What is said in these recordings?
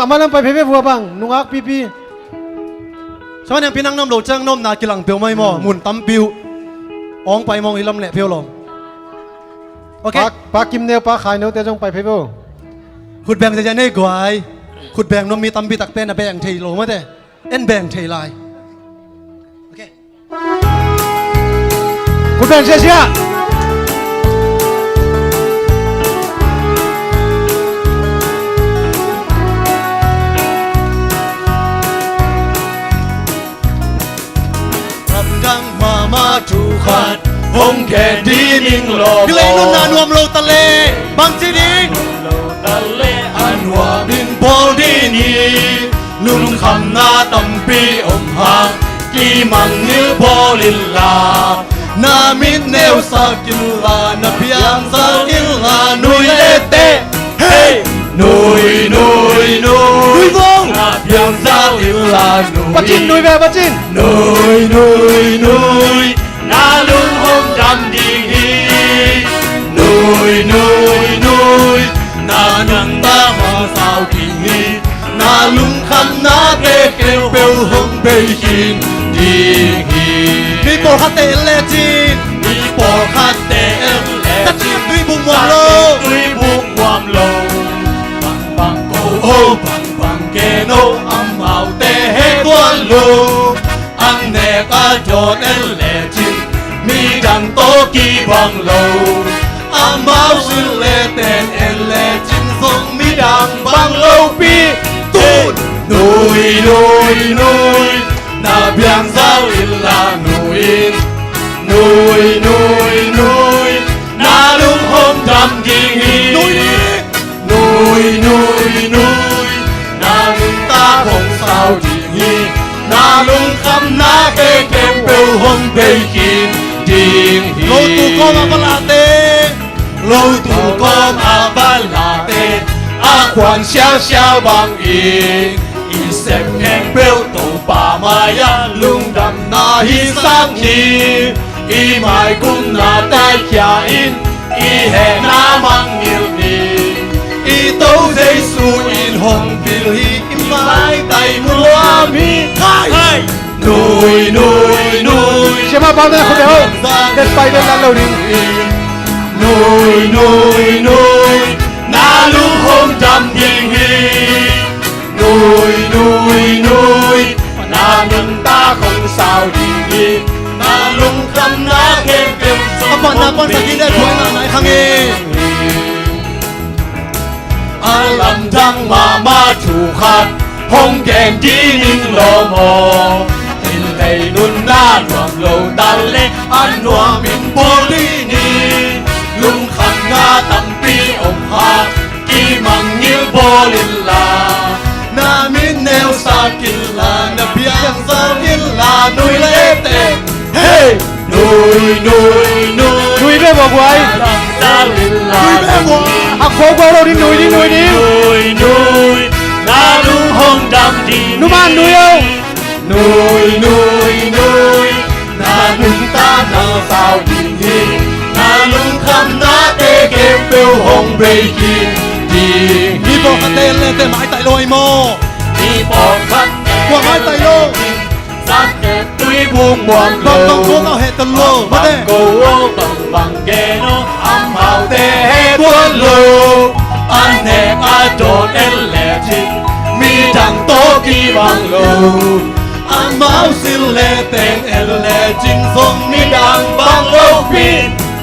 malam pai phê vua bang nungak pipi sao anh pinang nom lo chang nom na kilang piu mai mo mun tam piu ong pai mong ilam le piu long ok pa kim neo pa khai neo te jong pai phê vuaขุดแบ่งจะเนี่ยกวายขุดแบ่งน้องมีตำปีตักเป็นนะแบ่งเทโลมาแต่เอ็นแบ่งเทลายโอเค คุณเป็นเชี่ยรำดังมาถูกขัดหงแค่ดีนิ่งโลกเลยนุ่นนานวมโลตะเลบางจีดิงอันว่าบินโพดีนีลุ่มคำหน้าตำปีอมหักกี่มังนิ้วโพลิลลานามิดเนวสักิลลานาเพียงสักิลลานุยเลเตเฮ้นุยบงนาเพียงสักิลลานุย ปัจจินนุยแบบปัจจิน นุยนาลุงหงจำดีนุยนาหนังตามาสาวกิ่งนาลุงคำนาเตเกลเปลหงเปยขินดีมีโปคาเตเลจินมีโปคาเตเลจินดุยบุ้งวามโลปังโกโอปังเกโนอัมเอาเตเฮตัวโลอังเนกาโจเอเลจินมีดังโตกีบังโลอามาสิเลเตนเอเลจินทรงมีดังบังโลปีตูนนุยนาเบียงสาวอิลลานุยนาลุงหงจำดีนุยนาลุงตาของสาวดีนาลุงคำนาเกเก็บเปลหงเปยกินดีโลตุโกมาบลาเตโลตุโกมาบลาเตอาควันเชียวบางอิงอีเสพแห่งเปลวตูป่ามายาลุงดำนาฮิสังฮีอีไม้กุมนาใต้ขีอินอีแห่นามังยิลนีอีโตเจสูอินหงบิลฮีอีไม้ไตมุลวามีนุย เชี่ยมาบ้านเนี่ยคุณเดียวเดินไปเดินแล้วเราดิ นุยนาลุงหงจำยิงฮีนุยนาลุงตาของสาวดีนาลุงคำนาเก็บเก็บสมบัตินาปนสักที่ได้ถวยนาไหนขังเองอาลัมดังมาถูกขัดหงแกงจีนิงโลโมทินเลยนุนนารวมโลตันเลอันนัวมินโพลีนีลุงขันนาตั้มปีอมหักกีมังยิลโพลิลลานามินเนวสากิลลานาเพียงสากิลลานุยเลเตเฮ้นุย นุยแบบบอกไว้ สาลิลลานุย หักโค้งเราดินุยนาลุงหงดำดี นุมันนุยเอา นุยนาลุงตานาสาวดีนาลุงคำนาเตเก็บเปลหงเบรกินดีมีโปคาเตเลเตไม้ไตโลยโมมีโปคาเตกว่าไม้ไตโลสักเก็บตุยบุ้งบวมโลต้องโค้งเอาเฮตโลมาเตโกบังเกโนอัมเฮาเตเฮตัวโลอันเนกอาโดนเอเลจินมีดังโตกีบังโลอามาสิเลเตงเอเลจินทรงมีดังบังโลปี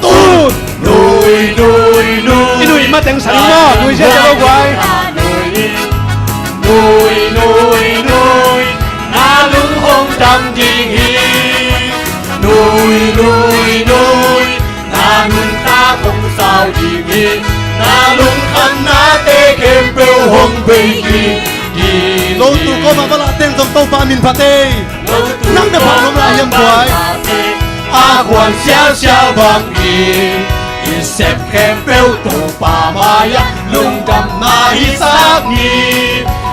ตูนนุย อีนุยมาแต่งสันนอนุยเชี่ยจะบอกไว้ นุยนาลุงหงจำยิงฮีนุยนาลุงตาคงสาวยิงฮีนาลุงคำนาเตเก็บเปลหงเบยกีดีโลตุโกมาบลาเต็งจงโตปามินพาเตนั่งเดพังน้ำลายยำบวยอาควันเชียวบางอีอีเสพแคมเปลตูป่ามายาลุงดำนาฮิสักนี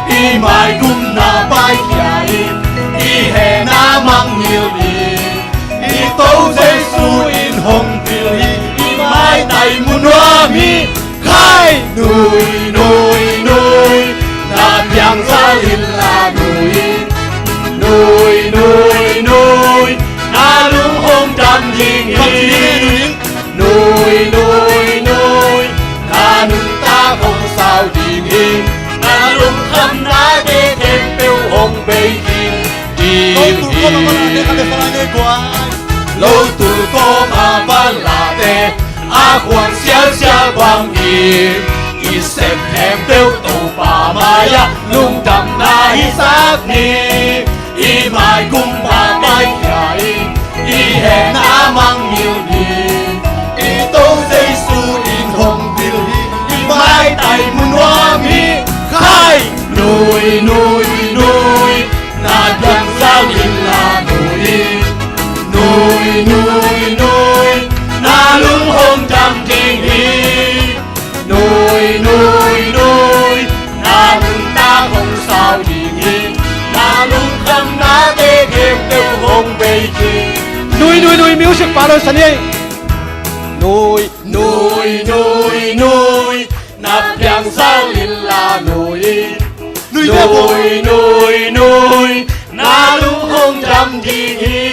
อีไม้กุมนาใบขีอินอีแห่นามังยิลนีอีโตเจสูอินหงบิลฮีอีไม้ไตมุนวามีไข่นุยนาเพียงส mà con là để các bạn phải nơi quay lâu tu có mà vẫn là để quang xiao xiao quang y xem hem tiêu tù bà maya lung đầm na y sắc ni y mai cung bà mai nhảy y hẹn na mang nhiều ni y tô dây su in hồng biểu y mai tay mun hoa mi khai nuôi nuôi nuôi na chẳng sao nhìn là nuôi nuôi nuôi nuôi na lung hồng trăm kinh hi nuôi nuôi nuôi na lung ta không sao gì hi na lung khăm na tê kêu kêu hồng bê chi nuôi music ba đôi sân đi nuôi nuôi nuôi nuôi na chẳng sao nhìn là nuôi nuôi nuôi nuôi na lung hồng trăm gì hi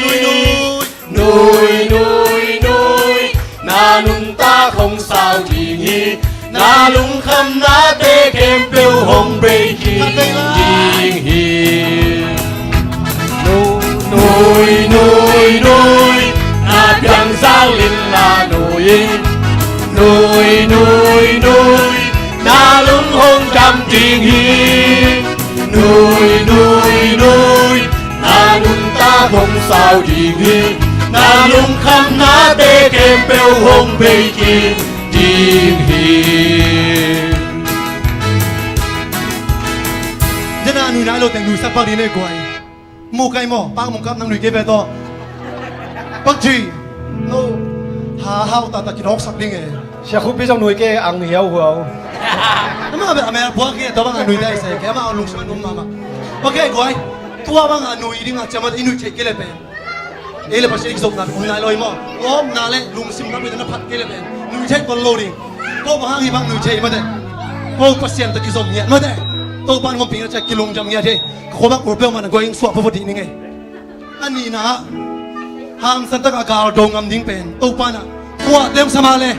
nuôi nuôi nuôi na lung ta không sao gì nghi na lung khăm na tê kem tiêu hồng bê chi dinh hi nuôi nuôi nuôi na chẳng sao linh là nuôi nuôi nuôi nuôi na lung hồng trăm dinh hi nuôi nuôi nuôi na lung ta không sao gì nghi na lung khăm na tê kem tiêu hồng bê chi dinh hi dân à nuôi nãy lâu thành nuôi sắc bạc đi nơi quay mua cây mỏ bác mông cắp năng nuôi kế về to bác chi no hà hao ta chỉ đọc sắc đi nghe sẽ không biết trong nuôi cái ăn nhiều không mà bây giờ bác kia tao bác nuôi đây sẽ cái mà lùng sơn nôm mà ok quay tua bác nuôi đi mà chăm mà nuôi chạy cái này đây là bác sĩ dùng nát nuôi nãy lâu mà ôm nãy lên lùng sim nát bây giờ nó phát cái này nuôi chạy còn lâu đi cô bác hàng bác nuôi chạy mà đấy cô bác sĩ ta chỉ dùng nhẹ mà đấy tôi ban ngom ping chạy kilong jam nhẹ thế cô bác uống mà nó gọi swap vào đi nghe anh đi na ham san ta cả dong am ding pen tôi ban à qua đem sama le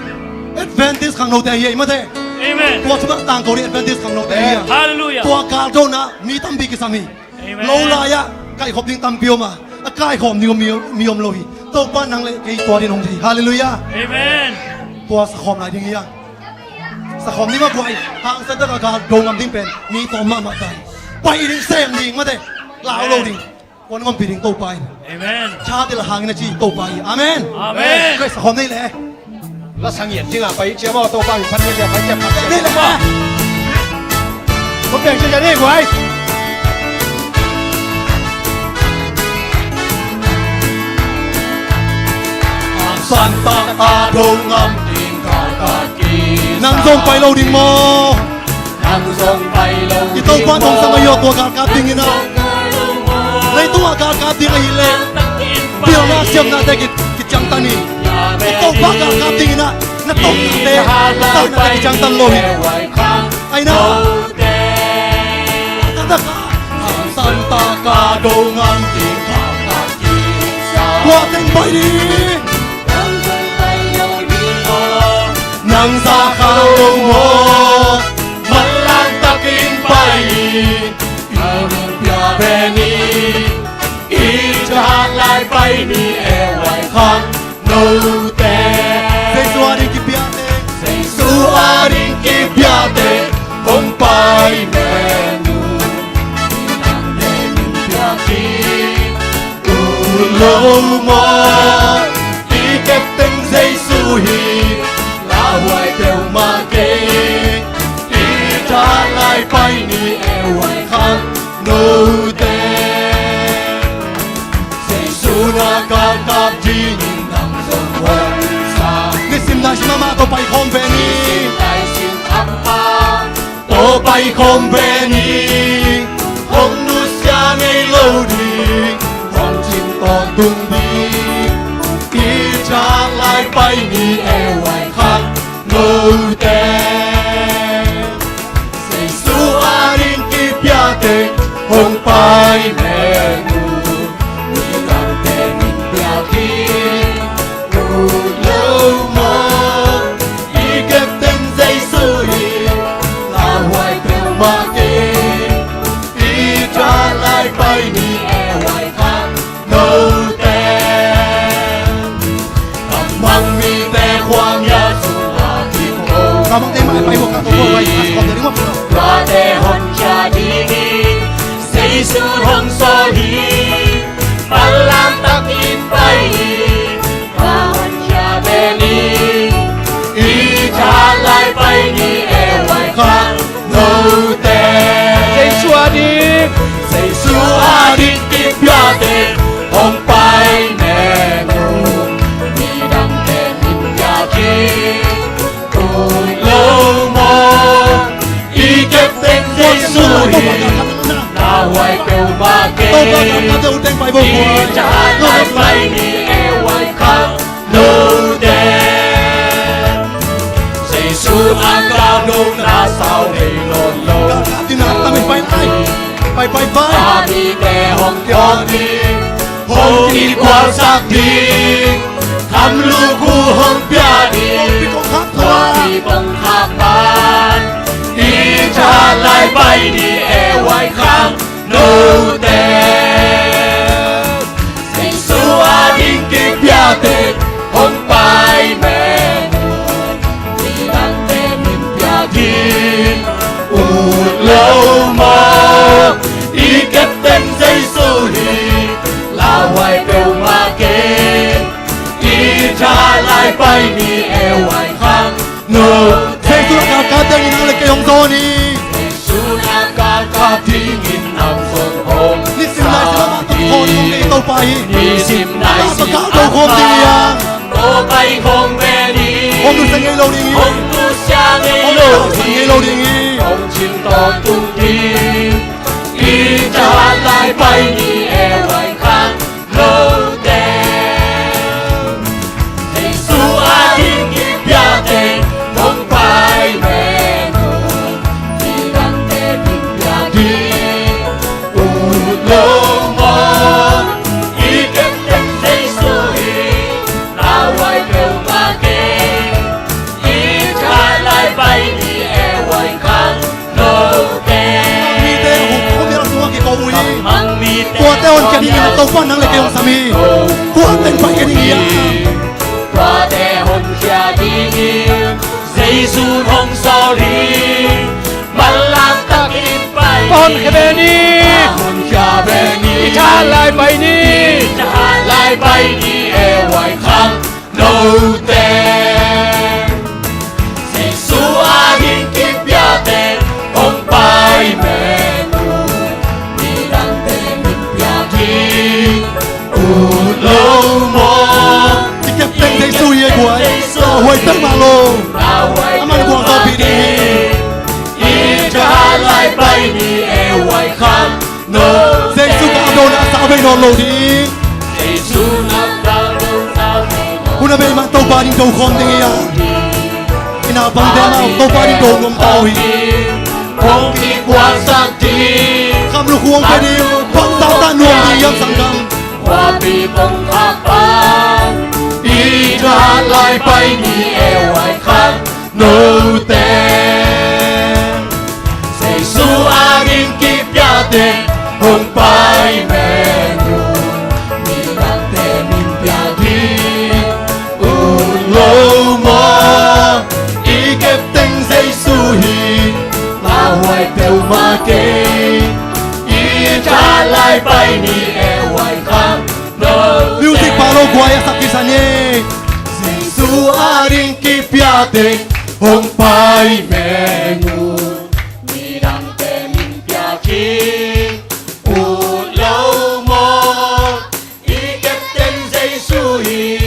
advantage khang nô tay mà thế Amen. qua chúng ta tăng cầu đi advantage khang nô tay Hallelujah. qua cả dong na mi tam bi cái sami Amen. lâu la ya cái hộp ding tam piêu mà cái hộp mi om lôi tôi ban năng le cái tua đi nông thì hallelujah Amen. qua sa hộp lại đi nghe sa hộp ni mà quay ham san ta cả dong am ding pen mi tom mà tay bay đi xem đi mà thế lão lâu đi quan ngom ping tôi bay Amen. cha thì là hàng này chi tôi bay amen Amen. cái sa hộp này lẽ là sáng hiện chứ à phải chế mà tôi bao nhiêu phân nhân phải chém đây là có tiền chơi cái đi của anh Santa ta đông âm tiếng cả kỳ năng dong bay lâu đi mò năng dong bay lâu thì tôi quan thông sang ayo tua cả tiếng ina lấy tua cả tiếng ấy lên điều na xem na đây cái chẳng tani tôi bắt cả tiếng ina na tông để tao na cái chẳng tan lôi ai na ta Santa ca đông âm tiếng cả kỳ qua tiếng bay đi nang sa khâu mo man lang takin pai in pia beni i jahan lai pai ni e wai khang no te Jesu ari ki piate Jesu aring ki piate kong pai menu nang de min pia ki lo mo i kep teng Jesu hi hoài đều mà kê đi trả lại bay ni eo hoài khăn nô tê Giêsu na ca ca chi nhìn nằm dòng hoài xa ni sim na shima ma to pai khom ve ni đại xin âm ma tô bay không về ni không nu xa ngay lâu đi con chim to tung đi đi trả lại bay ni eo hoài khăn nô tê Giêsu arin ki piate hong pai menu ni gan te min piati nu lâu mo i kep ten Giêsu hi la hoài tiêu ma ke i trả lại pai ni e hoài khan mang tem ai pai mo ka to ko wai as ko dari mo qua để hôn cha đi xây xuống hồng so đi ban lam tắc in bay qua hôn cha bên đi ý cha lại bay đi e ngoài khang nô tê Say xua đi xây xuống đi tiếp ya tê hồng bay mẹ nô đi đăng tên in ya chi tôi lâu mơ ý kết tên Giêsu na hoài kêu ma kê to ka ka te uteng pai bo ý ko cha lại bay đi e ngoài khang nô tê Giêsu an cao nông na sao hề lộn lộn ka ti na ta me pai ai pai ta đi kè hồng con đi hồng đi qua sắc đi thăm lu cu hồng bia đi pi ko khat ta thawa đi bông tháp ban đi cha lại bay đi e ngoài khang nô tê Giêsu a đi kịp bia tê hồng bay mẹ đi đăng tê mình bia thiên lâu mơ ý kết tên Giêsu hi là hoài bèo ma kê ý cha lại bay đi e hoài khang nô thế tu ka ka te ni na le ke hong zo ni Giêsu na ca ca thi nghìn năm xuân hồn ni sim lai sa ma to ko ni ngi to pai ni sim nai ta sim ka do khom ti ya tô bay không về đi hong du sang ngai lo ni không tu xa ngay hong lâu du sang ngai lo ni không chim to tung đi ý cha lại bay đi e ngoài khang lâu đêm Giêsu a đi kịp ya tên không bay mẹ người đi đăng tên mình ya đi lâu mơ ý kết tên Giêsu hi là hoài bèo ma kê ý cha lại bay đi e ngoài khang lâu ni te hu ko me la tu ki ko ui mang mi ko te on ke ni na to fa nang le ke hong sami ko te pai ke ni ya qua để hôn cha đi Giêsu hồng sao đi ban lam tắc in bay Con cái bên đi hôn cha bên đi Cha lại bay đi cha lại bay đi e ngoài khang nô tê Giêsu a đi kịp ya tê hồng bay mẹ người đi đăng tên mình ya đi lâu mơ ti ke ten te su ye ko ai hoi tang ma lo Aman ko to pi đi ý cha lại bay đi e ngoài khang nô Giêsu ka do na sa ve no lo di Giêsu nằm cao đâu sao una be ma to pa ni do khom ti ya ina bang te ma to pa ni do ngom tao hi không khi quan sát đi kham lu khuông ke ni bang ta ta nuông di yam sang kam hoa bị bông tháp ban ý cha lại bay đi e ngoài khang nô tê Giêsu a đi kịp ya tê hồng bay mẹ người đi đăng tê mình bia đi lâu mơ ý kết tên Giêsu hi là hoài bèo ma kê ý cha lại bay đi e ngoài khang nô music pa lo ko ai sa ki sa ni Giêsu a ring ki pia te hồng bay mẹ người đi đăng tê mình bia chi lâu mơ ý kết tên Giêsu hi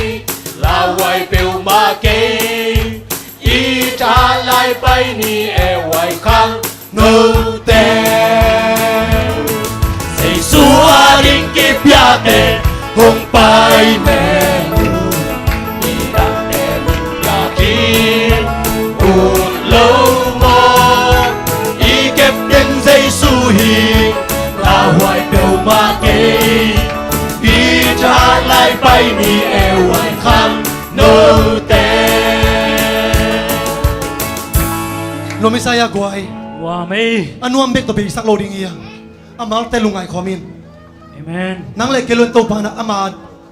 là hoài bèo ma kê ý cha lại bay đi e ngoài khang nô tê Giêsu a đi kịp ya tê hồng bay mẹ người đi đăng tê mình bia chi lâu mơ ý kết tên Giêsu hi là hoài bèo ma kê ý cha lại bay đi e ngoài khang nô tê lo misaya ko ai Wami anuam bek to be sak lo ding ya amal te lungai khomin Amen nang le kelon to pa na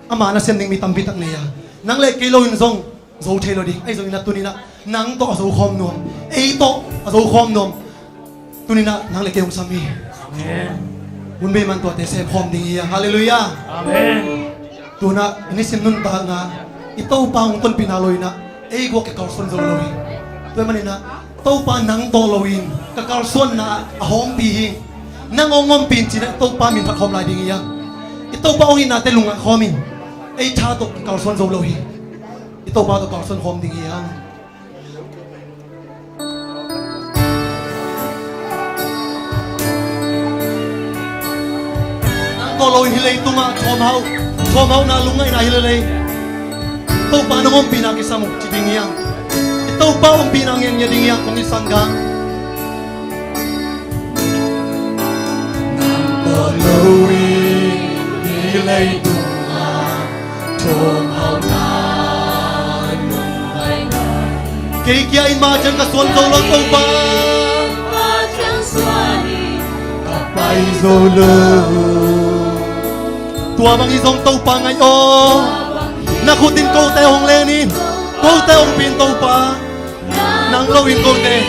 ama na sending mi tambit ang niya nang le kilo yun zong dấu thế rồi đi ai rồi nè tu nina nắng to dấu khom nuông ấy to dấu khom nuông tu nina nắng lại kêu ông sami muốn bê man to để xem khom đi hallelujah Amen. tu na ini sim nun ta nga ito pa ang ton pinaloy na ấy ko cái kalson dấu lôi tu man na tàu pa nắng to loin cái kalson na ahong pi nang ongom pin chỉ tàu pa min phát khom lại đi ito pa ongin natin lunga khomin ấy cha to cái kalson dấu lôi ito pa to kalson khom đi to lôi hilay tuma thom hau na lungay na hilay tàu pa nang ong pinang isa mo chidingiang ito pa ong pinang yang yadingiang kung isang gang To lôi hilay tuma thom hau na lungay na kay kaya imagine ka suwan daw lang tàu pa kapay zolo tua bang isong tàu pa ngayon nakutin ko tayo hong lenin ko tayo hong pin tàu pa nang lawin ko te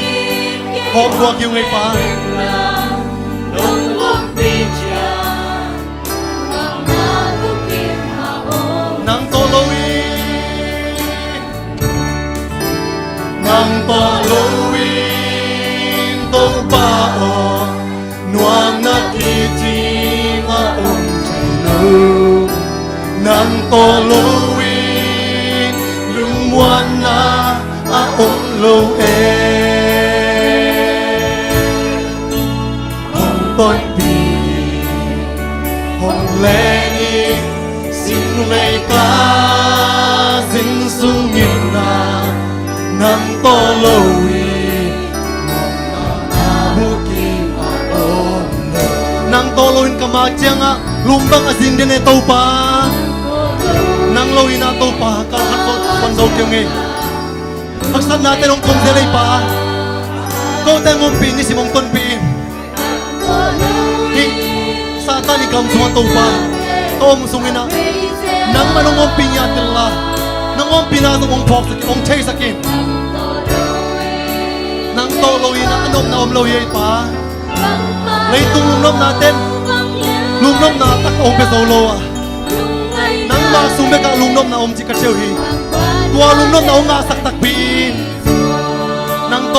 hong buwag yung ngay pa nang tolowin tàu pa o nuang nakiting aong nang tolowin lumuan na aong loe hong ton pi hong leni xin lay ka xin sungin na nang tolowin buking aong nang tolowin kamagyang lumbang asing din ito pa nang lawin na ito pa kalkan ko pansaw kiyong magsad natin ang kumsilay pa kau tayo mong pinis imong tonpiin satan ikam sumato pa kau mong sungin na nang manong mong pinyatil la nang mong pinasok mong pok mong chay sakin nang tolawin na anom na omlawin pa lay tumumnom natin lumnom na tak ong pesolo nang masume ka lumnom na om chikachew hi tua lumnom na ong asak takpin nang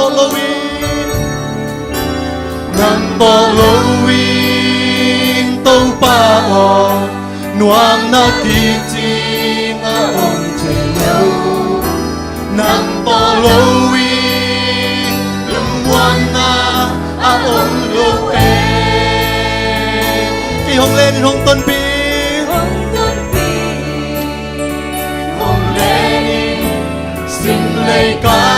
tolowin tau pa o nuang nakiting aong chelaw nang tolowin lumuan na aong loe hong lên hong tôn pi hong lên xin lấy ca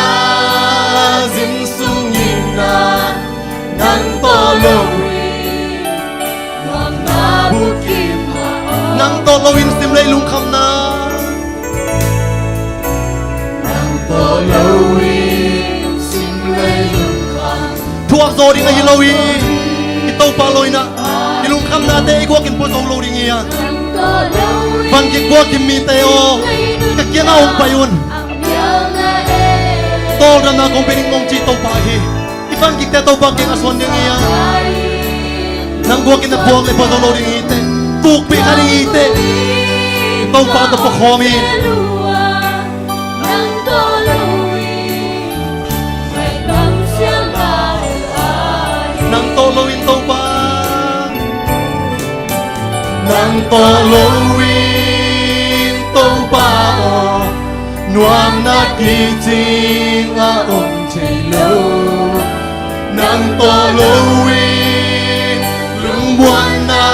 xin sung nhìn na nang to lowin nang to lowin xin lấy lung kham na nang to lowin xin lấy lung kham thuốc rồi đi ngay lowin ito pa loy na ilung kham natin iguakin po sa ulo rin iyan bangkik buwakin miteo kakyan na akong payon tol na na akong pining mong chitaw pahi ibangkik tetaw bangkik aswan yung iyan nang buwakin na buwag na po sa ulo rin ite tukpi ka rin ite itaw pa ito po komin nang tolowin tau pa nang tolowin tau pa o nuam nakiting aong chelaw nang tolowin lumuan na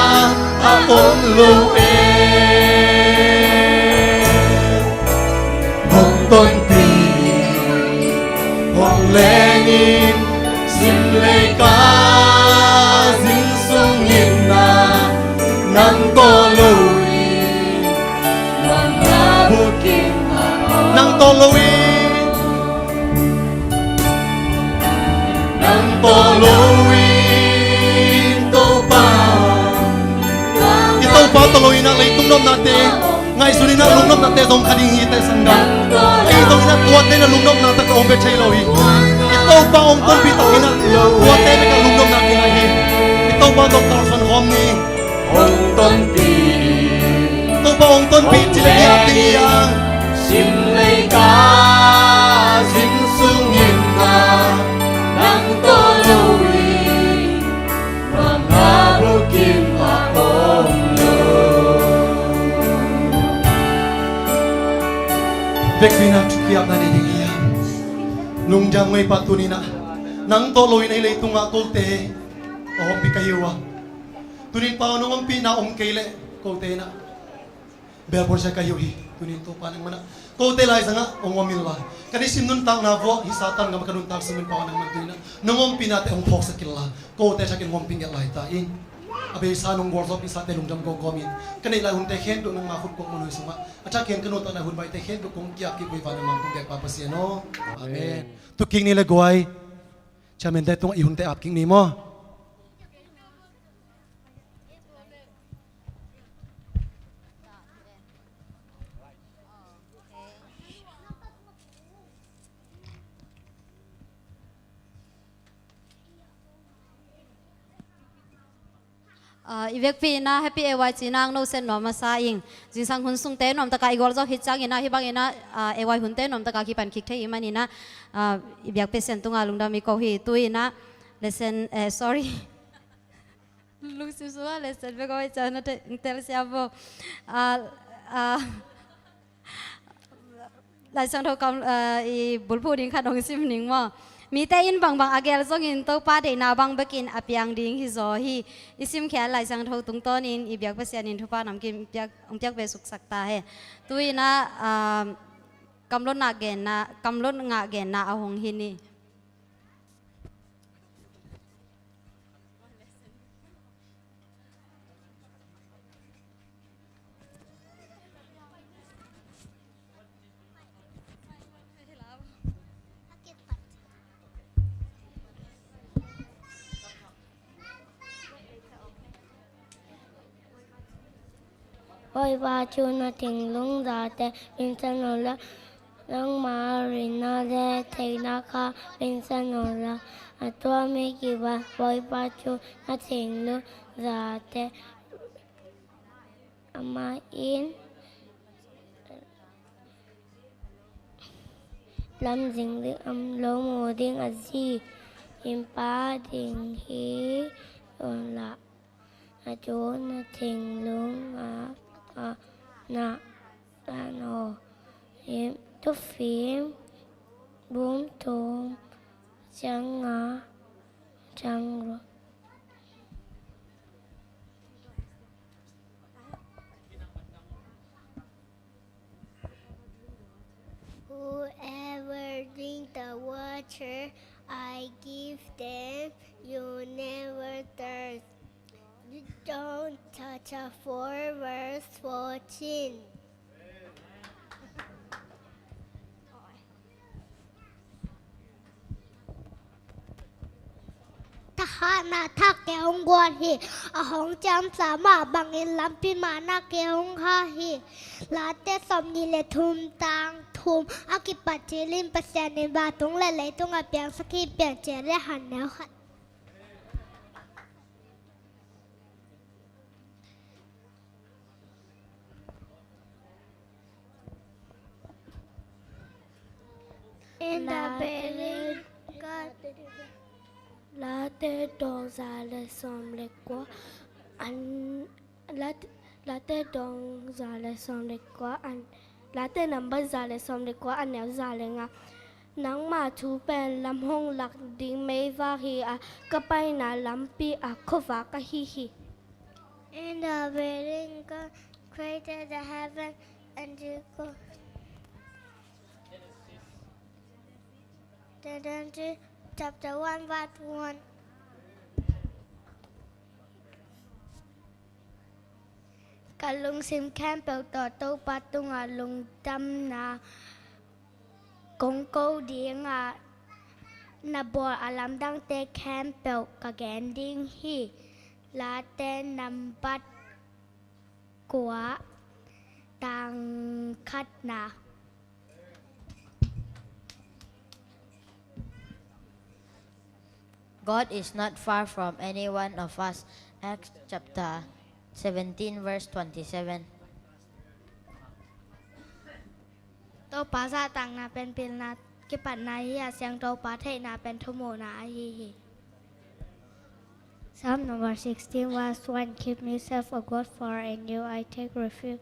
aong loe hong ton pi hong lengin simlay ka sin sungin na nang tolowin nang tolowin nang tolowin to pa ito pa tolowin na lay tumnom natin ngay xuân na lung nop na te dong khani hi te sanga ai dong na tua te na lung nop na ta ka ombe chei lo hi ito pa om ton pi ta ina tua te na ka lung nop na kina hi ito pa dong tar san hom ni hồng tôn pi ito pa om ton pi chi le ya ti ya sim lấy cá sim sung nhìn na nang to lui vàng na bro kim và ôm vek pina chukiap na ni dingia lung jang mai patunina nang to loi nei le tunga kolte o pi kayuwa tunin pa no pi na kele kolte na bel por sa kayo hi tunin to pa nang mana kolte lai sanga ongomil la kani simnun tang na vo hi satan ngam kanun tang simin pa nang man tuina nongom pi na te ong phok sa killa kolte sa kin ngom ping lai ta in abe sa nong workshop isa te lungjam ko komin kanai la hun te khen do nang ma khut ko monoi suma acha ken kanu ta na hun bai te khen do kong kya ki koi va na mang kong ke pa pasiano amen tu king ni le goai chamen te tong i hun te ap king ni mo ivek pi na happy ay chinang no sen nom sa ing jin sang hun sung te nom ta kai gol zo hit chang ina hi bang ina ay hun te nom ta ka ki pan kik the imani na ivek pe sen tunga lungda mi ko hi tu ina lesson sorry lung si so lesson be ko cha na te tel sia bo lai sang tho kam i bulpu ding kha dong sim ning mo mi te in bang agel zong in to pa de na bang bekin apyang ding hi zo hi isim khia lai sang tho tung ton in i byak pasian in thupa nam kim pyak be suk sakta he tuina kamlon nga gen na ahong hi ni Oi ba chu na ting lung da te in san no la lang ma rin na de te na ka in san no la a to me ki ba oi ba chu na ting lung da te ama in lam jing li lo mo ding a ji in pa ding hi on la a chu na ting lung a na no em tu phim bốn thùng trắng ngà trắng rồi whoever drink the water I give them you never thirst. You don't touch a 4 verse 14. Tahana thake hong guan hi a hong cham sama bangin lampi mana ke hong ha hi late somni le thum tang thum akipat chilin pasyanin ba tung le le tung a piang saki piang chere han neo khat in the belly God latte dong ra le som le quá anh latte dong ra le som le quá anh latte nằm bên ra le som le quá anh néo ra le nga nắng mà chú bèn làm hông lạc đinh mấy va hi à cái bay na làm pi à khó vả cái hi hi in the belly God created the heaven and the earth. Genesis chapter 1 verse 1. Kalung sim campbell to to patung alung tam na kong câu điên na bo alam dang te campbell ka gending hi la te nam bat quá ตังคัดนา God is not far from any one of us. Acts chapter 17 verse 27. โตปาซาตังนาเป็นปิลนากิปันนาฮิยาเสียงโตปาเทนาเป็นทุโมนาฮิฮิ Psalm number 16 verse 1 Keep myself a God for in you I take refuge.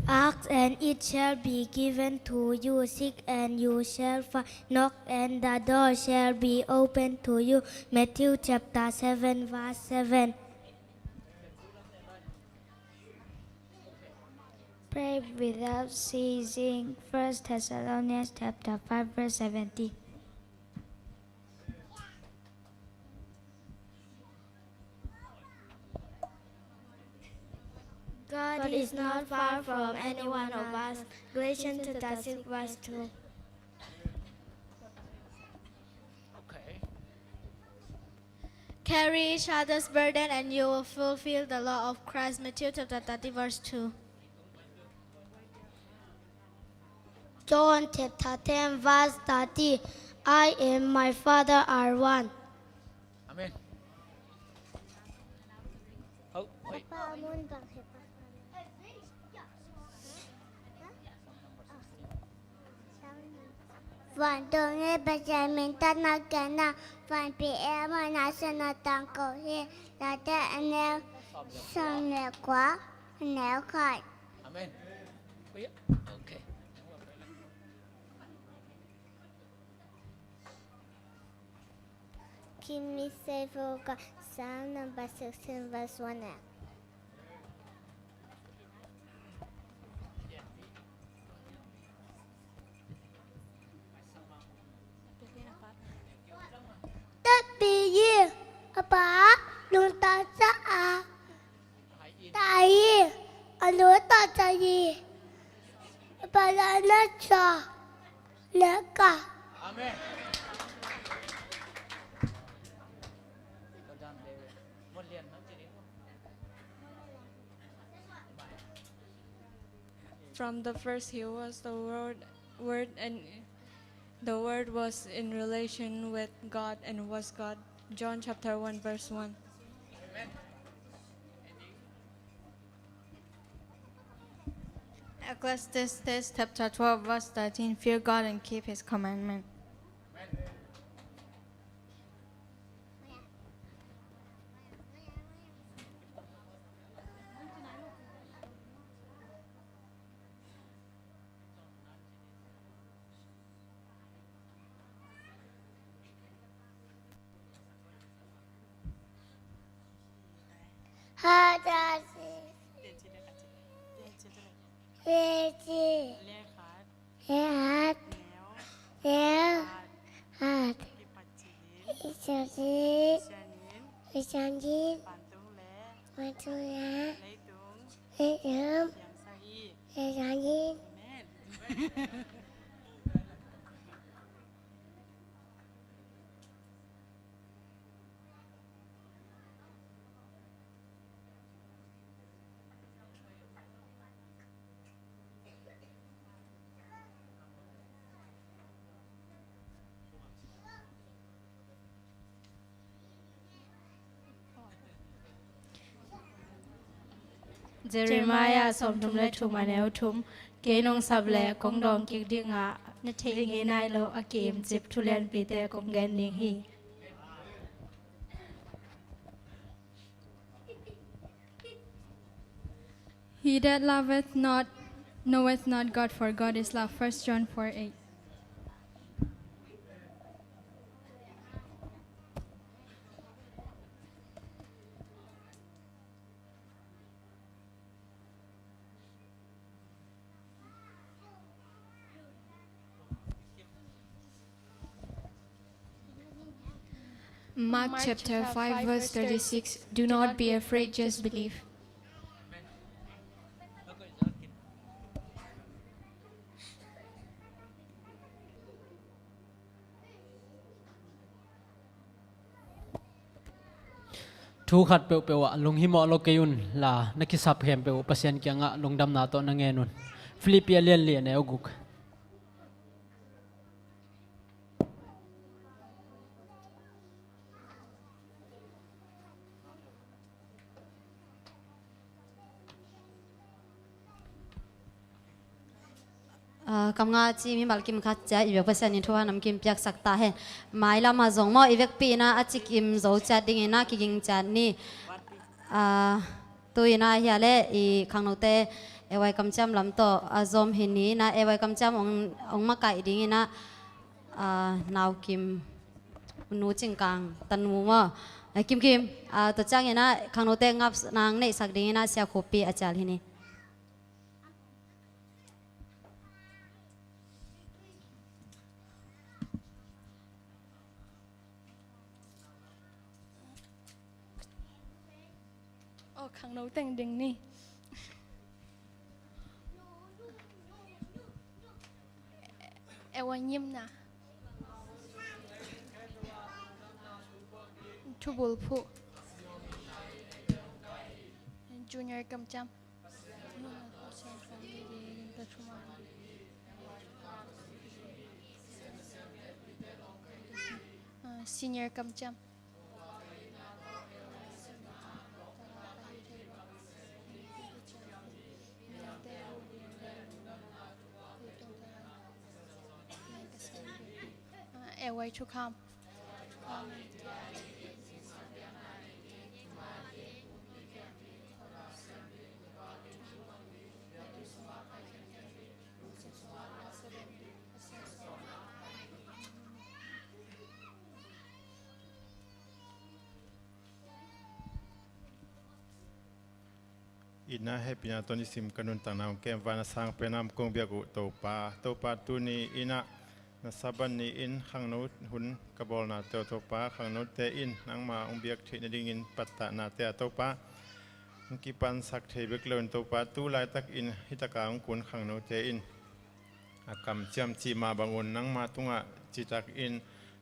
Ask and it shall be given to you. Seek and you shall find. Knock and the door shall be opened to you. Matthew chapter 7 verse 7. Pray without ceasing. 1 Thessalonians chapter 5 verse 17. God is not far from any one of us. Galatians chapter 6 verse 2. Carry each other's burden and you will fulfill the law of Christ. Matthew chapter 30 verse 2. John chapter 10 verse 30. I and my Father are one. Amen. Oh, wait. Phản tượng nghe bà chạy mình ta na kẻ na phản bị em mà na sẽ na tăng cầu hi là thế anh em xong nè quá nếu khỏi Amen. Wait. Okay. Keep me safe, O God. Psalm number 16 verse 1. Tapi ye apa nung ta sa a tai alo ta sa ye apa la na cha le ka Amen. From the first he was the word and the word was in relation with God and was God. John chapter 1 verse 1. Ecclesiastes chapter 12 verse 13. Fear God and keep his commandment. ha da le chi le hat le hat isa chi isa chi ma tu ya le yum le sa chi Jeremiah som thum le thum aneu thum ke nong sab le kong dong ki dinga na thei nge nai lo akim chip thulen pi te kong gen ning hi. He that loveth not knoweth not God, for God is love. 1 John 4:8. Mark chapter 5 verse 36. Do not be afraid, just believe. thu khat pe pe wa lung hi mo lo ke yun la nakisap hem pe pasien kya nga lung dam na to na nge nun Philippia lian lian e ogukกำงาจีมีบัลกิมขัดใจอีเวกเปอร์เซ็นต์นิทัวน้ำกิมเปียกสักตาเห็นไม้ละมาจงมออีเวกปีนะอาจิกิมโจจัดดิ่งนะกิกิงจัดนี่ตุยนะเฮียเล่อีขังโนเตเอวัยกำจำลำโตอาจอมเห็นนี้นะเอวัยกำจำองมาไก่ดิ่งนะนาวกิมนูจิงกังตันมูมอกิมตัวจ้างนะขังโนเตงับนางในสักดิ่งนะเสียขปีอาจารย์ที่นี่ขังโนแต่งดึงนี่เอวายิ้มนะทุบุลผู้จูเนียร์กำจำซีเนียร์กำจำway to come. Ina happy na Tony sim kanun tanam kem vana sang penam kong biagu topa tu ni ina na saban ni in khang nut hun kabol na topa khang nut te in nang ma ong biak thi na ding in patta na te topa ki pan sak the bek lon topa tu lai tak in hitaka ong kun khang nut te in akam cham chi ma bangun nang ma tunga chi tak in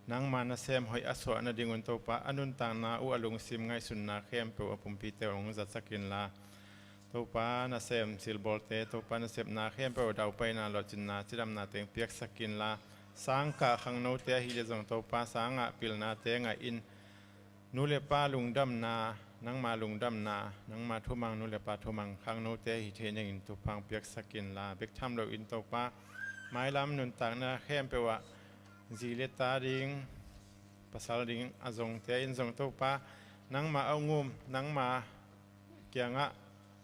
nang ma na sem hoi aso na dingun topa anun tang na u alung sim ngai sun na khem pe apum pi te ong zat sakin la topa na sem silbol te topa na sep na khem pe dau pai na lo chin na chiram na teng piak sakin la sang ka khang no te hi le jong topa sanga pil na te nga in nu le pa lung dam na nang ma lung dam na nang ma thumang nu le pa thumang khang no te hi the ning tu phang piak sakin la bek tham lo in topa mai lam nun tak na khem pe wa ji le ta ding pasal ding azong te in jong topa nang ma au ngum nang ma kyanga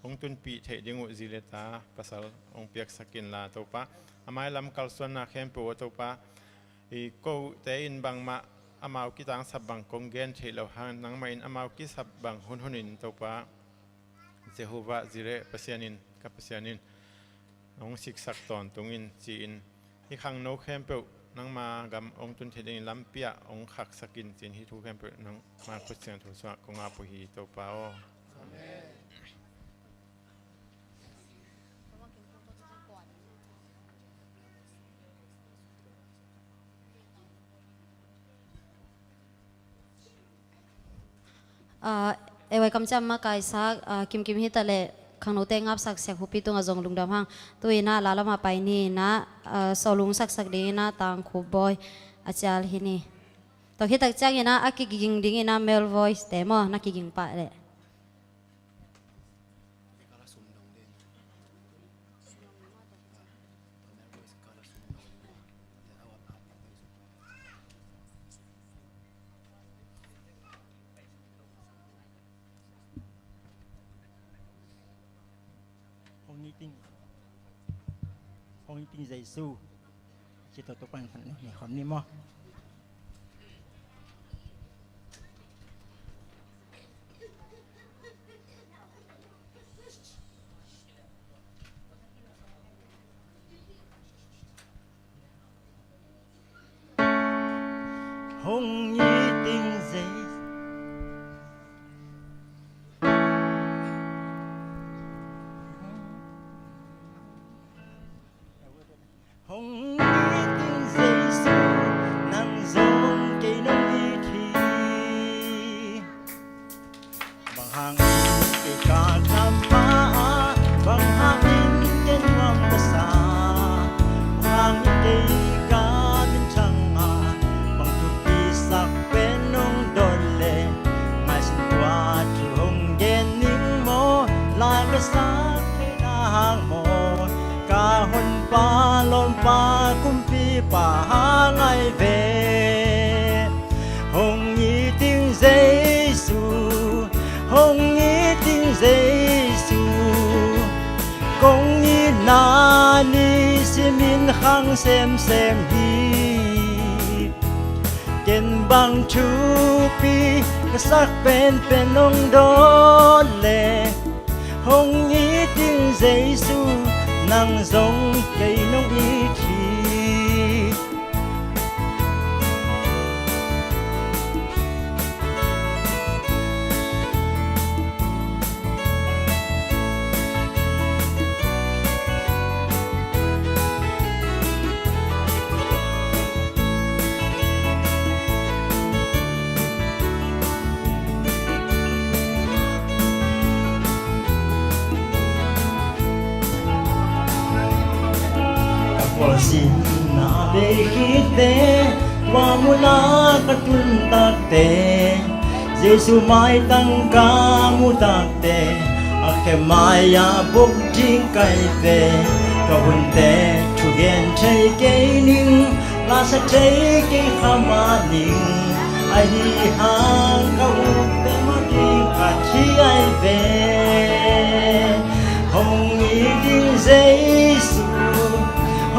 ong tun pi the dingu zileta pasal ong piak sakin la topa amai lam kalson na khem po topa I ko te in bang ma amau ki tang sab bang kong gen the lo han nang ma in amau ki sab bang hun hunin topa Jehovah zire pasianin ka pasianin ong sik sak ton tungin chi in hi khang no khem pe nang ma gam ong tun the ding lam pia ong khak sakin chin hi thu khem pe nang ma ko chen thu sa ko nga pu hi topa o amenเอวัยกำจำมาไกซักกิมฮิตะเลขังโนเตงับสักเสียหุปีตุงอจงลุงดำหังตัวน่าลาละมาไปนี่นะสลุงสักดีนะต่างคูบอยอาจารย์ฮินี่ตัวคิดตักจังนะอากิกิงดิ้งนะเมล voice แต่มอนักกิกิงปะเลย Hong tin dây su chỉ tổ chức bằng phần này khóm ni mo Hong ni tin dây Hong ni tin dây su na hang ke ka tama bang hangin ken wam basa hang ke ka min changa bang tu pi sak penong dole ngai sin kwa tu hong gen ning mo lai ka sa ke na hang mo ka hon pa lom pa kum pi pa ngai ve hong yi ting Giêsu hong yi ting Giêsu công yi na ni si min hang xem hi ken bang chu pi ka sak pen nong do le hong yi ting Giêsu nang giống cây nong yi chi sin na be khite wa mula katun takte Giêsu mai tăng ca mu takte ake maya bok jing kai te ka hun te chu gen chei ke ning la sa chei ke khama ning ai hi hang ka u te ma ki ka chi ai ve hong yi ding Giêsu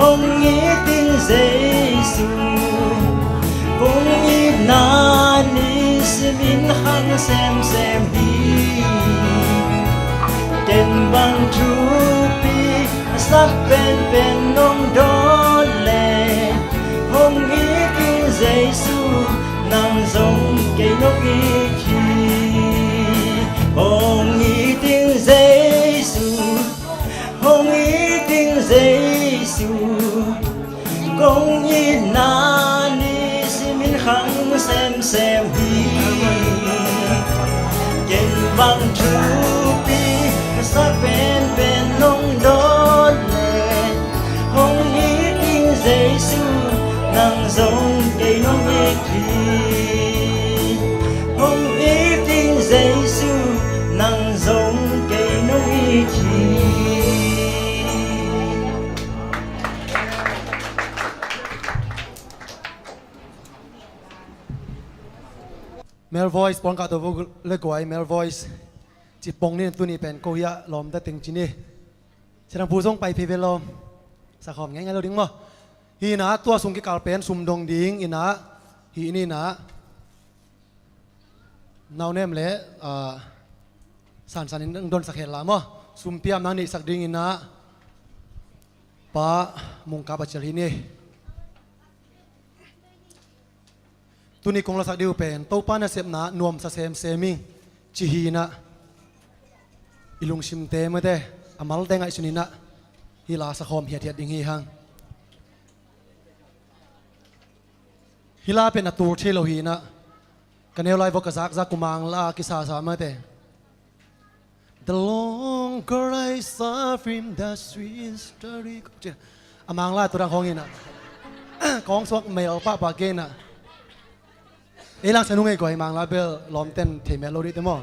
hong yi ting Giêsu hong yi na ni si min hang xem hi ken bang chu pi sak pen nong do le hong yi ting Giêsu nang giống cây nóc yi chi hong yi ting Giêsu hong yi ting Giêsu công yi na ni si min hang xem hi ken bang chu pi sa pen nong do le hong yi ting Giêsu nang giống cây nong yi chi hong yi ting Giêsu nang giống cây nong yi chi Male voice pon ka to le koi male voice chi pong ni tu ni pen ko ya lom ta ting chi ni chang pu song pai phi ve lom sa khom ngai ngai lo ding mo hi na tua sung ki kal pen sum dong ding ina hi ni na now nem le san san in don sa khel la mo sum piam nang ni sak ding ina pa mung ka ba chel hi ni tu ni kong la sak diu pen to pa na sep na nuam sa seming chi hi na ilung sim te ma te amal te ngai sunina hi la sa khom hiat ding hi hang hi la pen na tur thelo hi na kanel lai vo ka zak kumang la ki sa ma te the longer I suffer him the sweet story amang la tu rang hong ina kong swak mel pa ke na elang sanung ei koi mang la bel lom ten the melody te mo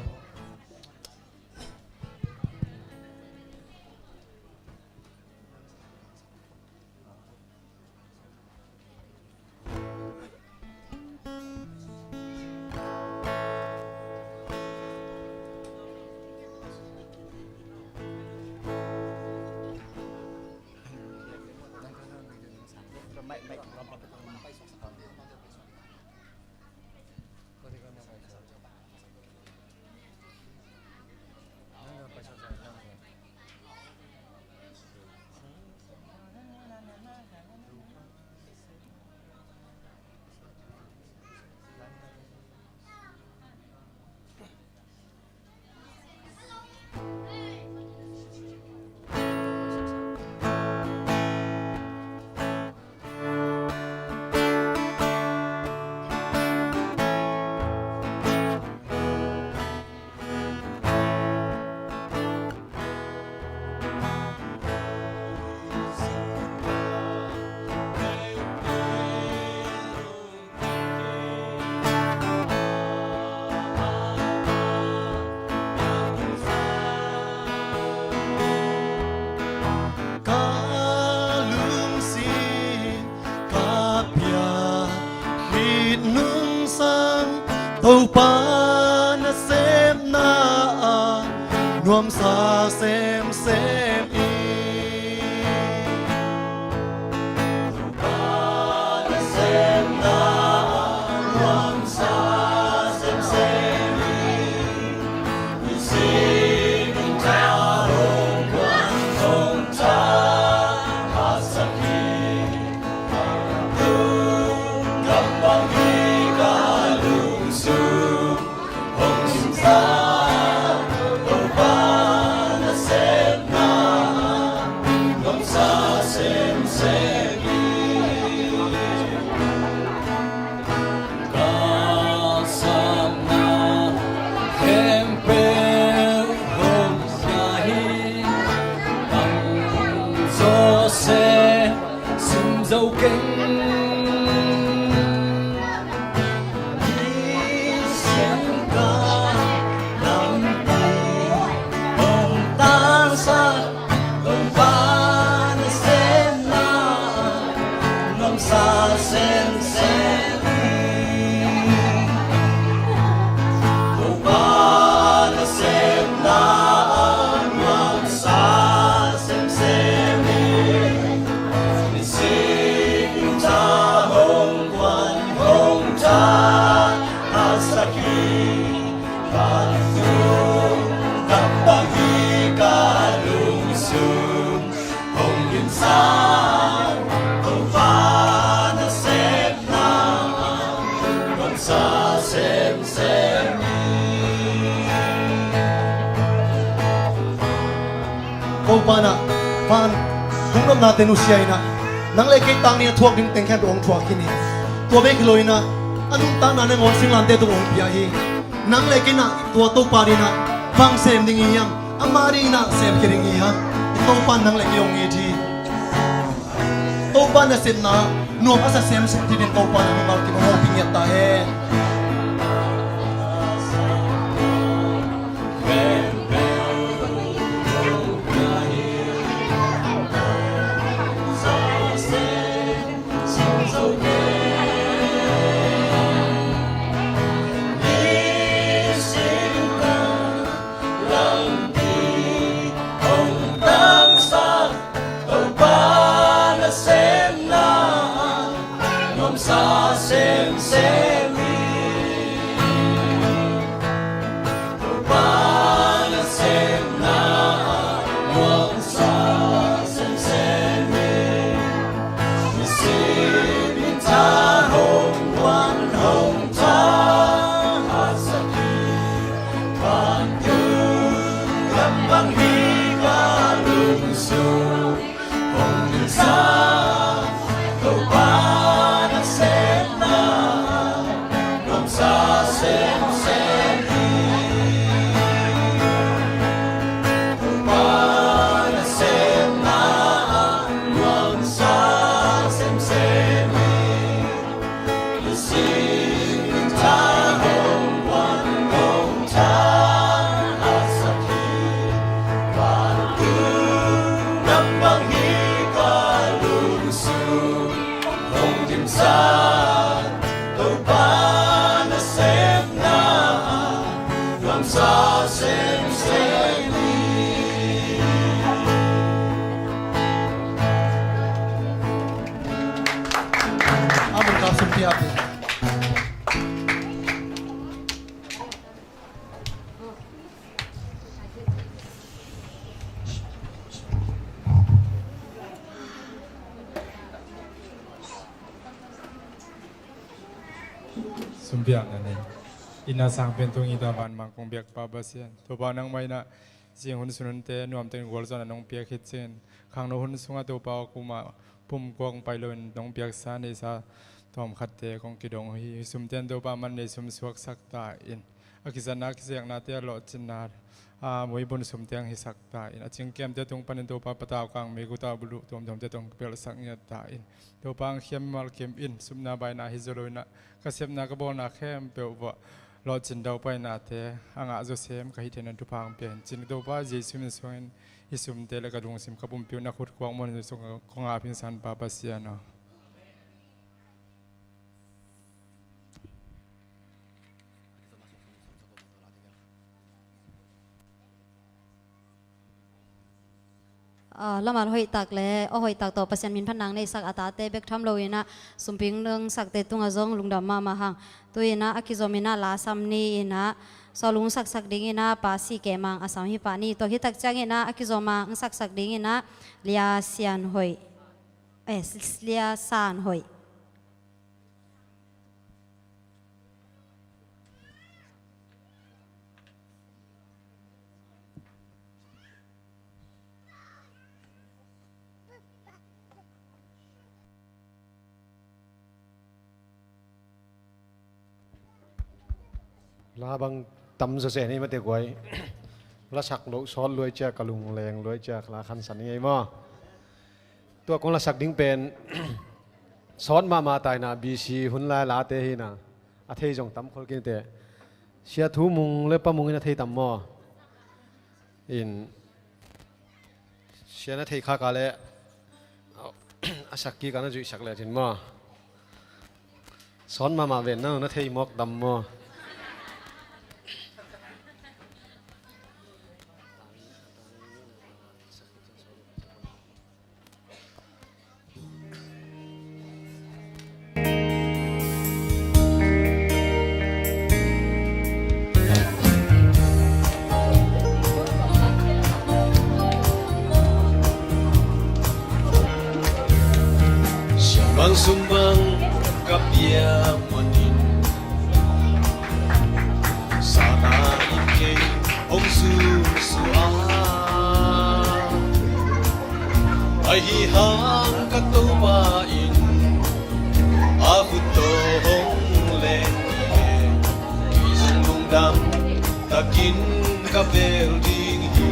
รวมสาเซมเซมอีdâu kính tiếng ca nắm tay hồng tan xa hồng ba na xem na ngắm xa xem hồng ba na xem na ngắm xa xem Kau pana pan kung natin usiyay na nang lekay tang niya tuwag ding tengkat doong tuwag kini tuwa be kiloy na anong tang na nang onsing lante doong piyahi nang lekay na tuwa to pari na bang sem ding iyang amari na sem kiring iya ito pan nang lekay yung iti to pan na sem na nuwag asa sem sem din to pan na malaki mo pinyat tahe sa xem ba na xem na ngọc sa xem mi si ta hồng quan hồng ta asaki pan tu lam bang hi ka lung su hồng sa Sumbiak na ni ina sang pentung ida ban mang kong biak pa basian to ba nang mai na sing hun sunun te nuam ten gol zon nong piak hit chen khang no hun sunga to pa kuma pum kong pai lon nong piak sa ni sa tom khat te kong kidong hi sum ten to pa man ne sum suak sak ta in akizana kisyak na te lo chin na moi bon sum tiang hi sak ta in aching kem te tung panin to pa pataw kang me guta bulu tom tom te tong pel sak nya ta in to pang khem mal kem in sum na bai na hi zoloi na kasep na ka bol na khem pe wa lo chin dau pai na te anga zo sem ka hi ten tu pang pen chin do pa jesu min soin isum te la ka dung sim ka pum piu na khut kwang mon so ko nga pin san pa pa sia no ละมาหอยตักเลยหอยตักต่อเปอร์เซ็นต์มินพันนังในสักอาตาเตเบกทำโลยนะสมพิงเรื่องสักเตตุงอาจงลุงดำมาหังตัวนะอากิโซมินะลาซัมนีนะสลุงสักดิ้งนะปาสีเกมังอาสามฮิปานีตัวฮิตักจังนะอากิโซมังสักดิ้งนะเลียเซียนหอยเลียซานหอย ลาบังตำเสนี่มาเตะกวยละสักโลซ้อนรวยจากกะลุงแรงรวยจากลาคันสันยังไงมั้งตัวของละสักดิ้งเป็นซ้อนมาตายนะบีซีหุ่นลาเตหินะอาเทยจงตำคนกินเตะเชียทูมุงเล็บปะมุงนะเทยตำมั้งอินเชียนะเทยข้ากาเลอาสักกีกันนะจุสักเลยจินมั้งซ้อนมาเวนนะเทยมอกดำมั้งBang sumbang kapia manin sana ike ong su ai hi hang katuba in aku to hong len isung lungdam takin kabel ding hi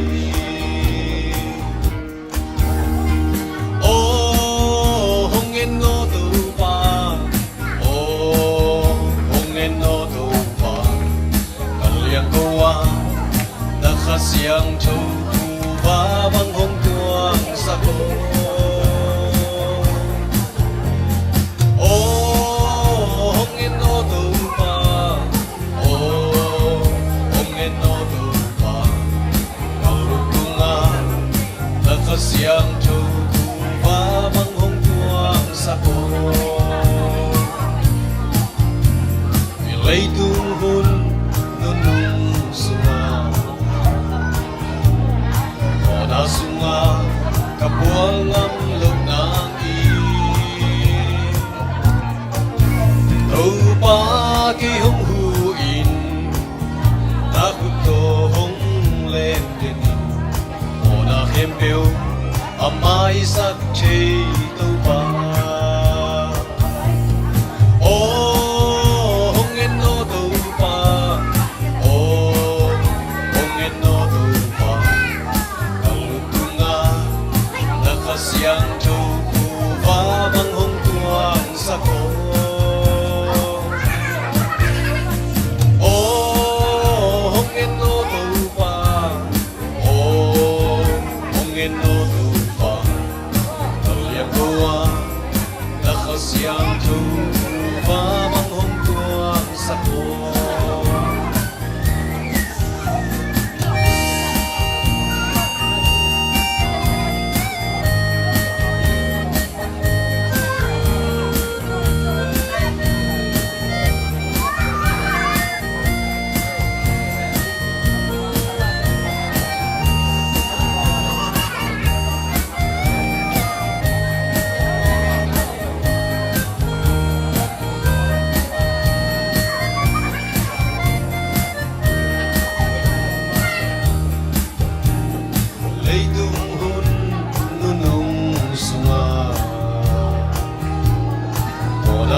siang châu và băng hồng tuang sa cô hồng en no tu pa hồng en no tu pa kau tunga ta siang châu và băng hồng tuang sa cô lấy tu hun sunga kapuang ngam lok nang i tau pa ki hong hu in ta khu to hong len den ona hem peo amai sak che tau pa hong en no tau pa hong en no tau pa siang châu và băng hồng tuang sa cô hồng en no tu pa hồng en no tu pa tao liang tua ta kha siang châu và băng hồng tuang sa cô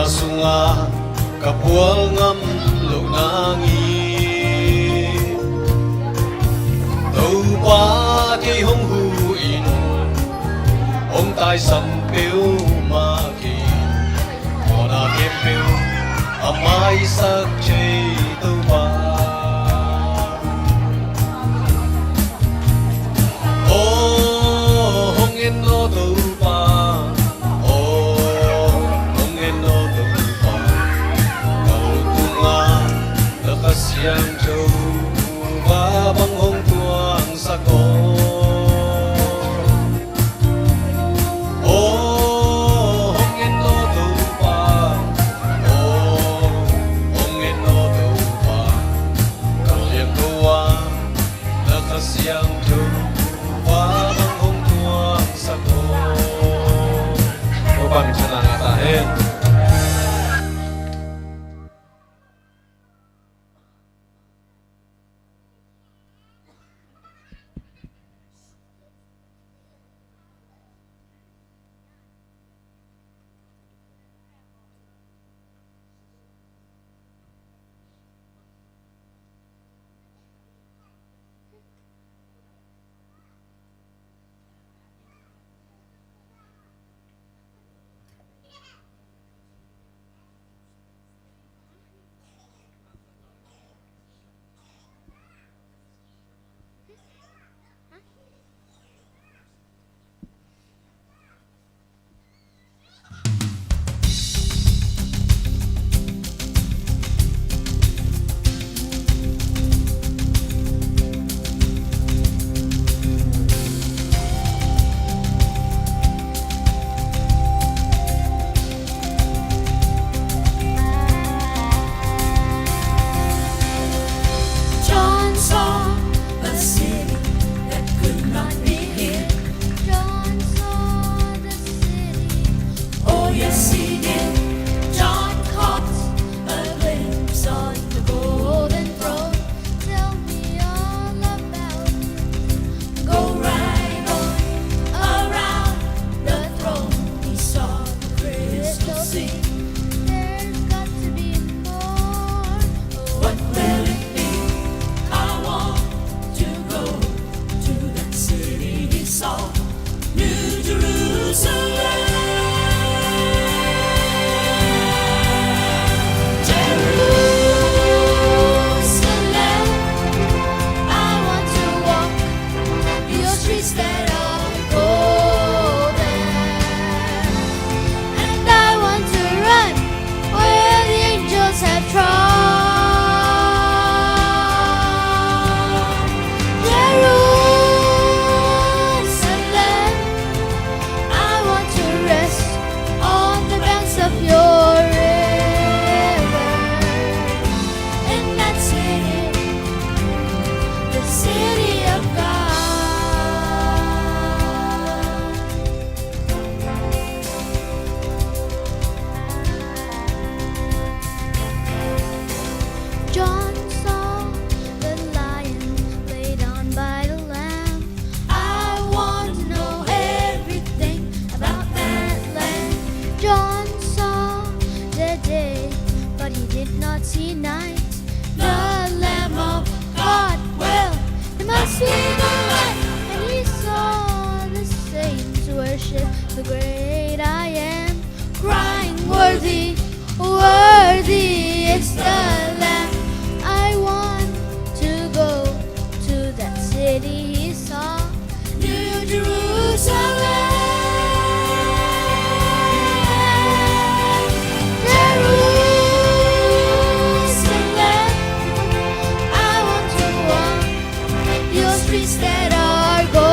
sunga kapual ngam lo nangi tau pa ki hong hu in ông tai sam piu ma ki ona ke piu amai sak che tau pa hong en no tau pa siang châu và băng hồng tuang sa cô 相投，花芒红光洒脱。我帮你唱那大黑。The great I am, crying worthy, worthy is the Lamb. I want to go to that city he saw, New Jerusalem. Jerusalem, I want to walk your streets that are golden.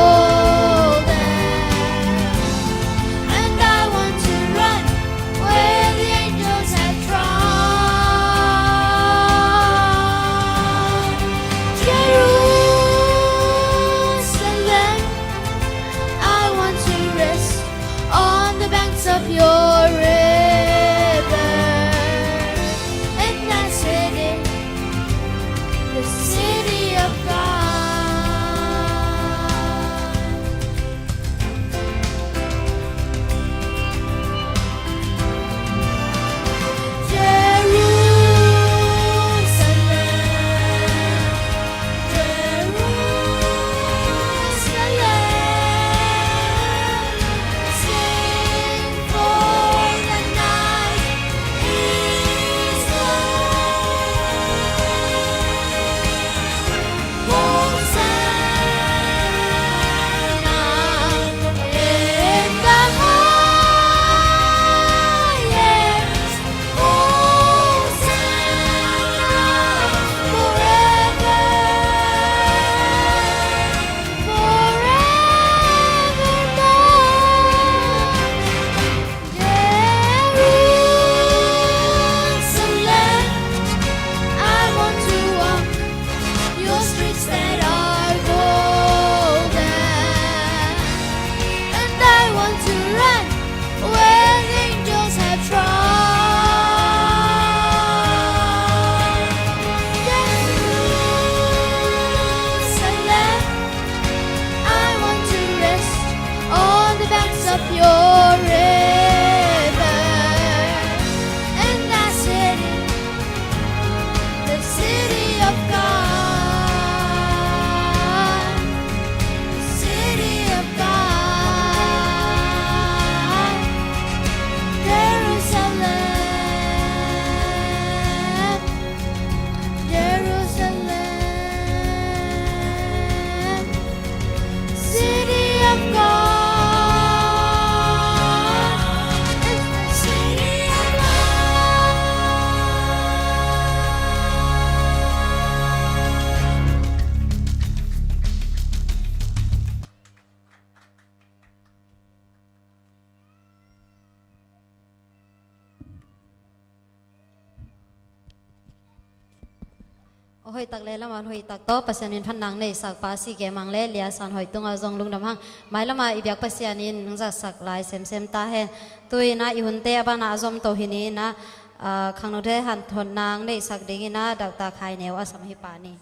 Of your river, and that city, the city of God. หอยตักเลละมาหอยตักโตปัสยานินพันนังในสักปาสีแกมังเลเลียสันหอยตุงอาจงลุงดำหังหมายละมาอีเบียกปัสยานินนังจะสักลายเซมเซมตาเฮตุยนะอีหุนเตบานาจอมโตหินีนะขังโนเทหันทนนางในสักดิงินะดักตาคายแนวอสมหิปานี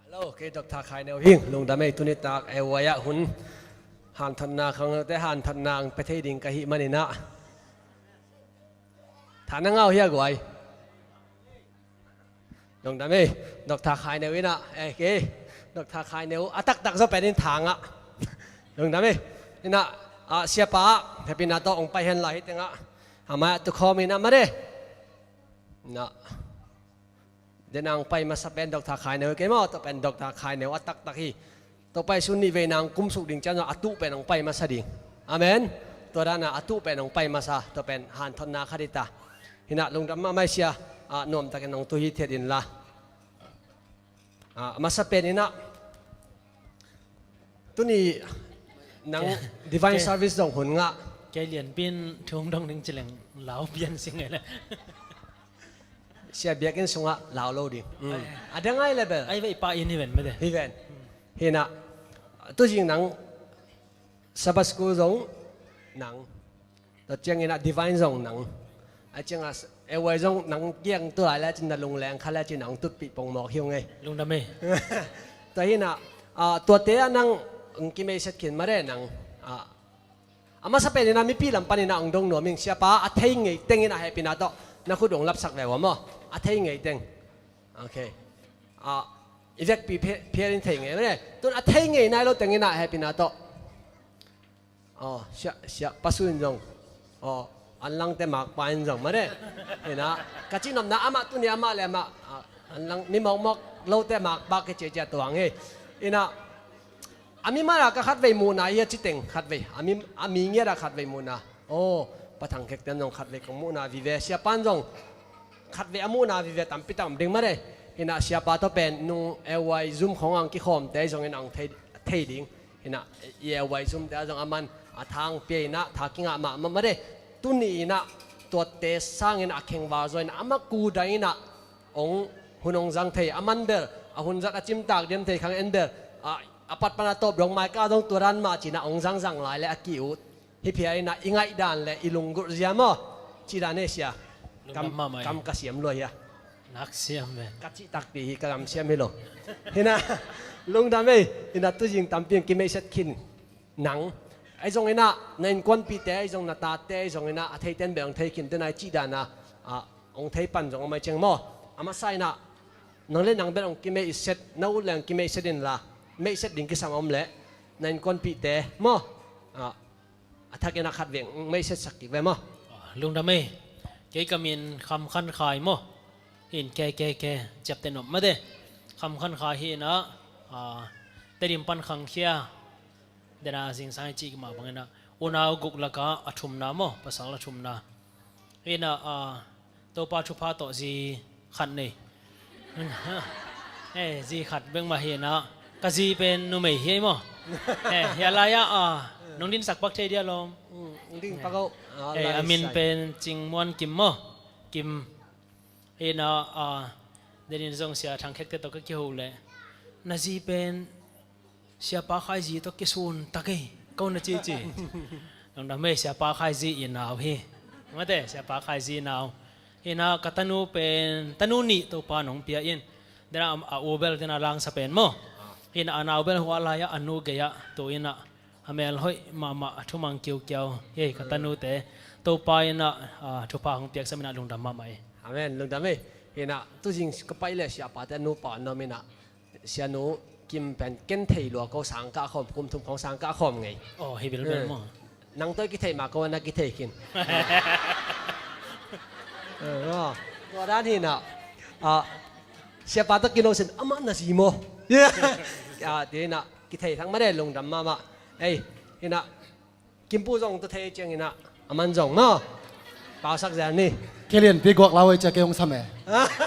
Hello, cái độc thà khai nèo hiên, lùng đam mê tu nít tạc eo vaya hun, hàn thần na không te hàn thần nàng pe thay đình cái hi mani na, thà năng ao hiya gọi, lùng đam mê độc thà khai nèo ina, cái độc thà khai nèo atak tak do pe din thang á, lùng đam mê ina siapa, happy na to ông pai hen lai tiếng á, hama tu kho mi na mà đấy, na. Dia nang pai masa pen dok thak khai neu ke mo to pen dok thak khai neu atak tak hi to pai sun ni ve nang kum suk ding chan atu pen nang pai masa ding amen to dana atu pen nang pai masa to pen han thon na kharita hina lungdam ma mai sia nom takin nong tu hi thiet in la masa pen ina tu ni nang divine service dong hun nga cái liền pin thùng đông đình chỉ là lão biên sinh này là sia biakin sunga lao lo ding ada ngai level ai vậy pa in event mới đấy event hina tu jing nang sabbath school zong nang to chang ina divine zong nang a chang a ewai zong nang giang tu lai la chin na lung leng khala chin nang tut pi pong mo hiu ngai lung đam mê to hina to te nang ki me set kin mare nang ama sa pe na mi pi lam panina ong dong no ming sia pa a thei ngai tengin a happy na to na khu dong lap sak ve wa mo a thei ngai teng okay event pi pairing thei ngai ne tun a thei ngai nai lo tengin a happy na to sia pasun jong an lang te mak pain jong ma de ina ka chi nom na ama tu ni ama le ma an lang mi mok mok lo te mak ba ke che che tuang e ina ami mara ka khat ve mu na ye chi teng khat ve ami nge ra khat ve mu na pa thang khek ten jong khat ve kong mu na vi ve sia pan jong khat ve amu na vi ve tam pi tam ding ma de ina sia pa to pen nu ewai zoom khong ang ki khom te jong in ang thei ding ina ewai zoom te jong aman thang pe na thakinga ma de tu ni na to te sang in akheng wa zo in ama ku dai na ong hunong jang thei aman ber hun zat achim tak dem thei khang en ber apat pana top dong mai ka dong turan ma china ong jang jang lai le akiu hi phia na ingai dan le ilung gur ziamo chi da ne sia kam ka siam lo ya nắc xiêm về ka chi tak ti hi ka kam siam hilo hina lung da me hina tu jing tam piang ki me set khin nang ai jong ina nen kon pi te ai jong na ta te ai jong ina a thei ten beng thei kin te nai chi da na ong thei pan jong mai cheng mo ama sai na nang le nang be ong ki me set nau leng ki me set in la me set ding ki sam om le nen kon pi te mo athakena khat veng me set sak ki ve mo lung đam mê cái camin khăm khăn khai mo in ke chập tên nộm mà đấy khăm khăn khai hi nó tây điểm pan khang kia để na sinh sai chi mà bằng na una gục là cả athum na mo pasal athum na in to pa chu pa to gì khăn này gì khát bên mà hi na cái gì bên nu mày hi mo ya la ya nong din sak bak thei dia lom ding pa ko amin pen ching mon kim mo kim ina denin zong sia thang khek te to ka ki ho le na ji pen sia pa khai ji to ki sun ta ke ko na chi nong da me sia pa khai ji in naw hi ngate sia pa khai ji naw ina katanu pen tanu ni to pa nong pia in dera obel dena lang sa pen mo ina anawbel wala ya anu ge ya to ina amel hoi mama thumang kiu kiau ye katanu te to pa ina thupa hong piak samina lungdam ma mai amen lungdam me hina tu jing ka pai le sia pa te nu pa no mina sia nu kim pen ken thei lo ko sang ka khom kum thum khong sang ka khom ngai hi bil bel mo nang toi ki thei ma ko na ki thei kin ko dan hina sia pa to kilo sen ama na si mo de na ki thei thang ma de lungdam ma hina kim pu jong to thei cheng hina aman jong ma pa sak jan ni เคเลียนปีกวกเราไอ้จะเกยงสมัย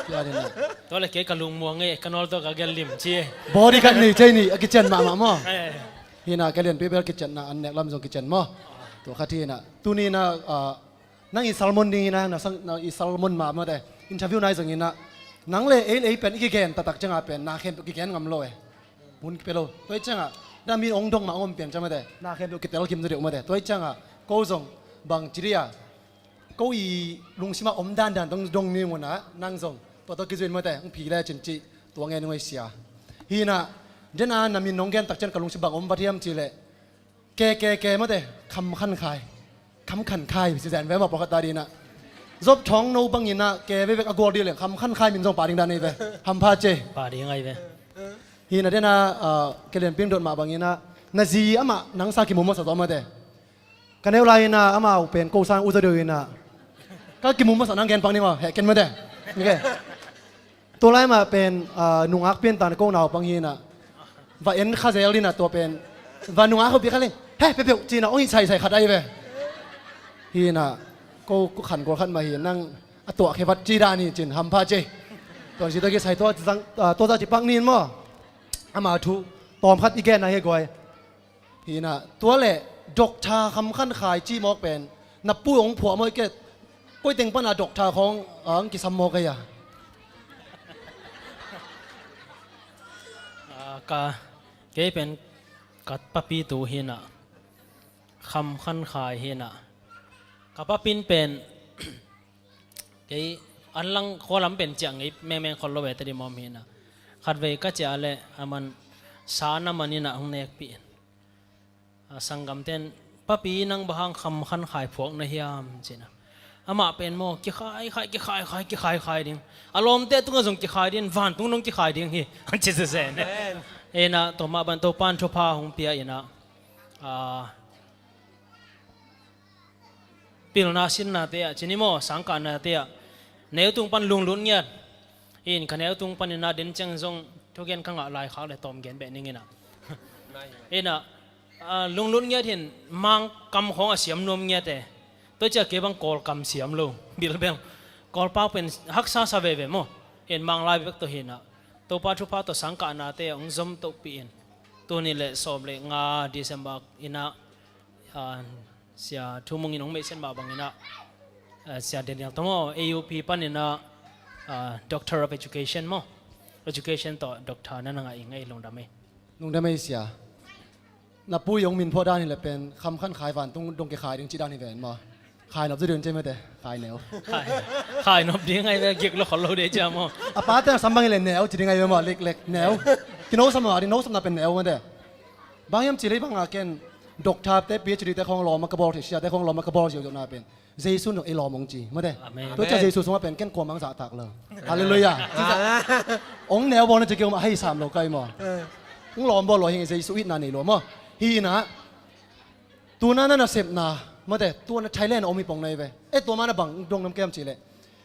ที่อะไรนะ ตัวเล็กกะลุงมัวเงยกันนอลตัวกะเกลิมชี บอดี้กันนี่ใจนี่กิจเจนมาหม้อ เอ้ย ฮีน่ะเคเลียนปีเบลกิจเจนนะอันเนี้ยลำส่งกิจเจนหม้อตัวข้าที่น่ะตัวนี้นะนั่งอิสลามนี่นะนั่งอิสลามมาเมื่อใดอินเทอร์วิวไหนสังนี้นะนั่งเลยเป็นอีกแกนตัดจังอ่ะเป็นนาเข้มอีกแกนงำลอยมุนเปโลตัวจังอ่ะนั่นมีองค์ดงมาองค์เปลี่ยนจังมาได้นาเข้มกิจเตลคิมตัวเดียวมาได้ตัวจังอ่ะกูส่งบางจีเรียกูอีลุงชิมาอมด้านต้องดงนี่มันนะนั่งส่งตัวกิจเวนมาได้องผีแลจินจีตัวเงินไว้เสียฮีน่ะเจน่านามีน้องแกนตักจันกับลุงชิบังอมปะเทียมจีเล่แกมาได้คำขันคายคำขันคายสิแสนแวะมาปกติดีนะจบท้องโนบังยินะแกไปอากอดีเลยคำขันคายมินส่งป่าดิงดานนี่ไปทำพาเจ ป่าดีไงเว้ย ฮีน่ะเดน่าแกเรียนพิมพ์โดนมาบังยินะนาจีอามานังซากิมุมสะตอมาเดกันเอวไลนะอามาเป็นโกซังอุตเดือนะก็กิมุมสะนังแกนปังนี่มาแหกกันมาเดนี่แกตัวไรมาเป็นนุงอักเปลี่ยนตานโกนาวปังยินะว่าเอ็นคาเซลลินะตัวเป็นว่านุงอักเขาเปียกเลยเฮ้ยเปียกจีน่ะโอ้ยใส่ขัดได้ไปฮีน่ะก็ขันกว่าขันมาเห็นนั่งตัวเควัดจีดานี่จินทำพาเจตอนสิตะกี้ใส่ตัวจะจิปังนี่มั้งอามาทุตอมคัดอีแกนายเฮกอยฮีน่ะตัวเละดอกชาคำขั้นขายจีมอกเป็นนับปุ้ยของผัวมอยเกตปุ้ยเต็งปัญหาดอกชาของกิซัมมอกกันยะ กะเกเป็นกัดปะปีตูเฮน่ะคำขันขายเฮน่ะกับปะปินเป็น เกอันลังขอลำเป็นจังไอแม่คนละเวทดีมอมเฮน่ะขัดเวก็จะอะไรมันสานามันนี่น่ะของเนกปีนสังกัมเต้นปะปีนังบางคำขันขายพวกนายามจีนะอามาเป็นโมกี่ขายดิ้งอารมณ์เตะตุ้งก็ส่งกี่ขายดิ้งวันตุ้งน้องกี่ขายดิ้งฮีอันเจสเซนเอ็นะตัวมาบันตัวปานทุพาหงเปียเอ็นะปิลนาสินนาเตะจีนิโมสังการนาเตะเนื้อตุ้งปันลุงลุ้นเงี้ยอินคะแนนตุ้งปันนาเดินจังซงทุกอย่างข้างหลายขาเลยตอมเกนแบบนี้นะเอ็นะลุงลุ้นเงี้ยเห็นมังกำของเสียมนมเงี้ยแต่ตัวจะเก็บังกอลกำเสียมลงบิลเบงกอลป้าเป็นฮักษาสเวเวโมเห็นมังลายเวกตัวเห็นนะตัวป้าทุพาตัวสังกัดนาเตะองซมตัวปีนตัวนี้แหละสอบเลยงาดิเซมบักอินะเสียทุ่มงอินองไม่เช่นบาบังอินะเสียเดียร์ตัวโม AUP ปันอินะ Doctor of Education โม Education ต่อ Doctor นั่นไงไงลงดำไหมลงได้ไม่เสียนับปุ้ยยงมินพ่อด้านนี่แหละเป็นคำขั้นขายฝันต้องดงเกขายดึงจีด้านนี่แหวนมาขายหนบจะเดินใช่ไหมแต่ขายแนวขายนบดีไงเกี่ยวกับคนเราเดจามอาป้าแต่สัมบังเลยแนวจีดไงมาเล็กแนวที่โน้ตสมองที่โน้ตสมองเป็นแนวมันเด้บางยามจีได้บางอาเกนดอกทาแต่ปีจีแต่ของหล่อมากระบอกที่เสียแต่ของหล่อมากระบอกเสียอยู่น่าเป็นเจสุนของไอ้หล่อมงจีมาเด้ตัวจะเจสุสมว่าเป็นแก่นกวมังสาตักเลยฮาเลลูยาองแนวบอลนั่นจะเกี่ยวมาให้3โลใกล้มาองหล่อมบอลหล่อเฮงเจสุอิดนานี่หล่อมาฮีนะตัวนั้นน่ะเสพนามาแต่ตัวนั้นใช้เล่นเอามีปองในไปตัวมันน่ะบังดงน้ำแก้มจีเลย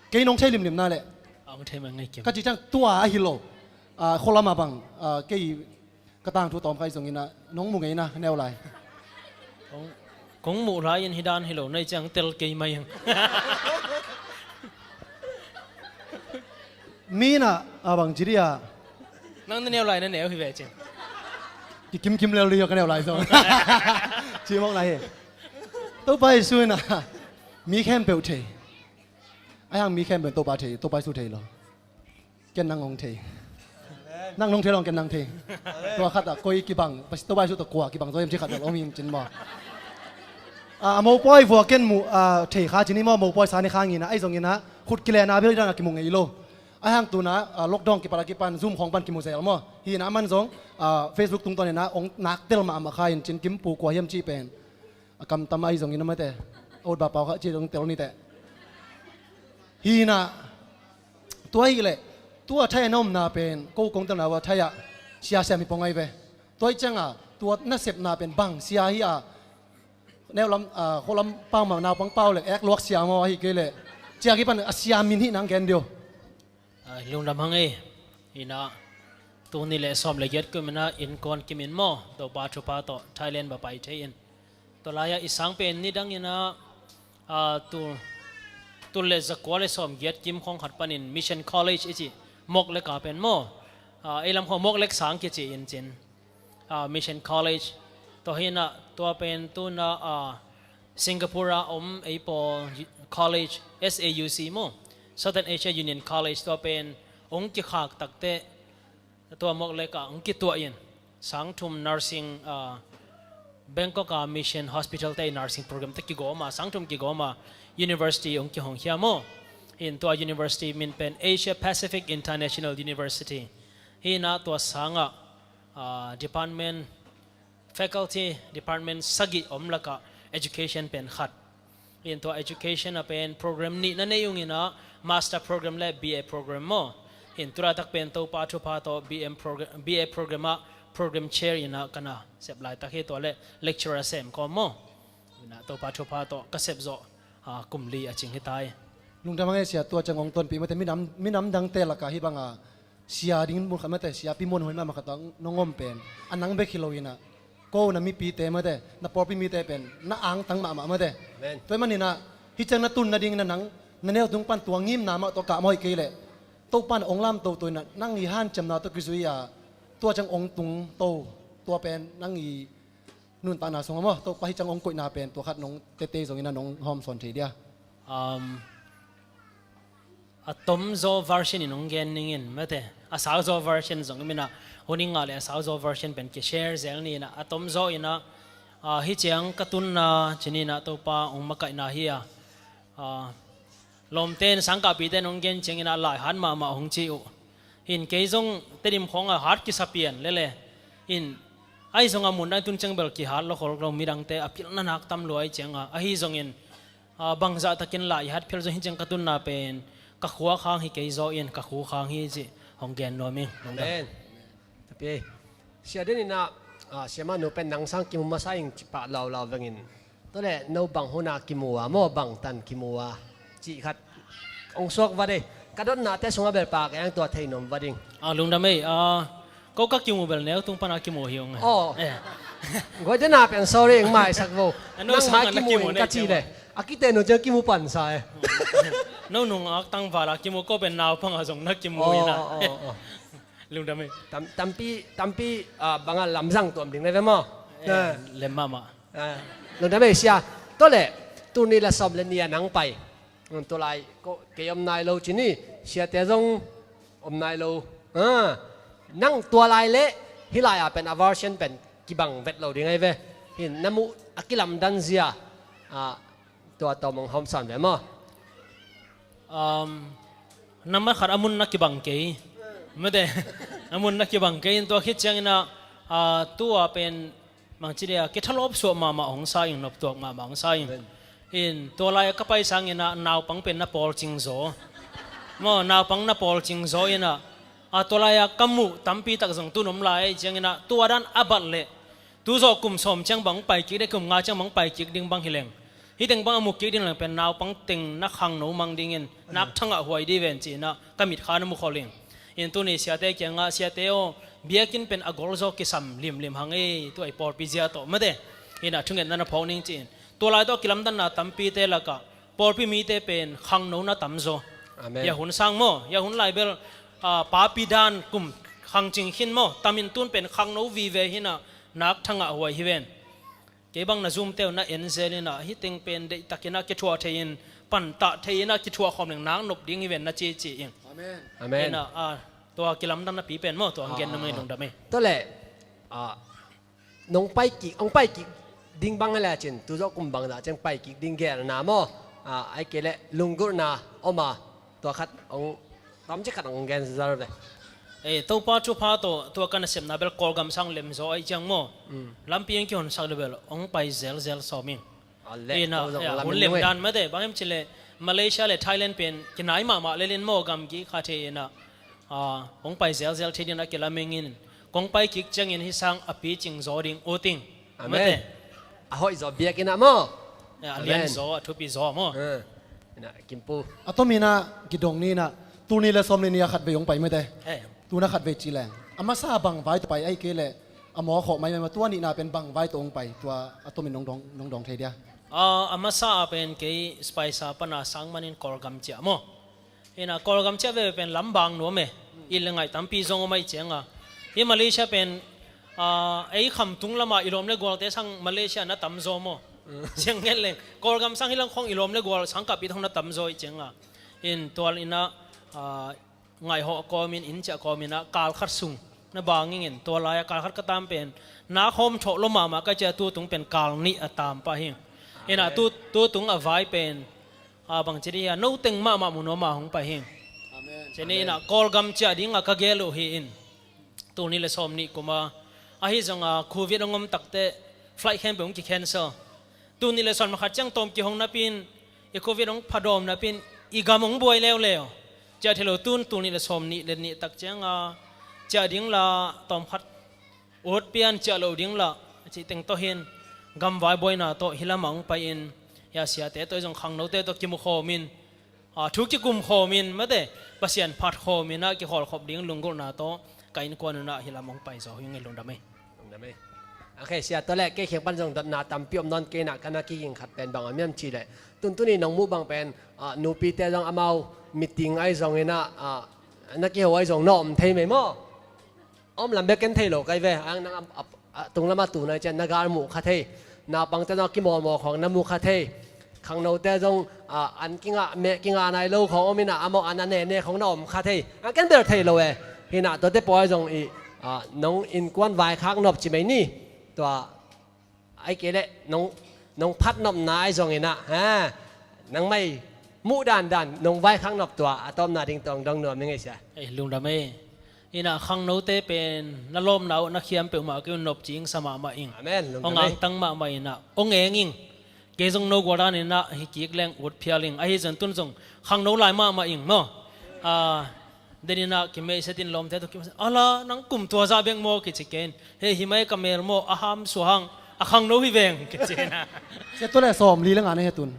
เกยน้องใช้ริมๆนั่นแหละเอามาเทมันไงเกี่ยวก็จีจังตัวฮิโลคนละมาบังเกยกระตังทุตอมใครส่งยินะน้องมุงไงนะแนวไรคงหมู่ร้ายยันฮิดานฮิโลในจังเตลเกยมายังมีน่ะบังจีเรียนั่งแนวไรนั่นแนวฮิเวจิกิมเรียวกันแนวไรส่งชื่อมองไรตัวไปสู้นะมีแค่เปลเทไอ้ยังมีแค่เป็นตัวปลาเทตัวไปสู้เทหรอแกนั่งงงเทนั่งลงเทลองแกนั่งเทตัวขัดอะกุยกี่บังตัวไปสู้ตัวกลัวกี่บังตัวเอ็มที่ขัดเรามีจินบ่โมปอยฟัวเกนหมูเทขาจินี่โมปอยสานี่ข้างงี้นะไอ้ส่งงี้นะขุดกิเลนาเพื่อจะนักกิมงไงโลไอ้ห่างตัวนะล็อกดองกี่ปลากี่ปันซูมของปันกิมงเซลมั้งฮีนะมันส่งเฟซบุ๊กตรงตอนนี้นะองนักเตลมาขายจินกิมปูกว่าเยี่ยมจีเป็นกำตำไอ้ส่งงี้นะไม่แต่โอดบาเปล่าเขาจีตรงเตลนี่แต่ฮีนะตัวอีเลยตัวไทยน้อมนาเป็นกูคงต้องนาว่าไทยเสียเสียมีปองไงไปตัวจังตัวนักเสพนาเป็นบังเสียฮีแนวลำคนลำเป้ามานาปังเป้าเลยแอกลวกเสียมาฮีเกเลยเจ้ากี่ปันเสียมินฮีนังแกนเดียวลุงดำฮังเอ้ฮีนะตัวนี้แหละซ้อมละเอียดก็มันนะอินก่อนกิมินหม้อตัวบาชุปาตัวไทยแลนด์บ่ไปเทียนตัวลายอีสังเป็นนี่ดังยินะตัว ตุเลจะกว่าเลยสมเกียรติกิมของขัดปันินมิชชั่นคอลเลจจีมกเล็กกาเป็นโมไอ้ลำของมกเล็กสังกิจอินจินมิชชั่นคอลเลจตัวเห็นนะตัวเป็นตัวน่ะสิงคโปร์ไอ้ปอ college SAUC โม Southern Asia Union College ตัวเป็นองค์กิขากตักเตตัวมกเล็กองค์กิตัวอินสังทุม nursing Bangkok Mission Hospital เต nursing program ตะกี้ก็มาสังทุมกี้ก็มา University องค์กิหงเฮียโมอินตัว University มินเป็น Asia Pacific International University ฮีน่ะตัวสังDepartment Faculty Department สกิอมละกะ Education เป็นขัดอินตัว Education เป็น program นี้นั่นเองอินะ Master Program และ BA Program โมอินตัวตักเป็นตัวปาทุพาตัว BA Program Program Chair อินะกันนะเสพหลายตักให้ตัวเล่ Lecturer เสมก็โมอินะตัวปาทุพาตัวก็เสพโจกุมลีจริงให้ตายลุงทำไงเสียตัวจังองต้นปีมาแต่ไม่น้ำดังเตะละกะฮิบังเสียดิ้งบุญขมาแต่เสียปีมนหัวมามาขัดน้องงอมเป็นอันนังเบคิโลอินะก็น่ะมีปีเตะมาแต่น่ะปอปีมีเตะเป็นน่ะอ่างตั้งมาแต่ตัวมันนี่นะฮิจังน่ะตุนน่ะดิ้งน่ะนังนั่นแนวตุงปันตัวงิ้มน้ำตัวกะมอยเกลี่ยตัวปันองลำตัวน่ะนั่งอีหันจำนาตัวกิสุยาตัวจังองตุงตัวเป็นนั่งอีนุ่นตาหนาสงมั้งตัวไปจังองกุยนาเป็นตัวขัดน้องเตะสงอินะน้องหอมสอนทีเดียต้มโซ version นี่น้องเกนนิ่งไม่แต่สาวโซ version สองก็มีนะคนนี้งาเลยสาวโซ version เป็นกี่ share เซลนี่นะต้มโซอินะฮิเจียงกระตุ้นนะชนิดนะตัวป้าองมาไก่นะเฮียลมเต้นสังกัดปีเต้นน้องเกนเจียงอินะหลายหันมาหงจิวหินเกยซงเต้นของฮาร์ดกิสเปียนเลยหินไอ้ซงอามุนได้ตุนจังเบลกี่ฮาร์ดแล้วคนเรามีดังเตะอภิรนันหักตำรวจเจียงไอ้ซงอินบางจากตะกินหลายฮัดเพิลจงหินจังกระตุ้นนะเป็นกะขัวค้างฮิเกยโซอินกะขัวค้างฮิจิของแกนโนมิงน้องเด่นtapi siya din ina siya man no pen nang sang kimu masaying pa law vengin to le no bang hona kimuwa mo bang tan kimuwa chi khat ong sok wa de kadon na te songa bel pa ka yang to thei nom wa ding lung da mei ko ka kimu bel neu tung pa na kimu hiong go de na pen sorry eng mai sak vo nang mai kimu ka chi le akite no je kimu pan sa e no nung ak tang va la kimu ko ben naw pang azong na kimu inaลุงดำไม่ตั้มปีบางลำซังตัวดิ่งเลยมั้งเล่มมาลุงดำไม่เสียตัวเล่ตัวนี้ละสอบเล่นเนี่ยนังไปตัวไรก็เกี่ยมนายเราจีนี่เสียแต่รงนายเรานั่งตัวไรเละที่ไรเป็น aversion เป็นกี่บังเวทเราดิ่งไงเว้เห็นน้ำมูอักลำดันเสียตัวมองหอมสันเลยมั้งน้ำมันขัดอามุนนักกี่บังเกยไม่ได้อามุนนักบังเกนตัวคิดจังนะตัวเป็นบางทีเดียกิทลบสวมาของสายนบตัวมาของสายอินตัวลายก็ไปสังเกตนะนาวปังเป็นนับปอลจิงโซมอนาวปังนับปอลจิงโซอินะตัวลายกัมมุตั้มปีตักส่งตุนมลายจังนะตัวด้านอับัดเละตัวโซกุมสมจังบังไปกิได้กุมงาจังบังไปกิดิ่งบังฮิเลงฮิดึงบังอามุกิดิ่งเป็นนาวปังติงนักขังหนูมังดิ่งนักทั้งหวยดีเวนจีนะก็มิดขานมุขลิงอินตัวนี้เสียเตะยังเสียเตะโอเบียกินเป็นอกอลโซกิสัมลิมหังเอตัวไอปอร์ปิเซียโตไม่ได้อินะช่วงนั้นพอนิ่งจีนตัวลายตัวกิลำดันนะตั้มปีเตะละก็ปอร์ปิมีเตะเป็นขังโนนะตั้มโซอย่าหุ่นสังโมอย่าหุ่นไลเบลปาปิดานกุมขังจิงหินโมตั้มินตุนเป็นขังโนวีเวหินะนักทั้งหัวฮิเวนเก็บังนะซูมเตะนะเอ็นเซลินะฮิติงเป็นเด็กตะกินะกิทัวเทียนปันตะเทียนะกิทัวความหนึ่งนางนบดิ้งฮิเวนนะจีอิงอาเมนตัวกิลำดันนะปีเป็นมั้งตัวอังเกนนั่นไม่ลงได้ไหมตัวเล่น้องไปกิองไปกิดิ้งบังอะไรเช่นตัวเจ้ากุมบังละเช่นไปกิดิ้งแก่นามั้งไอ้เกล่ลุงกุนาออกมาตัวขัดองทำจะขัดองแกนซะเลยตัวป้าชูป้าตัวกันเสพนาเบลกอลกัมสังเล็มโซไอจังมั้งลำเพียงกี่คนสักเลเบลองไปเซลสอมิงนะหุ่นเล็มดันไม่ได้บางทีเช่นมาเลเซียและไทยแลนด์เป็นกินไหนมาเล่นโมกัมกี้ข้าเทียนะองไปเซลเทียนนักกีฬาเมงินกงไปกิกจังอินฮิสังอภิจิงโซดิงโอติงไม่ได้หอยโซเบียกินอะมั้งเลียนโซทุบปีโซมั้งนะกิมปูตัวมีนะกิดงนี่นะตัวนี้ละสมเลยเนี่ยขัดไปยงไปไม่ได้ตัวน่ะขัดไปจีแรงอามาซาบังไว้ต่อไปไอ้เกล่หมอขอไม่มาตัวนี้น่ะเป็นบังไว้ตรงไปตัวตัวเป็นน้องดองเทีย อามาซาเป็นเกยสไปซ์ปนาสังมันินกอลกัมเจ้าโมกอลกัมเจ้าเป็นลำบางนัวเมอิลงไงตั้มปีจงไม่เจียงมาเลเซียเป็นไอ้คำตุงละมาอิรอมเลกอลเตสังมาเลเซียนัดตั้มโซโมเชียงเงี้ยเลยกอลกัมสังฮิลังของอิรอมเลกอลสังกับปีทองนัดตั้มโซเจียงตัวอินะไงหอกอมินอินเจ้ากอมินะกาลขัดซุงนะบางเงี้ยตัวลายกาลขัดก็ตามเป็นนาคมโฉลมาก็จะตัวตุงเป็นกาลนิตามไปหิงตัวตุงอภัยเป็นบางทีนี่นู้ตึงมามุนมาหงไปหิงเจนี่นะกอลกัมจะดิ้งก็เกลูหินตัวนี้เลยสมนี่กูมาฮิจังโควิดงมตักเตะไฟล์แคนเป็นกี่แคนเซอร์ตัวนี้เลยสอนมาขัดจังตอมกี่หงนับเป็นโควิดงพัดอมนับเป็นอีกามงบวยแล้วจะเทโลตัวนี้เลยสมนี่เลยนี่ตักจังจะดิ้งละตอมขัดอดเปียนจะเราดิ้งละจิตเต็งโตเห็นกำไว้บ่อยน่ะโตฮิลามังไปอินยาเสียแต่ตัวจงขังโนเตตัวกิมโคมินทุกที่กุมโคมินไม่ได้ปัสยันพัดโคมินนะกี่ขอขอบดิ้งลุงกุน่ะโตไกน์กวนน่ะฮิลามังไปสอยังไงลงดำไหมโอเคเสียตัวแรกเกี่ยวกับปัญจงตัดนาตามพิมนอนเกณฑ์กันนักกินขัดเป็นบางอันยังชีเลยตุนนี่น้องมูบางเป็นนูปีเตจงอามามิติงไอ้จงเนาะนักเกี่ยวไอ้จงน้อมเทไหมมั้งอมลำเบกันเทโลไกเวอังนังตรงละมาตูนายเจนนักการมุขเทนาปังเตนักกิมอมของน้ำมุขเทขังโนเตจงอันกิงะเมกิงะนายโลของอมินะอามออันนั้นเน่ของน้อมขเทอันกันเดือดเทโลเอฮินะตัวเตปอยจงอีน้องอินกวนวายข้างนอบจิไม่นี่ตัวไอ้เกล็ดน้องพัดนอบนายจงอินะฮะนังไม่มุดันน้องวายข้างนอบตัวอะตอมนาดิงตองดองนวมยังไงเสียลุงดำไหมอินะขังโนเตเป็นนลมนาวนักเขียนเปิลมาเกี่ยวนบจิงสมามาอิงองอังตั้งมาไม่นะองเองอิงเกจงโนกวารานินะฮิกิกแรงอุดเพียลิงไอ้จันตุนจงขังโนลายมาอิงมั้งเดนินะกิมเมย์เซตินลมเทตุกิมอ๋อละนังกุมตัวซาเบงโมกิจิเกนเฮฮิไม่กัมเมลโมอาฮัมสุฮังขังโนฮิเวงกิจินะเสียตัวแรกซ้อมลีเรื่องงานให้ตุน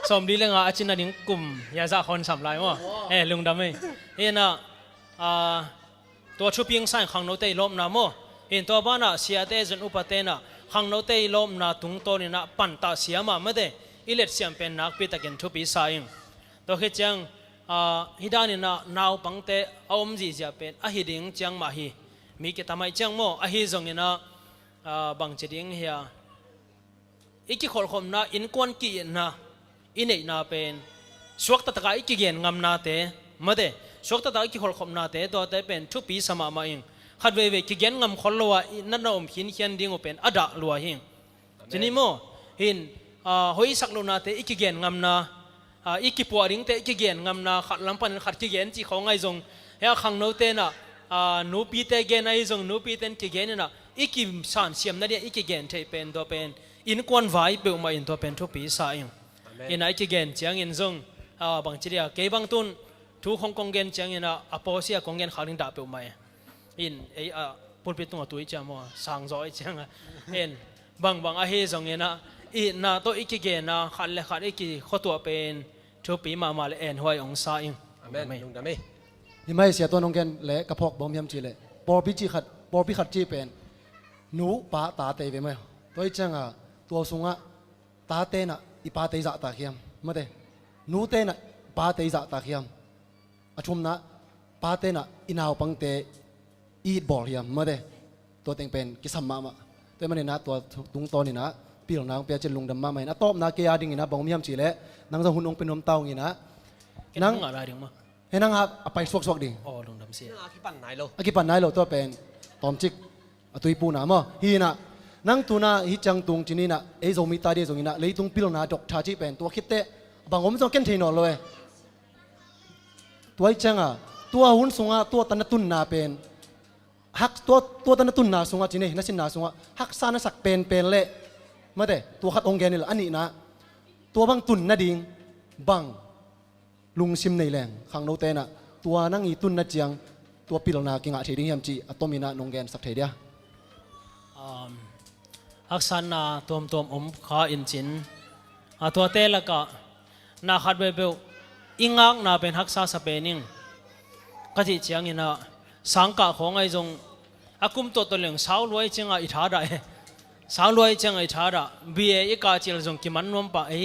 ส้มลีเรื่องอาชินาดิงกุมยาซาคนสำลายมั้งลุงดำไหมนะตัวชุบยิงสันขังโนเตยลมนาโมตัวบ้านะเสียเตจนอุปเตนะขังโนเตยลมนาตุงโตนี่นะปันตาเสียมาไม่ได้อิเล็ดเสียมเป็นนักพิตากินชุบปีสายตัวเหตุจังฮิดานี่นะนาวปังเตอมจีจะเป็นอหิดิงจังมาฮีมีกิตาไม่จังโมอหิจงนี่นะบังจิดิงเฮียอีกขอลคมนะอินกวนกีนะอินเนนะเป็นสวกตะตะกาอีกเกียนงามนาเตไม่ได้สวกตะตะอีกขอลคมนาเตตัวเตเป็นชุบปีสมามาอิงขัดเวเวกิเกียนงามขอลลัวนั่นน่ะหินเขียนดิ้งเป็นอดะลัวหิงทีนี้โมหินหอยสักลูนาเตอีกเกียนงามนาอีกปัวริงเตอีกเกียนงามนาขัดลำปันขัดกิเกียนจีของไงจงเฮียขังโนเตนะนูปีเตเกนไงจงนูปีเตนกิเกียนนะอีกสานเสียมนั่นเดียอีกเกียนเทเป็นตัวเป็นอินกวนไว้เปลมาอินตัวเป็นทุบปีสายอินไอกิเกียนเจียงอินจงบางทีเดียเก็บบางตุนทุกของกองเกนเจียงอินอโปเซียกองเกนขาลิงดาเปลมาอินไอปุ่นปิดตัวตัวอีจ้ามัวสังจอยเจียงอินบางอาเฮจงอินอินตัวอีกเกียนขัดเลยขัดอีกข้อตัวเป็นทุบปีมาเลยเอ็นหวยองศาอิงลุงดำไหมนี่ไม่เสียตัวน้องแกนเละกระพกบอมยำจีเลยปอพิขัดจีเป็นหนูป้าตาเตยไปไหมตัวจังตัวสูงตาเตน่ะอีป้าเตยจะตาเขียมไม่ได้หนูเตน่ะป้าเตยจะตาเขียมอาชุมนะป้าเตน่ะอินาวปังเตอีดบอลเขียมไม่ได้ตัวเต็งเป็นกิสามมาตัวมันเนี่ยนะตัวตุงตัวนี่นะปีหลังนางเปียเจลุงดำมาไหมนะตบนะเกียร์ดิ่งนะบอมยำจีเลยนางจะหุ่นองเป็นนมเต้างี้นะนางอะไรดิ่งมั้งเฮ้นางครับไปสวกดิ่งอ๋อลุงดำเสียอากิปันไหนโลตัวเป็นตอมจิกตัวอีปูนะมั้งฮีนะนังตัวน่ะฮิจังตุงจีนี่นะเอโซมิตาเดโซนี่นะเลยตุงพิลนาดอกชาจีเป็นตัวคิดเตะบางผมจะเก็นทีนอเลยตัวจังตัวหุ่นสงตัวตันตุนนาเป็นฮักตัวตันตุนนาสงจีนี่นั่นสินนาสงฮักซานะสักเป็นเละไม่ได้ตัวขัดองแกนี่แหละอันนี้นะตัวบางตุนนะดิ่งบางลุงซิมในแรงขังโนเตนะตัวนั่งอีตุนนะเจียงตัวพิลนากิงอาเทดิ้งยำจีอะตอมินะนงแกนสักเทียอักษรตัวขาอินจินตัวเตลก็นาขัดเบลอิงักนาเป็นฮักษาสเปนิงก็ที่เจียงอินะสังกัดของไอ้จงอากุมตัวเหลืองสาวรวยจริงอิทาได้ สาวรวยจังไอ้ชาดะเบียอีกาจิลจงกิมันนวมปะไอ้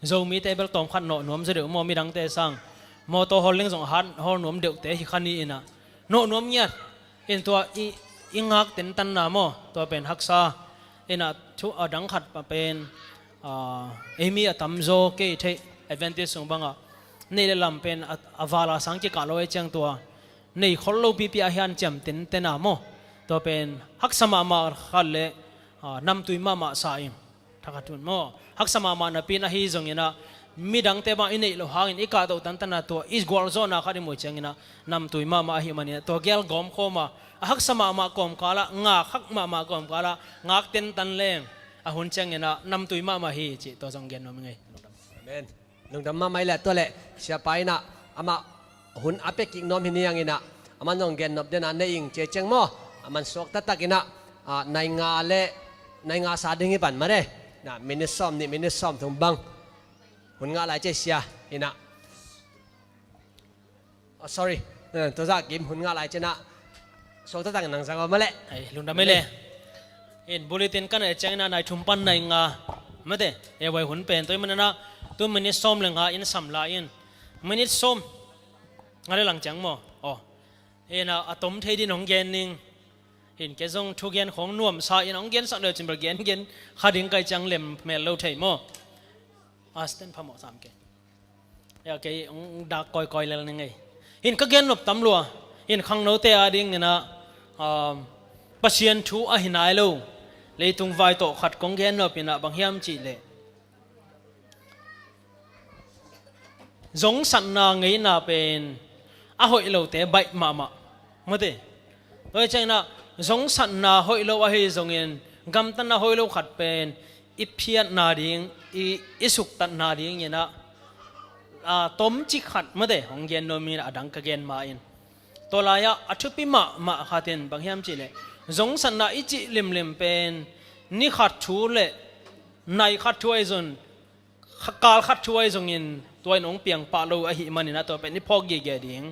โจมีเตเบลตอมขัดโนนวมจะเดือดมอมีดังเตสังมอตัวฮอลลิงจงฮันฮอลนวมเดือดเตะขันนี้นะโนนวมเนี่ยอินตัวอิงักเต็นตันนามอตัวเป็นฮักษาอินะชุดังขัดปะเป็นเอมีตัมโจเกย์เทเอเวนติสงบังอ่ะนี่เลลำเป็นอวาลาสังจิกาลอยจังตัวนี่คนโลปีปีอาหินจำเต็นเตนามอตัวเป็นฮักษามาขัดเละนำตุยมาสายทักตุนมอฮักษามานะปีนะฮีจงยินะมีดังเตบะอินี่โลหางอินอีกาตัวตันตันนะตัวอิสกอลโซนะขัดมวยจังยินะนำตุยมาฮิมันเนี่ยตัวเกลกอมโคมาฮักษามากอมกาละงาฮักมากอมกาละงาเต็นตันเลงหุ่นจังยินะนำตุยมาฮีจิตัวจงเกนนมไงอาเมนลุงดำมาไม่แหละตัวเละเสียไปนะอามาหุ่นอาเป็กกินนมหินยังอินะอามันน้องเกนนบเดนันเนอิงเจเจงมออามันสกตักอินะในงาเละในงาสาดึงให้ปั่นมาเด้นะมินิซอมนี่มินิซอมถุงบังหุ่นงาหลายเจเสียอินะsorry ตัวจากกิมหุ่นงาหลายเจนะสกตักนังสังมาเละไอ้ลุงดำไม่เลยเอ็นบุริตินกันไอ้เจ้าหน้าในชุมปันในงาไม่ได้เอวัยหุ่นเป็นตัวมันนะตัวมินิซอมเลยงาอินสัมลาอินมินิซอมอะไรหลังจังมั้งอ๋อเอ็นอะตอมเทดินของเกนนิงเห็นแกจงทุกเกนของนวมสายน้องเกนสักเดือนจิมเบอร์เกนขาดิ่งไกจังเล่มเมลเลวไทยมั้งอาสเตนพม่าสามเกนอยากแกดักคอยเลยยังไงเห็นก็เกนหลบตำรวจเห็นขังโนเตอดิ่งนะปัศยันทูอาหินายโลเลยตุงไวโตขัดกงเกนหลบเป็นบางเฮียมจีเลยจงสันนาไงน่าเป็นอาหอยโลเตใบมาไม่ได้ตัวเจ้าน่ะจงสันนาหอยโลว่าให้จงเงินกำตันนาหอยโลขัดเป็นอิเพียนนาดิ่งอิสุกตันนาดิ่งเนี่ยนะต้มจิขัดไม่ได้ของเย็นโนมีอดังกะเกนมาอินตัวลายะอัชุปิมาขัดเองบางยามจีเลยจงสันนาอิจิลิมเป็นนี่ขัดชูเลยในขัดช่วยจนการขัดช่วยจงเงินตัวน้องเปียงปาโลอหิมันนี่นะตัวเป็นนี่พอกเกดิ่ง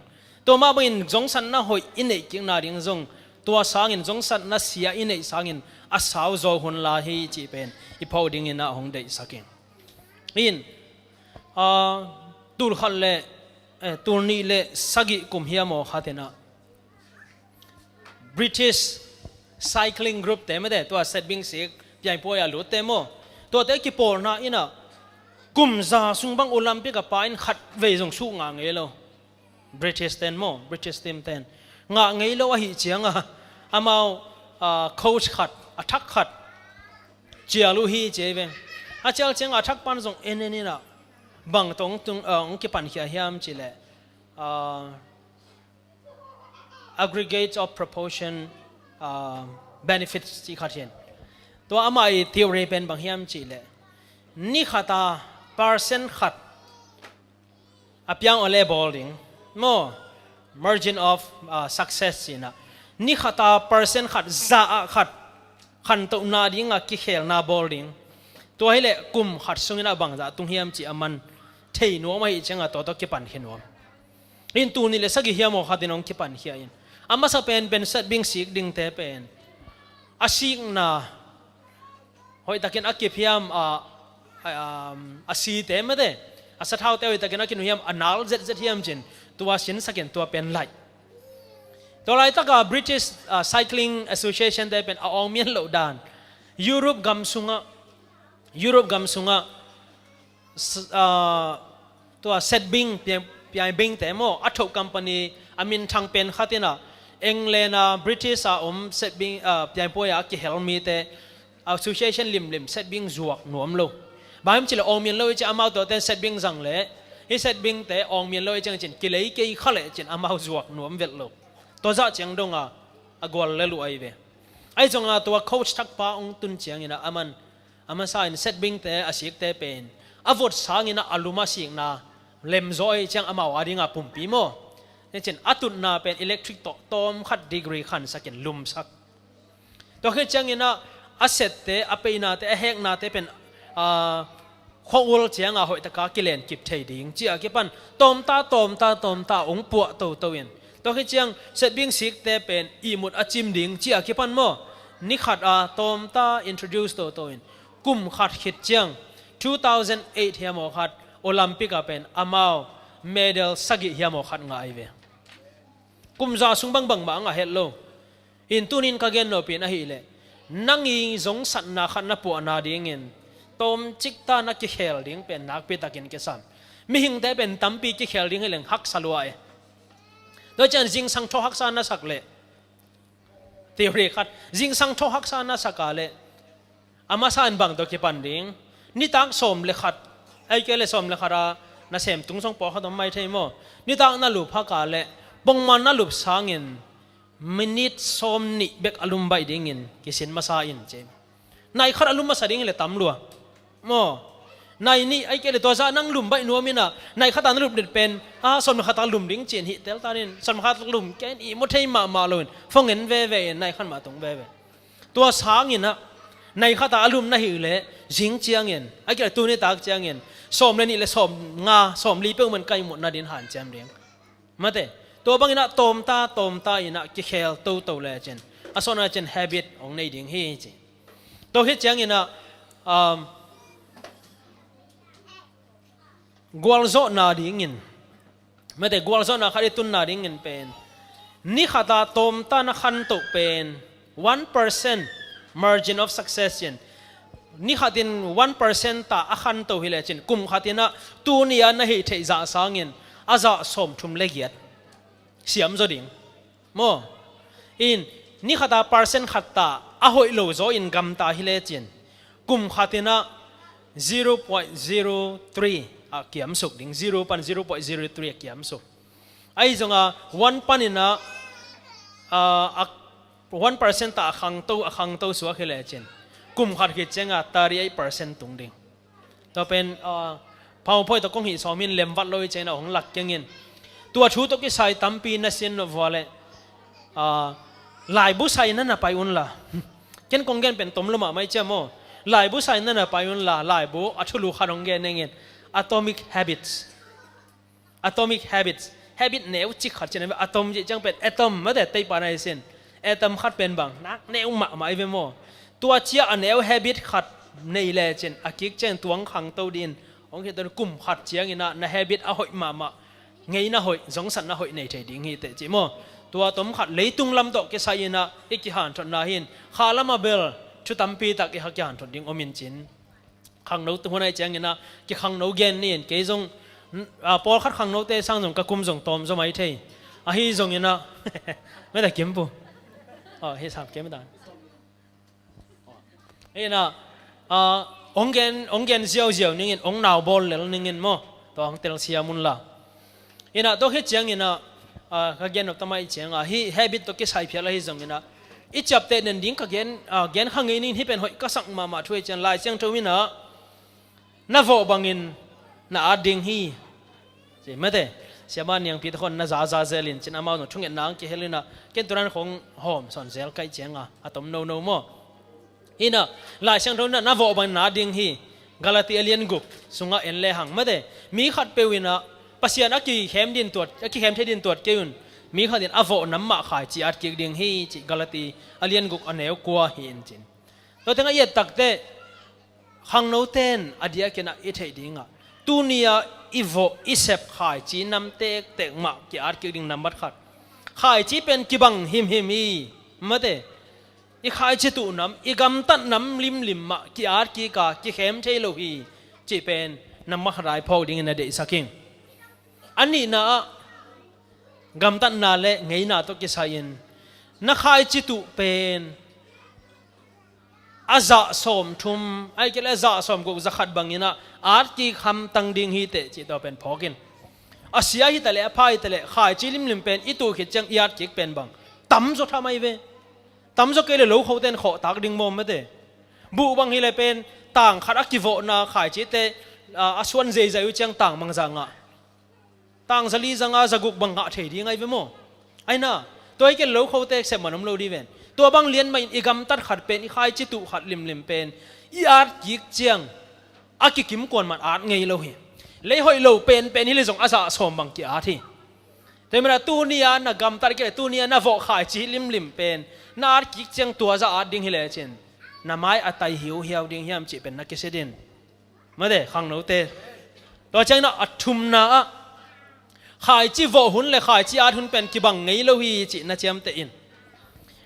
ตัวมาเป็นจงสันนาหอยอินเอกจิงนาดิ่งจงตัวสางินจงสันนาเสียอินเอกสางินอาสาวโจหุนลาฮีจีเป็นอีพอดิ่งนะหงเดสักินอินตูลขัดเล่ตูลนี่เล่สักิกุมเฮียโมขัดนะ British Cycling Group เต็มไม่ได้ตัวเซตบิงสิกใหญ่พอยาลุเต็มโมตัวเตกิโปลนะอินะกุมซาซุงบังโอลิมปิกกับปาอินขัดเวจงสู้งาเงยโล British เต็มโม British เต็มเต็มงาเงยโลว่าหิเจียงอามาโค้ชขัดอัทักขัดเจียลูฮีเจเวงอาเจียเจียงอัทักปันส่งเอ็นนี่นะบางตรงองค์ปันเฮียเฮียมจิเลaggregate of proportion benefits ที่ขัดเห็นตัวอามาไอ theory เป็นบางเฮียมจิเลนี่ขัดpercent ขัดอพยังอะไรบอลลิงโม margin of success สินะนี่ขัดpercent ขัดจะขัดขันตัวนาดิ่งกิเคลนาบอลลิงตัวให้เละกลุ่มขัดส่งนะบางจะตุงเฮียมจิอามันเทนัวไม่จังตัวกิปันเห็นวอินตูนี่เลยสักเฮียมขัดน้องกิปันเฮียอินอามาสเปนเป็นเซตบิงสิกดิ่งเตเป็นอาศิกนาหอยตะกินอักกิพยามอาศีเตไม่ได้อาศัยเท่าเตวิตะกินอักกินเฮียมอนาลเจ็ดเฮียมจินตัวสินสักตัวเป็นไลตัวไรตะกับ British Cycling Association เตเป็นเอาเมียนโลดานยุโรปกำสุงะตัวเซตบิงเปียบิงแต่โมอัฐคัมปานีอามินทางเป็นขัดนะเองเลนะ British เซตบิงเปียป่วยกิเฮลมีแต่ Association ลิมเซตบิงจวกหนวมโลบางทีเราองเมียนโลจะอามาตัวเต้นเซตบิงจังเลยที่เซตบิงแต่องเมียนโลจังจินกิเลย์กี่ขั้วเลยจินอามาจวกหนวมเวลโลตัวจะจังดงกวลเลลุไอเวไอจงตัวโค้ชทักป้าองตุนเจียงนะอามันสายเซตบิงแต่อาศิกแต่เป็นอวดสางนะอลูมาสิงนะเล่มจอยจังอามาวาดิงปุ่มปีโมเนี่ยเช่นอัตุนนาเป็นอิเล็กทริกโตมขัดดีกรีขันสักลุมสักตัวคือจังนะอาเซตเตอเปนาเตเฮกนาเตเป็นข้ออุลเจียงหอยตะกากิเลนกิบเทดิ่งเจียกิปันตอมตาองปัวโตเวียนตัวคือจังเซตบิงสิกเตเป็นอีมุดอาจิมดิ่งเจียกิปันโม นี่ขัดตอมตา introduce ตัวอินกุมขัดขิดเจียง2008เฮียโมขัดโอลิมปิกเป็นอามาวเมดัลสักิเฮียโมขัดง่ายเวกุมจ่าสุงบังบังมาเฮลโลอินตุนินกาเกนโนเป็นอะฮิเลนั่งยิงสงสันนักขันนับปวนาดิ่งอินตอมจิกตานักเขลดิ่งเป็นนักปิตากินเกสัมมิหิงแต่เป็นตั้มปีเขลดิ่งให้เล่งฮักสลวยโดยเฉพาะจิงสังโชฮักษานาสักเล่ทีเรียกจิงสังโชฮักษานาสักเล่อามาสานบังตัวกิปันดิ่งนี่ตั้งสมเลขัดไอ้เกลสมเลขัดน่าเสมตุงส่งปอเขาทำไมใช่ไหมนี่ตั้งน่าหลุบพักกาเล่บงมันน่าหลุบสางอินมินิทสมนิเบกอารมณ์ใบดิ่งอินกิสินมาซาอินเจมนายขัดอารมณ์มาซาดิ่งเลยตั้มลัวโมนายนี่ไอ้เกลตัวซานั่งหลุมใบนัวมินะนายขัดตาหลุมเด็ดเป็นสมขัดตาหลุมดิ่งเจนฮิเตลตานินสมขัดหลุมแกนอีมุทัยมาเลยฟงเงินเว่นนายขัดมาตรงเว่ตัวสางอินนะนายขัดตาอารมณ์น่าหิวเลยจิงเจียงอินไอ้เกลตัวนี้ตากเจียงอินสมเลยนี่เลยสมงาสมลีเป้ามันไกลหมดนาดินหันเจมเรียงมาเตตัวบางอินะตอมตาอินะกิเคลโตเลยเจนอาสนะเจน habit ของในดิ่งฮีเจตัวฮิตเจียงอินะกวลโซนาดิ่งอินมาเตกวลโซนาขัดตุนนาดิ่งอินเป็นนี่ขัดตอมตานักขันตุเป็น 1% margin of success เจนนี่ขัดิน 1% ตาอันโตฮิเลจินกุมขัดินะตัวนี้อันนั้นเหตุจ่าสางเงินอาจะสมทุมเล็กยัดเสียมจดิ่งโมอินนี่ขัด%ขัดตาอาหอยโลโซอินกัมตาฮิเลจินกุมขัดินะ 0.03 เกี่ยมสุกดิ่ง 0.03 เกี่ยมสุกไอ้จง1ปันนะ1% ตาอังโตสัวฮิเลจินกุมขัดกิจเจง38%ตุงดิ่งตัวเป็นพาวพอยตัวกงหิสอมินเล็มวัดลอยเจนของหลักยังเงินตัวชูตัวกิใส่ตั้มปีนัสินวัวเล่หลายบุษายนั่นน่ะไปอุ่นละเก่งกงเงินเป็นต้มละมาไม่เจ้าโมหลายบุษายนั่นน่ะไปอุ่นละหลายบุอัชลูขนงเงินเงิน atomic habit เนวจิกขัดเจนอะตอมจังเป็นอะตอมไม่แต่ตีปานไอเซนอะตอมขัดเป็นบางนักเนวมาไม่เวโมตัวเชี่ยอันเอว habit ขัดในเลเจนอากิกเจนตัวขังตัวดินองค์เห็นกุมขัดเชียงอินะใน habit อ่ะหอยมาไงนะหอยสงสันนะหอยในใจดิ่งฮีเตจิโมตัวต้มขัดเลยตุงลำตกเกษายนะอีกหันทนนาหินข้าละมาเบลชุดตั้มปีตักอีกหันทนดิ่งอมินจินขังโนตัวในเชียงอินะกิขังโนเกนนี่เกยจงปอลขัดขังโนเตสังจงกะกุมจงตอมจงไม่เทอ่ะฮีจงอินะไม่ได้เก็บปุ๊ฮีสับเก็บไม่ได้เอ็นะองเกนเจียวนี่เงินองนาวบอลเลยนี่เงินมั้งตัวองเตลเซียมุนละเอ็นะตัวเฮ็ดเจียงเอ็นะก็เกนอบตมาอีเจียงฮี habit ตัวกิใส่เพียละฮีจงเอ็นะอีจับเตนดิ้งก็เกนข้างเงินนี่ที่เป็นหอยก็สั่งมาช่วยเจียงลายเจียงทวินะน่าโวบังเงินน่าอาดิ้งฮีใช่ไหมเต้เสียบ้านยังพิธีคนน่าจ่าเซลินจินอามาหนุ่มช่วงเงินนางกิเฮลินะเกนตัวนั้นของหอมสอนเซลใกล้เจียงอะตอมโนมั้งอินะหลายเชิงตรงนั้นน่าโวบังนาดิ่งฮีกาลาติเอเลียนกุกสุงะเอ็นเลหังมาเดมีขัดเปวินะปัสยานักกีเข้มดินตรวจนักกีเข้มเทดินตรวจเกี่ยนมีขัดดินอโวน้ำมาขายจีอัดกิกดิ่งฮีจีกาลาติเอเลียนกุกอันเนวกัวฮีนจินตัวทั้งเอียดตักเตขังโนเตนอดียกินะอิเทดิ่งอ่ะตูเนียอีโวอีเซปขายจีน้ำเตกมาจีอัดกิกดิ่งน้ำบัดขัดขายจีเป็นกิบังหิมฮีมาเดอีขายจิตุน้ำอีกำตัดน้ำลิมมากีอาร์กีกากีเข้มเทโลฮีจีเป็นน้ำมะขรายพอดิ่งนาเดสักิงอันนี้นะกำตัดนาเล่ไงนาตัวกิสายินนักขายจิตุเป็นอาซาสมทุมไอ้เกล้อาซาสมกุกจะขัดบังยินะอาร์กีคำตังดิ่งฮีเตจิตัวเป็นพอกินอาเซียฮิตะเลอภัยตะเลขายจิลิมเป็นอีตัวขิดจังอีอาร์กีเป็นบังตั้มจะทำไมเวตั้มจะเกลี่ยลูกเขาเต้นขอตักดิ่งมอมไม่ได้บุบังฮิเลเป็นต่างขัดอักกิโวนาขายจิตเตอส่วนเจย์อยู่จังต่างบางจังอ่ะต่างสลีจังอ่ะจะกุกบังอ่ะเทียงไงเว้ยโมไอ้น่ะตัวไอ้เกลี่ยลูกเขาเต้เสพมันน้ำโลดีเว้นตัวบางเลี้ยนมาอีกำตัดขัดเป็นอีขายจิตุขัดลิมเป็นอีอาร์กิกเจียงอักกิมกวนมันอาร์ไงเราเห็นเลยหอยโลเป็นฮิเลส่งอาสาสมบังกีอาร์ที่ แต่เมื่อตัวนี้นะกำตัดกันตัวนี้นะโวขายจีลิมเป็นน่ากิจจังตัวจะอาดิ่งฮิเลเชนน่าไม่อัตหิวเหี่ยวดิ่งเหี่ยมจีเป็นนักกิจดินมาเด้ขังโนเตตัวจังน่ะอัตุมน่ะขายจีโวหุ่นเลยขายจีอาทุนเป็นกิบังไงโลหีจีน่าเจียมเตอิน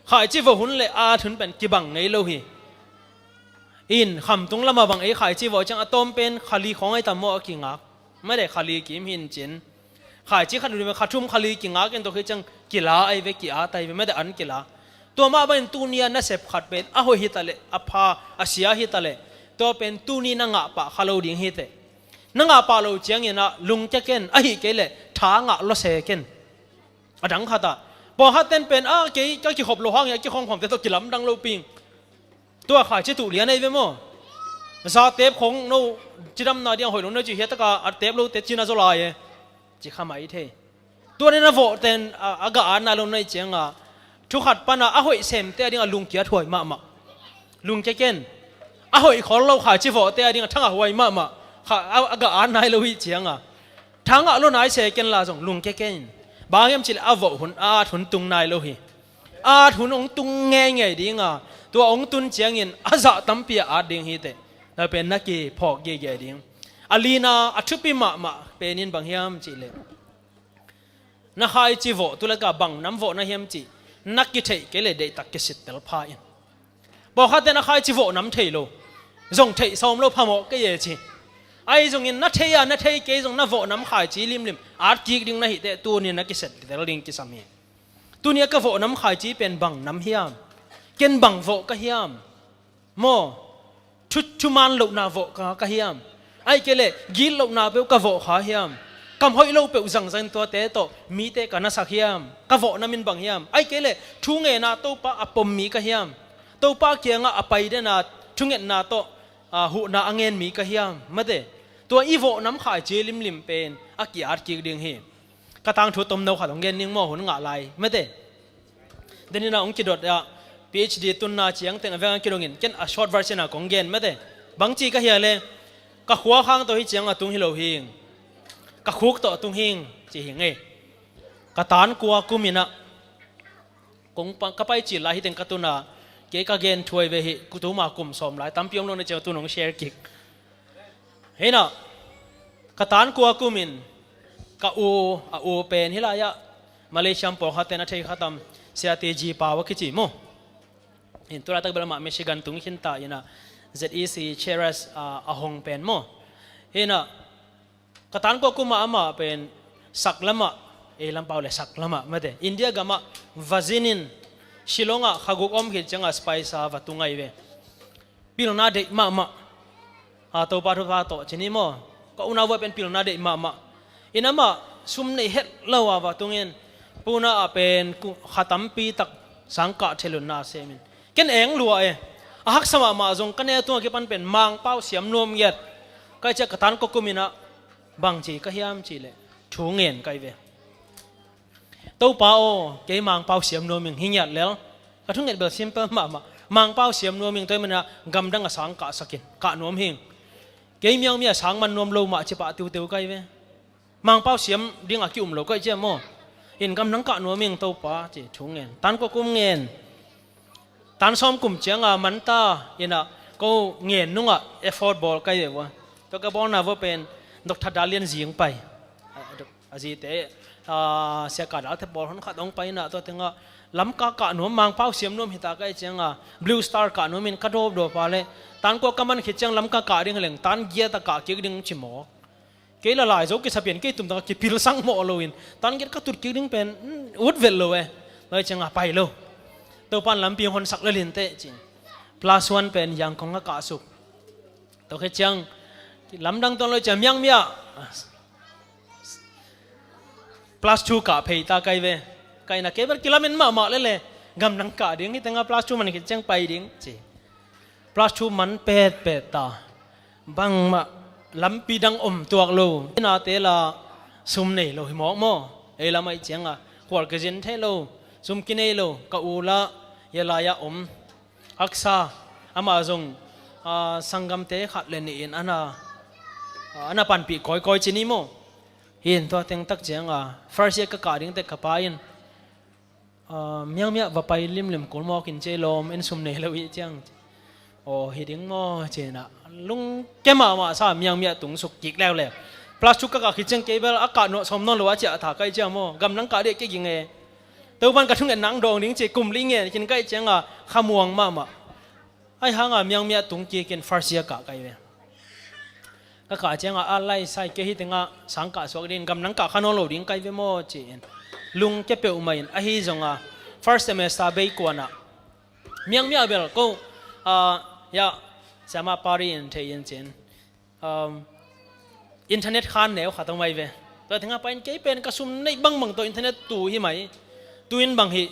ขายจีโวหุ่นเลยอาทุนเป็นกิบังไงโลหีอินคำตรงละมาบังไอ้ขายจีโวจังอะตอมเป็นขลีของไอ้ตามโมกิงักไม่ได้ขลีกิมหินจินขายจีขันดูมันขัดชุ่มขลีกิงักกันตัวคือจังกีฬาไอ้เวกีอาไตไม่ได้อันกีฬาตัวมาเป็นตัวนี้น่าเสพขัดเป็นอะโหฮิตาเลอะพาอาเซียฮิตาเลตัวเป็นตัวนี้นั่งอ่ะปะขลุ่ยดิ่งฮิตเตนั่งอ่ะปะเราเจียงยันนะลุงจะเกินอะฮิเกเลทางอ่ะเราเสกเกินอะดังขัดอ่ะพอฮัตเต้นเป็นอะเกี่ยก็กี่ขบโลห้างอย่างกี่ของผมแต่ตัวกีฬาดังโลปิงตัวขายจีตุเลียนไอ้เวโมซาเทปของโนจีดำนาเดียงหอยลงเนื้อจีเฮตกาอัดเทปโลเตจีน่าโซลายจีข้ามาอีเทตัวนี้นะโวเต็นอากาศน่าลงในเจียงอ่ะทุกขัดปนะอะหอยเซมเตะดิ่งลุงเกียร์ถอยมาลุงเจเกนอะหอยขอเราขายจีโวเตะดิ่งทั้งอะหอยมาข้าอากาศน่าลงเจียงอ่ะทั้งอะลุนายเซเกนลาจงลุงเจเกนบางอย่างจิลอาโวหุ่นอาทุนตุงนายโลหิอาทุนองตุงเงยดิ่งอ่ะตัวองตุนเจียงอินอาจะตั้มปีอาดิ่งฮิตเตเราเป็นนักกีพอกเย่ๆดิ่งอาลีนาอัชุปิมาเป็นนินบางอย่างจิเลนักขายจีโวตุลกาบังน้ำโวนักเฮียมจีนักกิเทเกลเดตักกิสิตเตลพาอินบอกฮัตเตนักขายจีโวน้ำเทโลจงเทสอมโลพามอกเย่จีไอจงอินนักเทียนักเทเกจงนักโวน้ำขายจีลิมอาร์กิกดิ่งนักฮิตเตตัวนี้นักกิสิตเตลดิ่งกิสามีตัวนี้ก็โวน้ำขายจีเป็นบังน้ำเฮียมเกนบังโวก็เฮียมโมชุมันโลนาโวก็เฮียมไอเกลกิลโลนาเปลก็โวขาเฮียมคำหอยโลเปลจังจันตัวเตโตมีเตกันนักสักเฮียมก็โวน้ำมินบังเฮียมไอเกลทุ่งเงินนาโตปะอปมมีก็เฮียมโตปะเกียงอไปเดนาทุ่งเงินนาโตหูนาอังเงินมีก็เฮียมมาเตตัวอีโวน้ำขายเจลิมเป็นอากิอาร์กิกดิ่งเฮกระตังถูตมนาวขาดองเงินนิ่งโมหุ่นงะลายมาเตเดนินาองกิดดPhD ตุนนาเชียงแต่งเวงกิโลเงินเช่นshort version ของเงินไม่ได้บางทีก็เฮียเลยก็หัวข้างตัวที่เชียงตุงฮิโลหิงก็คุกตัวตุงหิงจีหิงเองก็ตานกัวกุมินะกงก็ไปจีลาฮิตึงกตุนาเกี่ยกเงินช่วยเวหิกุตุมากุมสมหลายตั้มเปียงลงในเจ้าตุนของเชียร์กิกเห็นนะก็ตานกัวกุมินก็อูเป็นฮิลายะมาเลเซียปอฮัตเตนัทเทขัตมเสียตีจีปาวกิจิโมเห็นตัวเราตั้งแต่มาเมชิกันตุงหินตาอินะ ZEC Cheras อาหงเป็นโมเห็นนะกตันก็กุมามาเป็นสักละมาลำเปล่าเลยสักละมาไม่ได้อินเดียก็มาวาซินินชิลงะขกุกอมหิจังสไปซ์วัตุงไงเวพิลนาเดมาตัวปารุปาโตชนิโมก็อุณาว่าเป็นพิลนาเดมาอินามาซุมในเฮดเล่าว่าตุงเงินปูน่าเป็นขัดตั้มปีตักสังกัดเทลุนาเซมินกันเองรัวฮักสมาจงกันเนี่ยตัวกี่ปันเป็นมังเป้าเสียมนวมเย็ดก็จะกระตันก็กุมินะบางจีก็เฮียมจีเลยชูเงินก็เวตัวเป้าเกี่ยมังเป้าเสียมนวมมิงหิ้งยัดแล้วก็ทุกเงินแบบซิมเปิลมามังเป้าเสียมนวมมิงตัวมันนะกำดังสังกัดสกินกะนวมหิ้งเกี่ยมีสังมันนวมโลมาจะปะติวก็เวมังเป้าเสียมดิ้งอากิอุมโลก็เจ้าโมเห็นกำดังกะนวมมิงตัวป้าจีชูเงินตันก็กุมเงินตันซ้อมกลุ่มเชียงมันตาเห็นอ่ะก็เงินนุ่งเอฟฟอร์ดบอลก็ยังวะตัวก็บอกนะว่าเป็นดร.ดาเลียนยิงไปอาจีเตเสียการ์ดเทบอลเขาขัดลงไปนะตัวเต็งล้ำกะหนุ่มมังเป้าเสียมนุ่มหิตาก็เชียงบลูสตาร์กะหนุ่มมินกระโดดโดดไปเลยตันก็กำมันขิดเชียงล้ำกะดิ่งเหลงตันเกียร์ตะกะเกียร์ดิ่งชิมอเกล้ละลายโจกิสเปียนเกตุ่มตะกิพิลสังโมโลวินตันเกียร์กระตุดเกียร์ดิ่งเป็นอุดเวลโลเลยเชียงไปโลตัวปันลำปีคนสักเลลินเตจริง plus one เป็นยังคงกะสุกตัวแค่จังลำดังตัวเลยจะยังเมีย plus two กะเพย์ตาไกเวไกนักเก็บกิลามินมาเลยกำลังกะดิ่งที่ตั้ง plus two มันคิดจังไปดิ่งจี plus two มันเป็ดตาบังมาลำปีดังตัวโลน่าเตล่าซุ่มเนโลหิมอโมลาไม่จังขวดกระจินเทโลซุ่มกินเอโลกะอูละยาลายาอักษาอามาจงสังกัมเตขัดเลนินอันน่ะปันปีก้อยจินิโม หินตัวเต็งตักเจียงfirst year ก็กาดิ้งแต่กับไปอินเมียงเมียว่าไปลิมกุลมอกินเจลมเอ็นซุมเนลวิเจียงโอ้หิดิ้งมอเจนะลุงแกมาซาเมียงเมียตุงสุกจิกแล้วเลยพลาสติกก็คิดเจียงเกเบลอากาศโนสมนนหรือว่าจะถากไกเจียงมอกำลังกาเด็กยิงเอตัวมันกระทุ่งเงินนังดองดิ้งเจกุมลิงเอกินไกเจียงขมวงมาไอ้หางเมียงเมียตุงจีกินfirst year กะไกเวก็กะเจียงอะไรใส่เกหิติงสังกะสวกดินกำลังกะขนมโลดิ้งไกเวโมเจนลุงเก็บเปียวมาอินไอ้ฮิจงfirst semester เบย์กวนเมียงเมียเบลก็ยาจะมาปารีนเทียนเจนอินเทอร์เน็ตขันเหนียวขัดตรงไว้เวแต่ถึงไปเก็บเป็นกระสุนในบังบังตัวอินเทอร์เน็ตตู้หิไหมตู้อินบังหิ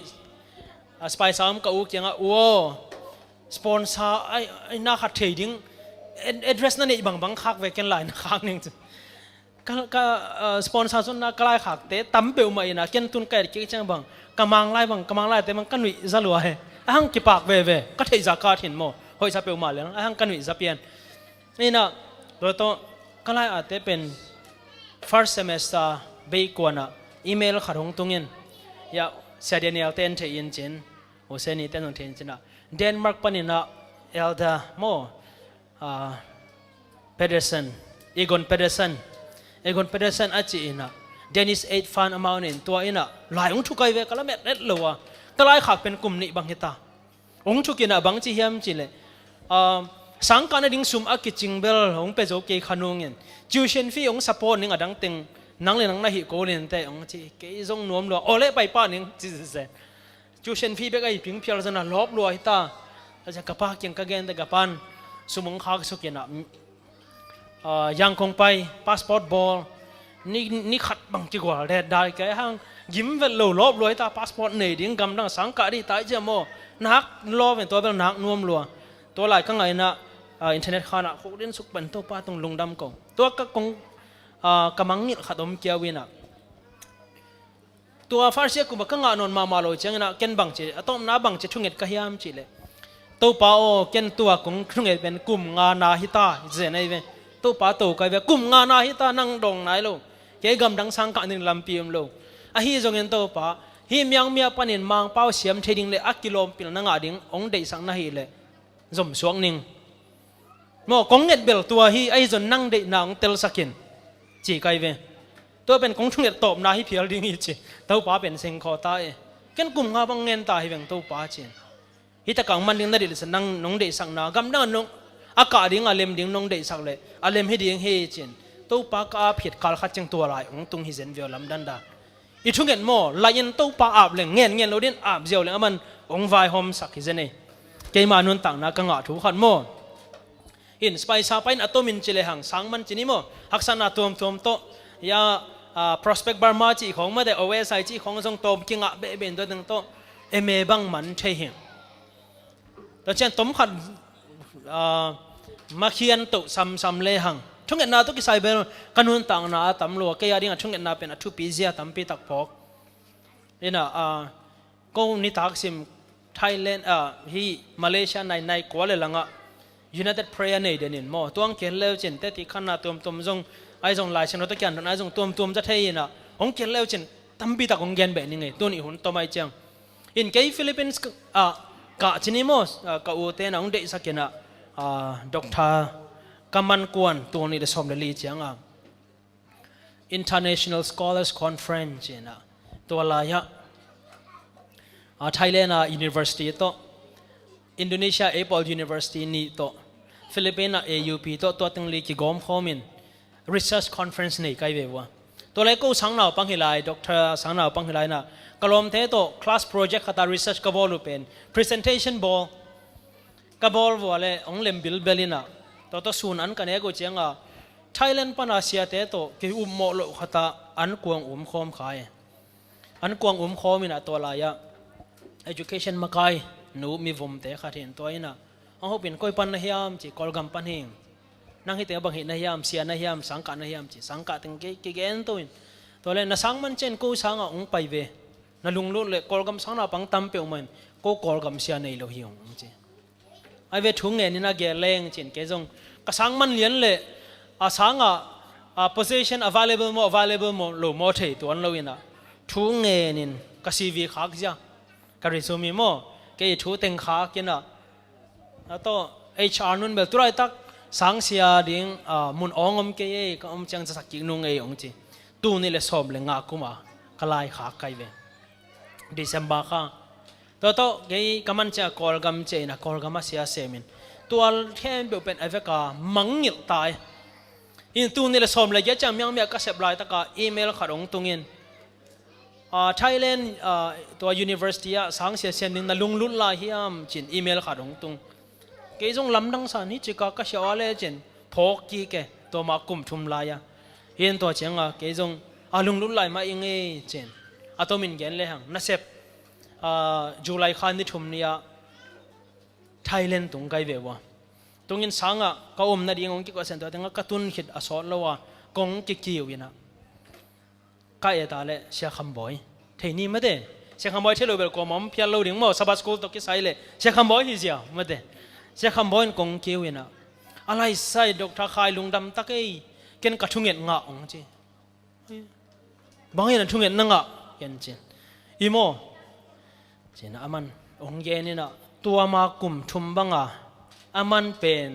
สไปซ์ซ้ำก็อุกเจียงโอ้สปอนเซอร์ไอ้น่าขัดเทียดิ้งaddress นั่นเองบางคักเวกันหลายครั้งนึงก็สปอนเซอร์ส่วนน่ากลายขักแต่ตั้มเปลวมาอีน่ะเกินตุนไก่กี่จังบางกำมังไล่แต่มันกันวิจะรวยอ้างกี่ปากเว่ก็เทจากการเห็นโมหอยจะเปลวมาเลยอ้างกันวิจะเปลี่ยนนี่นะโดยตัวก็ไล่อาจจะเป็น first semester เบย์กวนอีเมลขัดหงตรงนี้อย่าเสียเดียนเต้นเทียนจินโอเซนี่เต้นเทียนจินเดนมาร์กปนินะเอลดาโมPedersen, Egon Pedersen อาจีอินะเดนิส8ฟันอมานินตัวอินะหลายองค์ทุกไกเวก็ละเม็ดเล็ดเลวะแต่หลายขักเป็นกลุ่มนี้บางเหตุองค์ทุกินะบางจีเฮียมจีเลยสังกัดในดิ้งซุ่มอากิจิงเบลองเปโจเกย์ขนงเงินจิวเชนฟีองสปอร์นิ่งอดังติงนังเลยนังนาฮิโกเนนแต่องจีเกย์จงนวมลัวโอเล่ไปป้านิ่งจีเซจิวเชนฟีเบกไอพิงเพียร์จะน่าลบลัวฮิตาแต่จะกับป้าเกียงกะเกนแต่กับปันสมองข้าสุกินะยังคงไปพาสปอร์ตบอลนี่ขัดบังจีกว่าเด็ดได้แค่ห้างยิ้มเวลลบรวยตาพาสปอร์ตเนี่ยดิ้งกำลังสังกัดที่ตายเจ้าโมนักล้อเป็นตัวเป็นนักนวมลัวตัวหลายข้างในนะอินเทอร์เน็ตขนาดคุกเล่นสุกเป็นตัวป้าตรงลงดำกงตัวก็คงกำลังนี่ขัดอมเกียวินะตัวฟาร์เซียกูบอกก็งานนมาโลจังนะเก็นบังจีต้มน้าบังจีทุ่งเงินกระยามจีเลยตัวป้าโอเก็นตัวคงทุ่งเงินเป็นกลุ่มงานนาฮิตาเจนไอเวตัวป้าตัวก็แบบกลุ่มงานนาฮิตานั่งดงไหนโลเกี่ยกำดังสังกัดหนึ่งลำปีมโลอ่ะฮีจงเงินตัวป้าฮีเมียงเมียปันเห็นมังเป้าเสียมเทดิ้งเลยอักกิโลปีนั่งอาดิ้งองเดสังนาฮีเลยจมสวงนิ่งโมกงเงินเบลตัวฮีไอจนนั่งเดนางเตลสกินจีไกเวตัวเป็นกงทุ่งเงินตบนาฮีเพียลดิ้งฮีจีตัวป้าเป็นเซงคอตากันกลุ่มงาบังเงินตาฮีเวงตัวป้าจีฮิตะกังมันดิ้งนาดิลสนั่งน้องเดสังนากำดังน้องอากาศดิ้งอาเลมดิ้งน้องเดสักเลยอาเลมให้ดิ้งเฮจีนตัวป้ากาผิดการขัดจังตัวไรองตุงฮิเซนเวลลำดันดาอีทุ่งเงินโมลายินตัวป้าอาบเลยเงี้ยเราดิ้นอาบเจียวเลยมันองไวโฮมสักฮิเซนเน่เกี่ยมานุนต่างนักกังอาถูขันโมอินสไปซาไปน์อัตโตมินจิเลหังสังมันจินิโมฮักษณะตัวมโตยาprospect บาร์มาจีของมาแต่เอาไว้ใส่จีของทรงโตมกิงะเบเบนตัวตึงโตเอเมบังมันใช่เหรอแต่เช่นต้มขัดมาเขียนตุซ้ำเลยหังช่วงเงินนาตุกิไซเบลกันุนต่างนาตำรวจก็ยาดิ่งช่วงเงินนาเป็นทุปีเซียตำปีตักพอกนี่นะก็นิทักซิมไทยแลนด์ฮีมาเลเซียในกว่าเลยหลังUnited Prayer ในเดือนนี้หมอตัวอังเกฤษเลวจินแต่ที่ขนาดตัวจงไอ้จงลายเช่นตัวกันไอ้จงตัวจะเที่ยนะองเกฤษเลวจินตั้มปีตักองเกณฑ์แบบนี้ไงตัวนี้หุ่นตัวไม่เจียงอินเกย์ฟิลิปปินส์กะจินิโมสกะอุเทนะองเดสักนะด็อกเตอร์กำมันกวนตัวนี้ได้สมเด็จลีเจียงInternational Scholars Conference นะตัวลายThailand University ตัวอินโดนีเซีย Apple University นี่ตัวฟิลิปปินส์ AUP ตัวตั้งลีกิกอมโฮมิน Research Conference นี่ใกล้เววะตัวเล็กก็สังหนาวปังหิไลด็อกเตอร์สังหนาวปังหิไลนะกลมเทตัว Class Project ขัด Research กบอลเป็น Presentation Ball กบอลวัวเลยองเลมบิลเบลินะตัวส่วนอันกันเองก็เจียงThailand ปนอาเซียเทตัวคือโมโลขัดอันกวางคมขายอันกวางคมมินะตัวลายeducation มาไกลหนูมีวงเตะขัดเห็นตัวน่ะเอาเป็นก้อยปันนะฮิมจีกอลกัมปันเฮงนั่งให้เตะบังเห็นนะฮิมเสียนะฮิมสังกัดนะฮิมจีสังกัดถึงเกณฑ์ตัวเลยนะสังมันเช่นกูสังองไปเวนะลุงลุเลยกอลกัมสังน่ะปังตั้มเปียวมันกูกอลกัมเสียในโลหิองจีไอเวทุ่งเงินนี่นะเกลเลงจีนเกจงก็สังมันเลี้ยนเลยสัง position available mo lo mo thei tuan lo ina thu nge nin ka cv khak ja ka resume mo ke thu teng kha kina to hr nun bel turai tak sang sia ding mun ongom ke e ka chang sa ki nu nge ong chi tu ni le som le nga kuma kalai kha kai ve December kha to ke kaman cha kol gam che na kol gam sia semin tual khem be pen aveka mangil tai in tu ni le som le ya chang myang me ka sep lai ta ka email kharong tungin Thailand ตัว university อ่ะสังเสียเสียนิงนะลุงลุ่นลายฮิมจินอีเมลขาดงตุงเกยจงลำดังสานี่จิกากะเชียวอะไรจินพกกีแกตัวมากุมทุมลายอ่ะเห็นตัวเชียงอ่ะเกยจงลุงลุ่นลายมาเองจินตัวมินเกนเลยหังน่าเสพจุลัยขันนี่ทุมเนี่ย Thailand ตุงไกเววะตุงอินสังอ่ะก็อมนาดีงงกิกว่าเซนตัวแต่งกระตุ้นขิดอสอดแล้วว่ากงกิกิวยินะก็เอตาเลเสียคำบ่อยเทนี่ไม่ได้เสียคำบ่อยเทโลเบลกอมอมเพียรเราดิ้งมั่วสบัสกูลตกิไซเลยเสียคำบ่อยฮิเสียไม่ได้เสียคำบ่อยกงกิวยินะอะไรใส่ดอกทาคายลุงดำตะเกยเกินกระทุ่งเงินงะองจีบางอย่างทุ่งเงินนั่งอ่ะเห็นจีอีโมจีนะอามันองเยนี่นะตัวมากุมทุมบังอ่ะอามันเป็น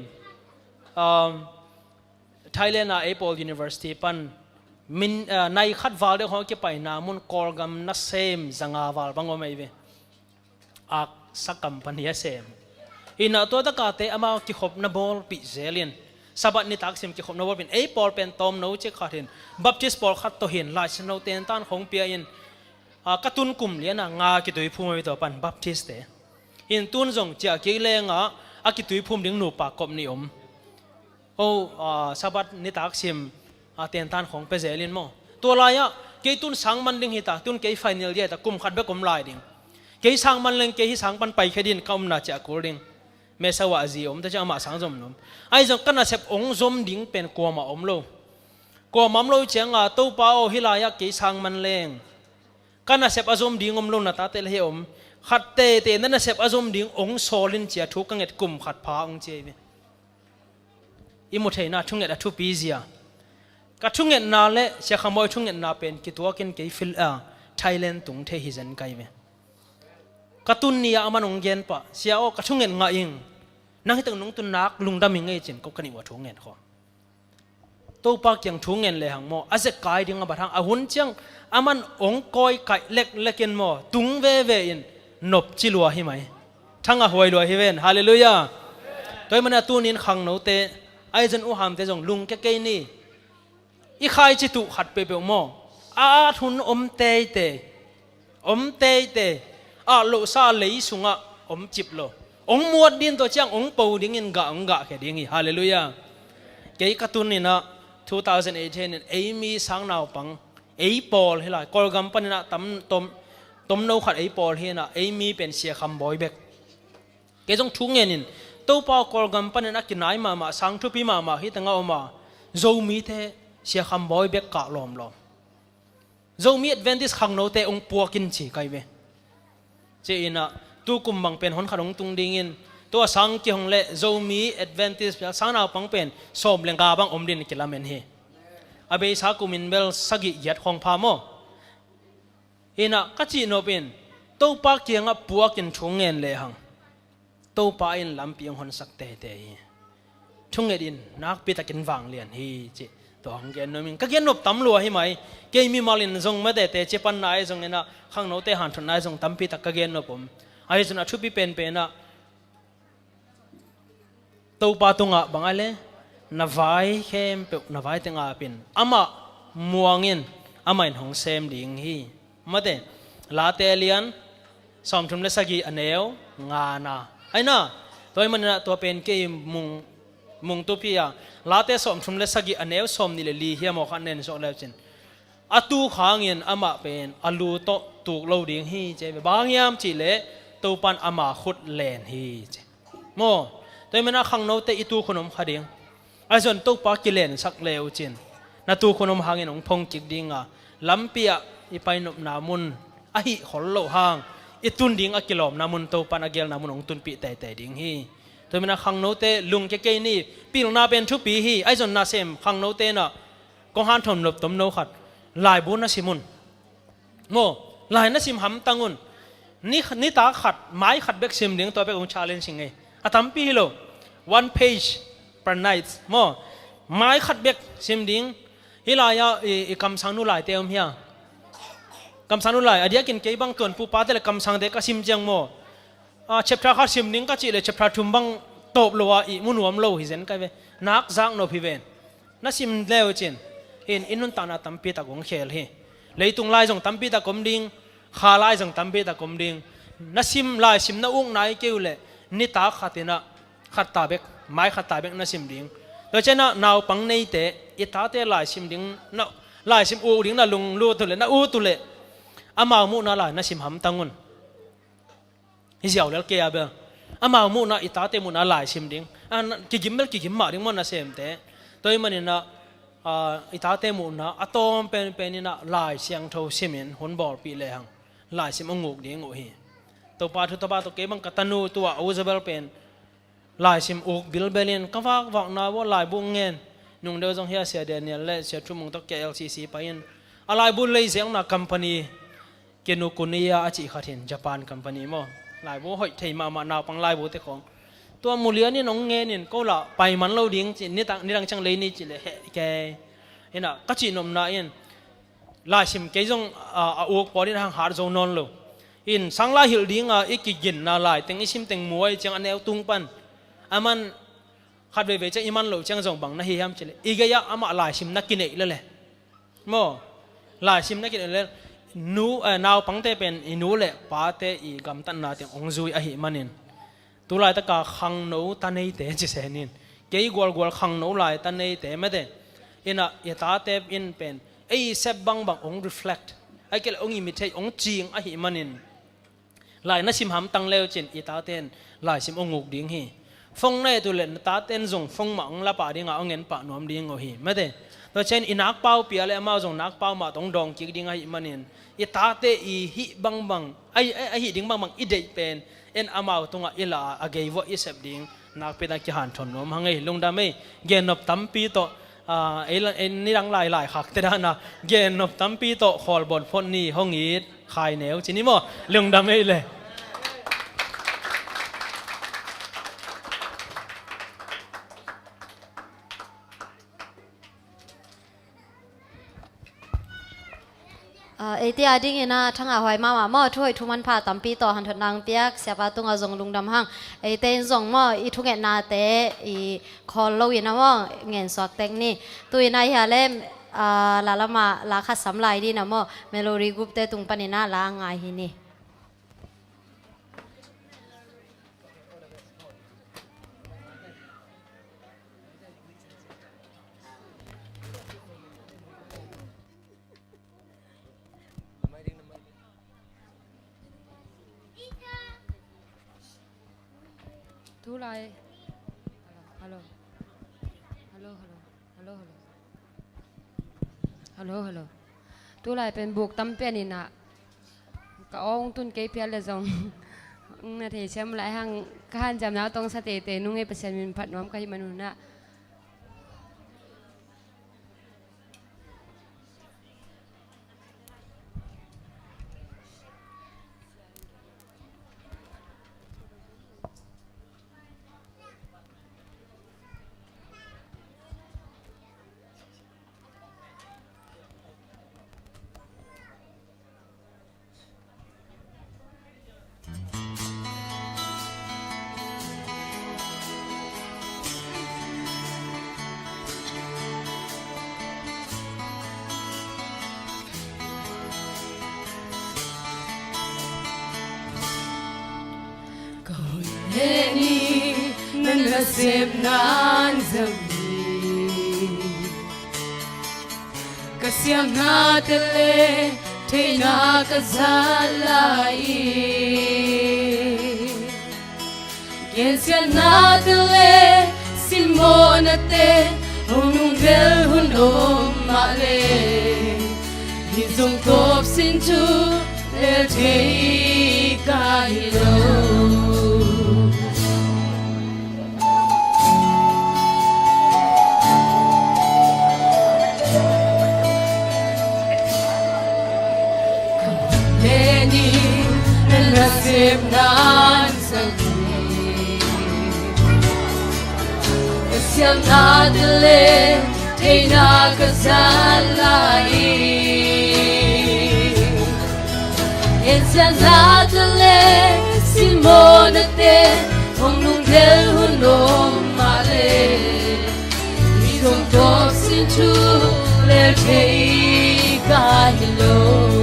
Thailand Apple University ปันมินในขัดวาลเดียวเขาเก็บไปนามุนกอลกัมนัสเซมจังอาวาลบังว่าไม่เวอักสักกัมปันเฮียเซมอินาตัวตะกาเตอามาคิขบนาบอลปิเซเลียนสบัดนิตักเซมคิขบนาบอลเป็นเอปอลเป็นตอมโนเจขัดเห็นบัพติสปอลขัดตัวเห็นลายสโนเตนตันของเปียอินกระตุนกลุ่มเลี้ยนงากิตุยภูมิตัวปันบัพติสเตอินตุนจงเจ้าเกลงอากิตุยภูมิเลี้ยงหนูปากกบนิยมโอ้สบัดนิตักเซมเตียนตันของเปเซลินโมตัวลายอ่ะเกยตุนสังมันดิงฮิตาตุนเกยไฟเนลเดียตะกุมขัดเบกุมลายดิงเกยสังมันเลงเกยสังปันไปแค่ดินก้มนาจะกูดิงเมสวะจีอมแต่จะมาสังจมนุมไอ้จงกันน่ะเสพองจมดิงเป็นกัวมาอมโลกัวมัมโลเจียงตู้ป้าโอฮิลายะเกยสังมันเลงกันน่ะเสพอจมดิงอมโลนาตาเตลเฮอมขัดเตนั่นน่ะเสพอจมดิงองโซลินเจียทุกกังเอ็ดกุมขัดพาองเจวิอิมุเทน่าทุ่งเอ็ดทุปีเซียกระทุ่งเงินนาเล่เสียขโมยทุ่งเงินนาเป็นกิตัวกินกี่ฟิลไทยแลนด์ตุงเทฮิจันไกเมกระตุนนี่อามันองเย็นปะเสียโอกระทุ่งเงินงาอิงนั่งให้ตึงน้องตุนนักลุงดำมิงเอจินก็กันอีว่าทุ่งเงินขอตัวปากยังทุ่งเงินเลยหังโมอาเซกายดิ้งอาบัดหังอาหุ่นเจียงอามันองกอยไก่เล็กเล็กินโมตุงเวอินนบจิลัวหิไหมทั้งอาหวยลัวหิเวนฮาเลลูยาตัวมันตัวนี้ขังโนเตไอจันอุหามเตจงลุงแกเกนี่อีใครจิตุขัดเปเปอโมทุนอมเตโลซาเลยสุงะอมจิบโลองมวดดินตัวเจียงองปูดิ้งกะแค่ดิ้งฮาเลลูยาเกี่ยกตุนนี่นะ2018เอมีสังนาวปังเอปอลเฮล่ากอลกัมปันนะตมโนขัดเอปอลเฮนะเอมีเป็นเสียคำบอยเบกเกี่ยจงทุ่งเงินตัวปากอลกัมปันนะกินไหนมาสังทุปีมาฮิตังเอามาโจมีเทเสียคำบ่อยเบกกะลอมโจมีเอดเวนติสขังโนเตองปัวกินชีไกเวเจอินะตัวกุมบังเป็นหนขนมตุงดิงินตัวสังเกหงเล่โจมีเอดเวนติสสังนาวปังเป็นสมเลงกาบังอมดินกิลาเมนเฮอเบสากุมินเบลสกิยัดของพาโมอินะกัจจิโนเป็นตัวปากเกียงปัวกินชงเงินเลยหังตัวปาอินลำปียงหนสักเตชงเงินนักปีตะกินวังเลียนฮีเจตัวของเกณฑ์นู้นก็เกณฑ์นบตำลัวให้ไหมเกณฑ์มีมาลินทรงไม่ได้แต่เจ็บปันนายทรงเนี่ยนะข้างโน้ตหันทุนนายทรงตั้มปีตะกเกณฑ์นบผมไอ้ส่วนชุบปีเป็นนะตัวปาตุงะบางอะไรนาวายเข้มเปนาวายเตงาเป็นอามามัวเงินอามาอินของเซมดิ่งฮีมาเตลาเตเลียนสอมทุนเลสกีอันเอวงานาไอ้น่ะตัวมันนะตัวเป็นเกมมุงตุพียลาเตสอมชุมเลสกิอันเอวสอมนี่เลลีเฮียมอคันเนนโซเลวจินอตูขางเงินอามาเป็นอลูโตตูกโลดิ่งฮีเจบางยามจิเลตูปันอามาขุดเลนฮีเจโมตัวมันนะขังโนเตอิตูขนมขาดิ่งไอส่วนตูปากิเลนสักเลวจินนาตูขนมหางเงินองพงจิกดิ่งลำเปียอีไปนบนามุนอหิขอลโลหางอิตุนดิ่งอกิลอมนามุนตูปันอเกลนามุนองตุนปีแต่ดิ่งฮีตัวมันขังโนเตลุงเกนี่ปีลงนาเป็นทุกปีฮีไอจนนาเซมขังโนเตน่ะ กองหันถมหลบตมโนขัดลายบุญนะสิมุนโมลายนะสิมหำตังุนนี่ตาขัดไม้ขัดเบกซิมเลี้ยงตัวเบกองชาเลนจ์ยังไงอาตัมปีฮิโล one page per night โมไม้ขัดเบกซิมเลี้ยงฮิลายาคำสั่งนู่นลายเตียมเฮียคำสั่งนู่นลายอดีตกินเก็บบางตัวผู้ป้าแต่ละคำสั่งเด็กก็ซิมจังโมเชฟทราข้าซิมเลี้ยงก็จีเลยเชฟทราทุ่มบังตบลัวอีมุนหัวมโลหิเซนกันเวนักจังโนพิเวนนั่นซิมเลวจินอินนุนตานาตัมปีตะกงเขลเฮเลยตุงลายจงตัมปีตะกมดิงขาลายจงตัมปีตะกมดิงนั่นซิมลายซิมน่าอุ้งนายเกี่ยวเลยนิตาขัดนะขัดตาเบกไม้ขัดตาเบกนั่นซิมดิงโดยเฉพาะนาวปังในเตะอิตาเตะลายซิมดิงน่ะลายซิมอูดิงน่ะลุงลู่ตุเลน่ะอูตุเลอามามุน่ะลายนั่นซิมหำตังุนฮิเจ้าเลี้ยเกียเบอามามุน่ะอิตาเตะมุน่ะลายซิมดิงกิกิมเบลกิกิมมาดิงมันน่ะเซมเตะตัวมันนี่นะอิตาเตมุนะอะตอมเป็นนี่นะลายเสียงโทซิมินหุนบอลปีเลยหังลายซิมงกเดียงโอฮีตัวปาทุตบาตัวเก็บังกัตนูตัวอูซาเบลเป็นลายซิมอุกบิลเบลินก็วักนาว่าลายบุงเงินนุ่งเดียวจงเฮียเสียเดนเนียเล่เสียทุ่มงตัวเกลซีซีไปยินอะไรบุญเลยเสียงนักคอมพานีเกนุกุนียาอาจิขัดเห็นญี่ปุ่นคอมพานีมั้งลายบุหอยเทมานาปังลายบุเตของตัวมูลเลียนี่น้องเงินนี่ก็ละไปมันเราดิ้งจินี่ตั้งจังเลยนี่จิเลยแกเห็นอ่ะก็จีนอมนาอินลายซิมเกยจงอุกพอดีทางหาจงนอนโลอินสังลายหิลดิ้งอีกกินนาลายแต่งอิซิมแต่งมวยจังอันเอวตุงปันอามันขัดเวเวจะอิมันโลจังจงบังนะเฮียมจิเลยอีกอย่างอามาลายซิมนักกินเอกเลยโมลายซิมนักกินเอกเลยนูนาวปังเตเป็นอินูเลยป้าเตอีกำตันนาเตียงองซุยอหิมันินตุลายตะกาขังโนตันเอเตจิเซนินเกยกวลขังโนลายตันเอเตไม่ได้อินะยตาเตปอินเป็นไอ้เซบบังบังอง reflect ไอ้เกลองอิมิเทองจิงอหิมันินลายนั่นสิมหำตังเลวจินยตาเตนลายสิมองกดิ้งฮีฟงในตัวเล่นตาเตนจงฟงมังละป่าดิ้งเอาเงินป่านวมดิ้งโอฮีไม่ได้ตัวเช่นอินักเป้าเปียเลยมาจงนักเป้ามาต้องดองจิกดิ้งอหิมันินยตาเตอีหิบังบังไอ้หิดิ้งบังบังอีเดเป็นเอ็นอามาตรงอิลาอเกยวอิเซบดิ้งนักเป็นนักหันชนนมหังไงลงดาไม่เกนนบตั้มปีโตเอ็นนี่รังลายขักแต่ด้านนะเกนนบตั้มปีโตคอลบอลพ่นนี่ห้องอีดขายเหนียวจีนี่มั้งลงดาไม่เลยเอติอาดิ้งนะทั้งอาหอยมาหม้อถ้วยทุมันผ่าตัมปีต่อหันถนางเปียกเสียปาตุงอาจงลุงดำห้างเอเตนจงหม้ออีทุกเงินนาเตอีคอลโลวินะหม้อเงินสวกเต็งนี่ตัวนายฮาเล่มลาละมาลาคัดสำลายดีนะหม้อเมโลรีกุปเตตุงปนินาลาง่ายฮินี่ทุไรฮัลโหลฮัลโหลฮัลโหลฮัลโหลฮัลโหลฮัลโหลทุไรเป็นบุกตั้มเปียนินะก็องตุนเกยเปียเลยจงนาทีเชื่อมหลายห้างข้านจำแล้วตรงสเตเตนุ่งเอเปอร์เซ็นต์มินผัดน้อมกับฮิมานุนะHeni nanasib nan zambi Kasyang natale Tina kazalai Gensya natale Simonate Hunung bel hunom male Hizong top sintu El tei kahilo sang siam na dele te na kazalai en siam na dele simonate hong nung del hunom male isong top sin chu le te ka hello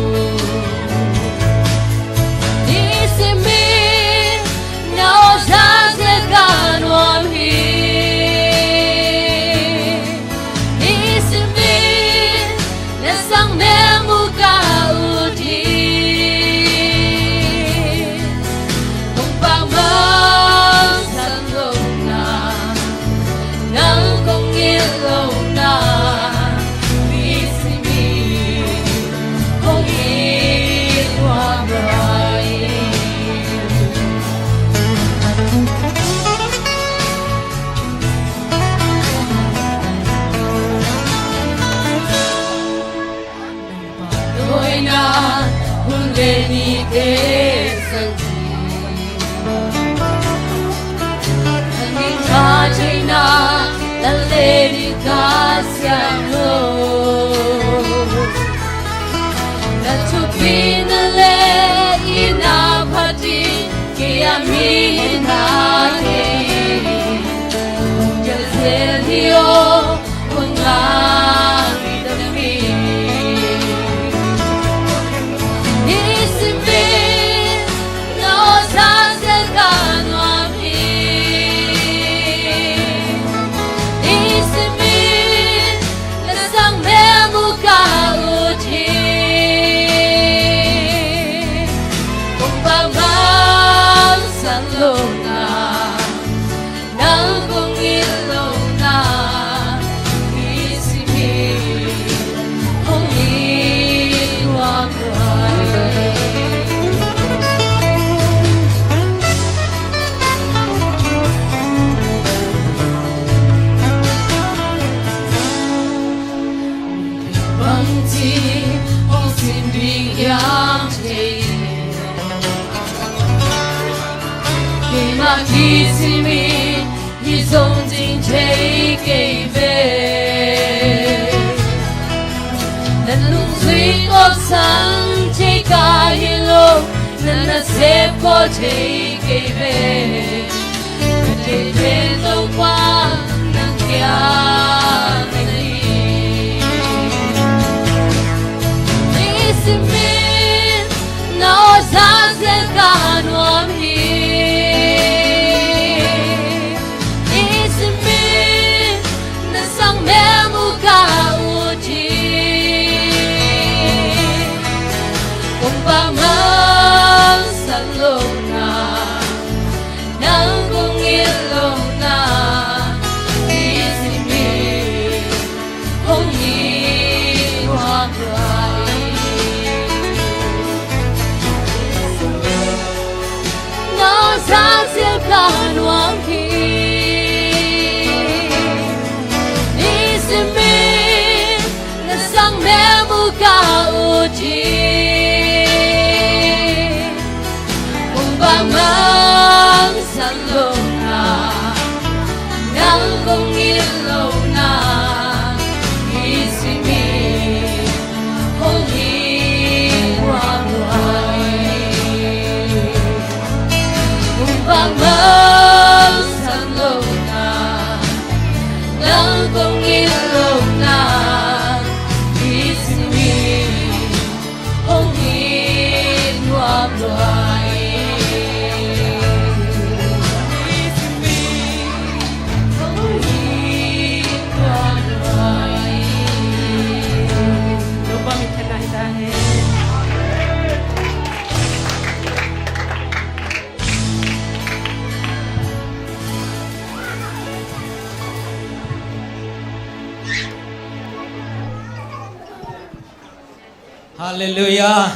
Hallelujah,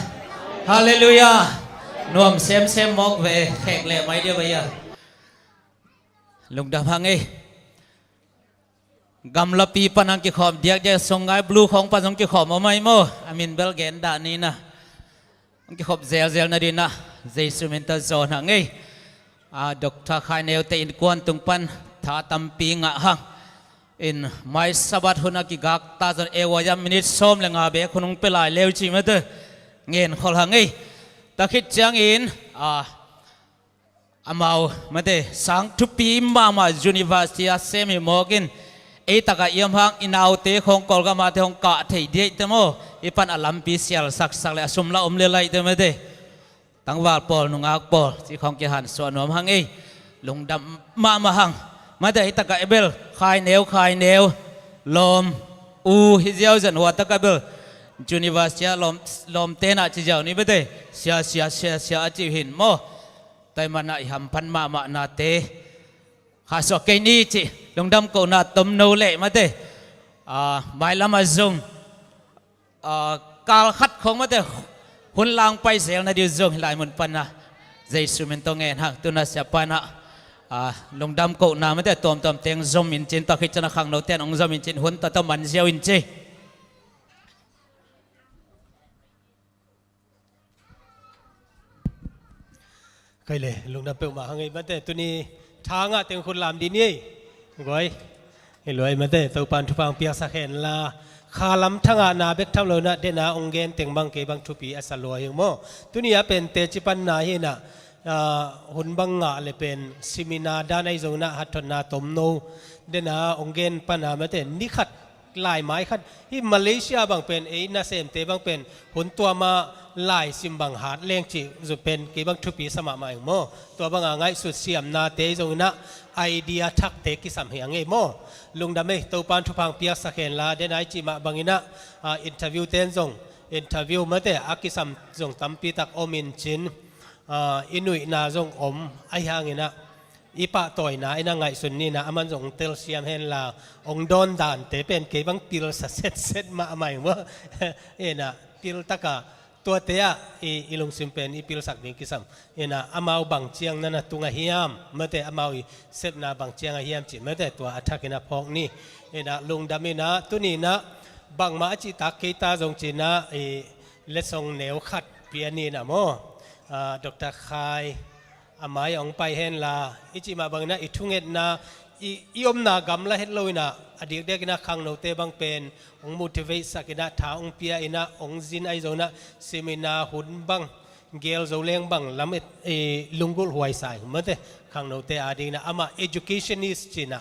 Hallelujah. Nuam xem mok về khẹt lệ mấy điều bây giờ. Lung đam hang ấy. Gam la pi panang ki khom diak je songai blue khong pa jong ki khom amai mo. Amin bel gen da ni na. Ki khop zel na din na. Instrumental zone hang ấy. ดอกทาคายเนวเตอินกวนตุงปันท่าตัมปีงะหังอินไม่สบัดหุนักิกักตาจนเอวายามินิส้มเลงอาเบคุนงเปลายเลวจีมาเตเงินขอลหังไงตะคิดจังอินอามามาเตสังทุปีมายูนิเวอร์ซิตี้เซมิโมกินตะกะยามหังอินเอาเตของกอลกามาเตของกะเทเดตโมปันอลัมปิเซียลสักเลสมละเลไลเตมาเตตั้งว่าปอลนุงอักปอลที่ของเกี่ยหันส่วนนวมหังลงดำมาหังมาเตตะกะเบลขายเนวลมฮิเจียวจันหัวตะกะเบลยูนิเวอร์ซิตี้ลมเตน่าจิเจ้านี่มาเตเสียจิหินโมแต่มันน่ะหัมพันมานาเตข้าสกนี่จิลงดำกูน่ะต้มนูเละมาเตไม่ละมาซุงการขัดของมาเตหุ่นลางไปเสียงนาดิวซุงหลายมันปันนะใจสุมันต้องเงินฮะตัวน่ะเสียปันนะลงดำกูน่ะมาเตตอมเตียงซุมอินจินตะคิดจะนักขังโนเตียนองซุมอินจินหุ่นตะตมันเสียวอินจิใครเลยลุงนับเปิลมาหังไงมาแต่ตัวนี้ทางอ่ะเต็งคนลามดีนี่ก้อยเห็นรวยมาแต่ตัวปันทุพังเปียกสักเห็นละขาลำทางนาเบกทำเลยนะเดนาองเกนเต็งบังเกบังทุปีอัสลวยอย่างโมตัวนี้เป็นเตจิปันนาเห็นนะหุ่นบังงะเลยเป็นซิมินาด้านในโซนหัตถนาตมโนเดนาองเกนปันนามาแต่นิขัดลายไม้ขัดที่มาเลเซียบางเป็นนาเซมเตบางเป็นหุ่นตัวมาลายซิมบังหาดเลี้ยงจีจะเป็นกีบังทุปีสมาใหม่โมตัวบางง่ายสุดเสียมนาเตจงนะไอเดียทักเตกิสัมเหงไงโมลุงดำเมตัวปานทุพังเปียกสักเห็นลาเดนไอจีมาบางอินะอินเทอร์วิวเต้นจงอินเทอร์วิวมาเตอากิสัมจงตั้มปีตักอมินจินอินุยนาจงอมไอหางอินะอีปะต่อยนะไอ้นางไงส่วนนี้นะมันจงเตลเซียมเห็นลาองดอนดานเตเป็นกีบังติลสัเซ็ตมาใหม่ว่านะติลตะกะตัวเตียอีลงซิมเป็นอีพิลสักดิ้งกิสัมนะอามาบังเชียงนั่นนะตุงเฮียมเมื่อแต่อามาเซฟนาบังเชียงเฮียมจิเมื่อแต่ตัวอัฐกินะพองนี่นะลงดามินะตัวนี้นะบังมาจิตาเกตาจงจีนะเลสงเหนียวขัดเปียนี่นะโมดร.คายอามาอย่างไปเห็นลาอิจิมาบังนะอิทุงเอ็ดนะอีอมนากำละเฮ็ดเลยนะอดีตเด็กนะขังโนเตบังเป็นองมูทิเวสักนะท้าองเปียอินะองจินไอโซนะเซมินาหุ่นบังเกลโซเลงบังลำเอ็ดลุงกุลหวยสายเมื่อเตขังโนเตอดีนะอามา educationist จีนะ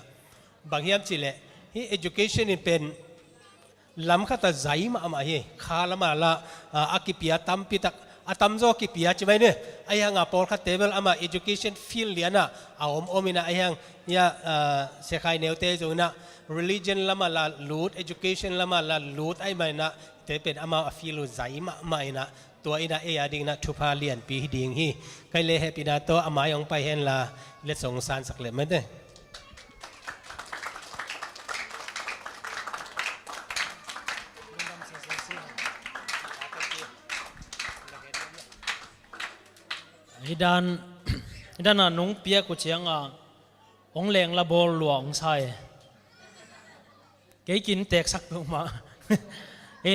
บางยามจีเล่ฮี education นี่เป็นลำขัดใจมาอามาเฮข้าละมาละอากิปิยาตัมปิตักอาตัมโจกิปิยาใช่ไหมเนี่ยไอ้ยังอ่ะพอขัดเทเบิลอามา education field เลียนะเอาอมินะไอ้ยังเนี่ยเสกายเนวเตจูนะ religion ละมาละ loot education ละมาละ loot ไอ้ไม่นะเตเป็นอามาฟิลูใจมาไม่นะตัวอินะเอียดิ่งนะทุพาเลียนปีดิ่งฮีใครเลยให้ปีนาโตอามายังไปเห็นละเล็ดสงสารสักเล็บไหมเนี่ยฮิดานน่ะนุ่งเปียกุเชียงองแรงละบอลหลวงใช่เกี่ยกินแตกสักตัวมา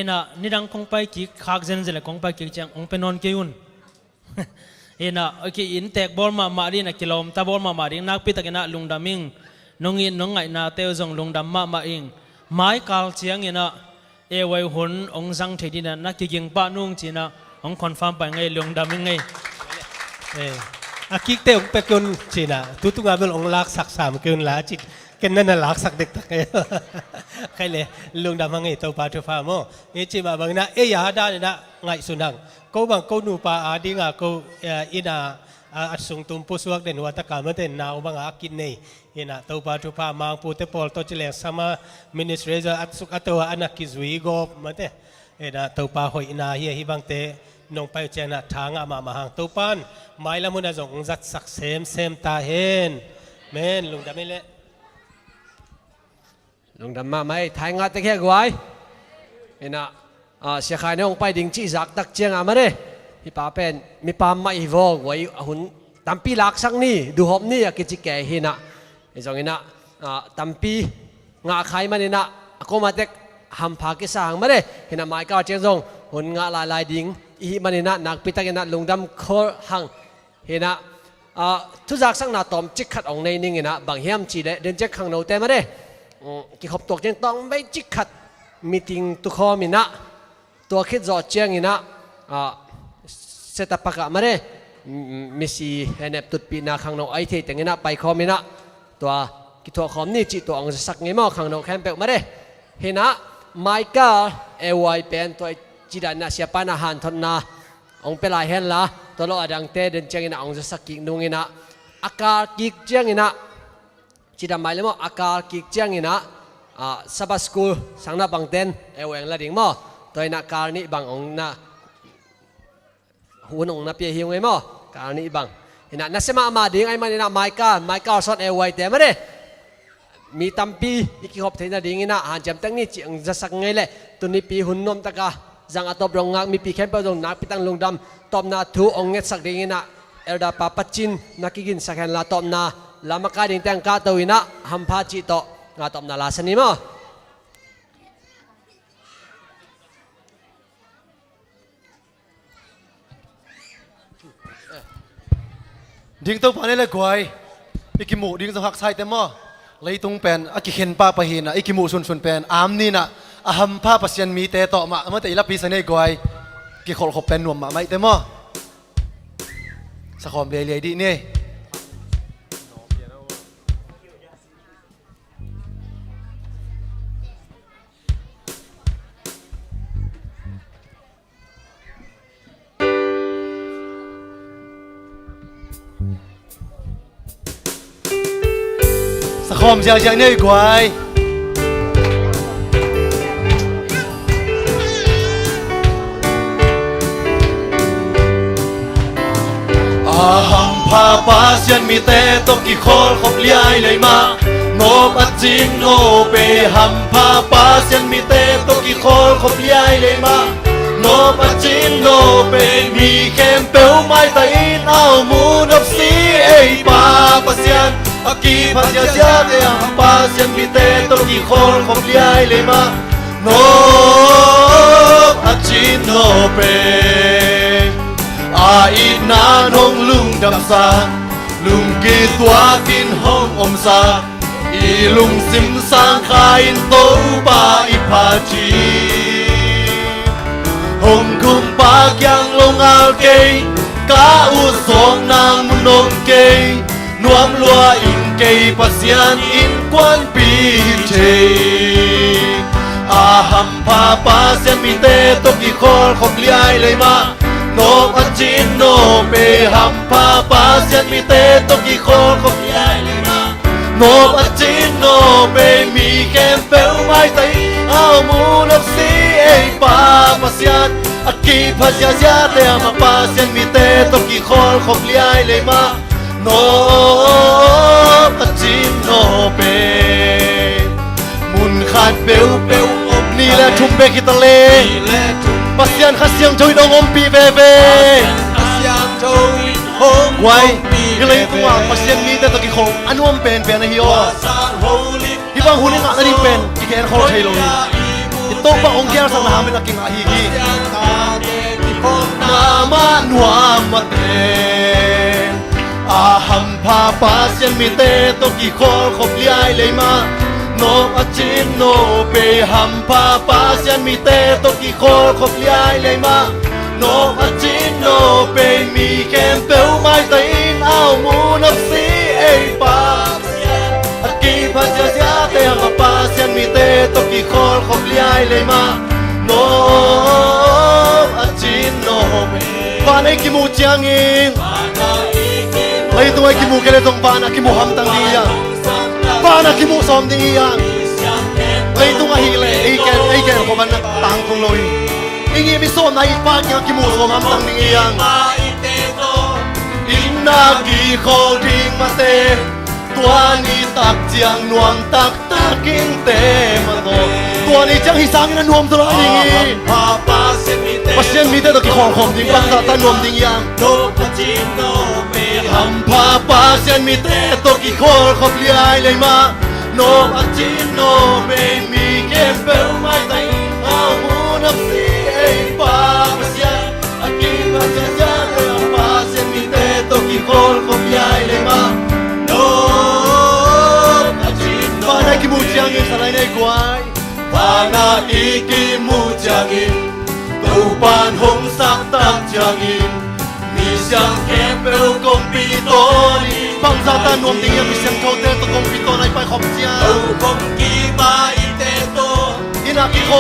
น่ะนี่ดังคงไปกิกขากเจนเจเลยคงไปกิกเชียงองเป็นนอนเกี่ยุนน่ะโอเคอินแตกบอลมาดีนะกิโลมตาบอลมาดีนักพิตกินะลุงดามิงน้องอินน้องไงนาเตวจงลุงดำมาอิงไม้กาลเชียงน่ะไว้หุ่นองจังเทดินะนักกิงป้านุ่งจีน่ะองคอนฟาร์มไปไงลุงดามิงไงอากิกเตองไปกุนจีน่ะทุกงานเป็นองลักสักสามกุนละจิตกันนั่นน่ะลักสักเด็กตะเกยใครเลยลุงดำมังไงตัวปลาทุฟ้าโมจิมาบางนะยาด้านนะไงสุนังกูบางกูนูปลาอาดิงะกูอินาอัดส่งตุ่มผู้สวกเด่นวัตกรรมเมื่อเด่นนาวบางอากินนี่นะตัวปลาทุฟ้ามังปูเตปอลตัวเจริญสมามินิสเตรเจอร์อัดสุกอัตวาอนักกิจวิโกเมื่อเด่นนะตัวปลาหอยนาเฮียฮิบังเตน้องไปเจนะทางมาหางตัวปานไม่ละมุนจงจัดสักเซมตาเห็นเมนลุงดำไม่เละลุงดำมาไม่ทายงัดตะแค่กวยนี่นะเสียขายน้องไปดิ่งจีจักตักเจียงมาเลยที่ป้าเป็นมีป้าไม่โวไว้หุ่นตั้มปีหลักสักนี่ดูหอมนี่กิจแก่เห็นนะไอ้ตรงนี้นะตั้มปีงาขายมาเนี่ยนะก็มาเด็กหำผากิสางมาเลยเห็นนะไม้ก้าวเจียงทรงหุ่นงาลายดิ่งอีมันเนี่ยนะนักพิทักษ์นะลุงดำโคหังเห็นนะ ทุจักสังนาตอมจิกขัดองในนิ่งนะบางเฮียมจีเล่เดินเจ็คขังโนเตมาเด้กี่ขบตกยังต้องไม่จิกขัดมีติงตุคอมินะตัวคิดจอดเจียงอินะเซตปากะมาเด้มิซีเฮเนปตุดปีนาขังโนไอเทแต่งนะไปคอมินะตัวกิทัวคอมนี่จิตัวองจะสักไงมั่งขังโนแคมเปลมาเด้เห็นนะไมค์ก้าเอวไอเป็นตัวจีดันนะเสียปานาหันทนนาองเปลายเห็นละตัวเราดังเตเดินเจียงอินะองจะสักกินุ่งอินะอากาศกิกเจียงอินะจีดันไม่เลยมั่งอากาศกิกเจียงอินะสับสกูลสังนับบางเต้นเอวเองละดิ่งมั่งตัวนักการนี้บางองนะหุ่นองนะเปียหิวไงมั่งการนี้บางเห็นนะนักเสมามาดิ่งไอ้มันนี่นะไมค์ก้าสอนเอวไอเตมาเด้มีตัมปีอีกขอบเทน่าดิ่งนะหันจำตั้งนี่จีองจะสักไงเลยตัวนี้ปีหุ่นนมตะกาจังอัตบรองงักมีปีแคมเปอร์ตรงนักปีตั้งลงดำตอมนาทูองเงสักดิ่งนะเอลดาปาปัจจินนักกินสักแห่งละตอมนาลามากาดิ่งแต่งกาตัวอินะฮัมพาจิโตงาตอมนาลาสนิมะดิ้งตัวปานนี่เลยกวยอีกิมูดิ้งจะหักใส่เต็มมั้งเลยตรงเป็นอากิเห็นป้าไปเห็นนะอีกิมูสุนเป็นอามนี่นะอาหัมผ้าปัสยันมีเตะต่อมาเมื่อแต่อีลับปีเสน่ห์กวยกิขอขบเป็นหนุ่มมาไม่เต็มมั้งสักคนเบียร์ดีนี่สักคนเสียงนี่กวยหัมพาปาเซียนมีเตตกิคอลขบเลี้ยเลยมาโนปัจจินโนเปหัมพาปาเซียนมีเตตกิคอลขบเลี้ยเลยมาโนปัจจินโนเปมีเข้มเปลวไม้ตะอินเอามูนับสีเอปาปาเซียนอากีพันยาเสียเตหัมพาเซียนมีเตตกิคอลขบเลี้ยเลยมาโนปัจจินโนเปอาอีนานห้องลุงดำซาลุงกีตัวกินห้องอมซาอีลุงซิมสร้างขายโตปาอีพาจีห้องคุมปากยังลงอาเกยกาอุสองนางมุนงเกยนวมลัวอินเกยปัสยันอินกวนปีเชอาหัมพาปาเซมิเตตกิคอลขบเลี้ยเลยมาโนปัจจินโนเปหัมพาปาเซียนมีเตตกิโคขบยายเลยมาโนปัจจินโนเปมีแคมเปลไม้ไตเอามูนับสีเอปาปาเซียนอากีพัชยาเสียเตมาปาเซียนมีเตตกิโคขบยายเลยมาโนปัจจินโนเปมุนขาดเปลอบนี่แหละทุ่มเบกิตะเลปัสยันขัดเสียงโจยดงอมปีเวเวไว้ยังเลยตัวปัสยันมีแต่ตะกี้ของอันวมเป็นนะฮิโอฮิบังหุ่นงะนั่นเป็นอีแกนเขาใช้ลงอีโต๊ะปะองค์แก้วสังหารเป็นตะกี้งะฮิกินามาหนัวมาเตอาหัมพาปัสยันมีแต่ตะกี้ของขบเลี้ยเลยมาโนปัจจินโนเปหัมพาปาเซียนมีเตตกิโคขบเลี้ยเลยมาโนปัจจินโนเปมีแคมเปลไม้ตะอินเอามูนับสีเอปาอากีพัชยาเสียเตหัมปาเซียนมีเตตกิโคขบเลี้ยเลยมาโนปัจจินโนเปปานไอกิมูจียงอิงเลยตัวไอกิมูแกเลยตรงปานไอกิมูฮัมตังดียังPana kimu som ding yang lei tung a hi le ai ken ko man tang kong loi ingi mi som na i pa kya kimu som am tang ding yang inna gi kho ding ma te tua ni tak chiang nuam tak takin te ma to tua ni chang hi sang na nuam to la ni pa pa sen mi te to ki khong khom ding bang ta nuam ding yang no pa chin no me ham pa pa sen mi te to ki khol khop liai le ma no pa chin no me mi kem pe mai tai a mu na si ei pa pa sen a ki pa sen ya pa sen mi te to ki khol khop liai ซาตานวมติงยังมีเสียงโทเตตะกงปิโตในไปขอบเจีย tàu không kỳ ba y tế tô อินาคิโค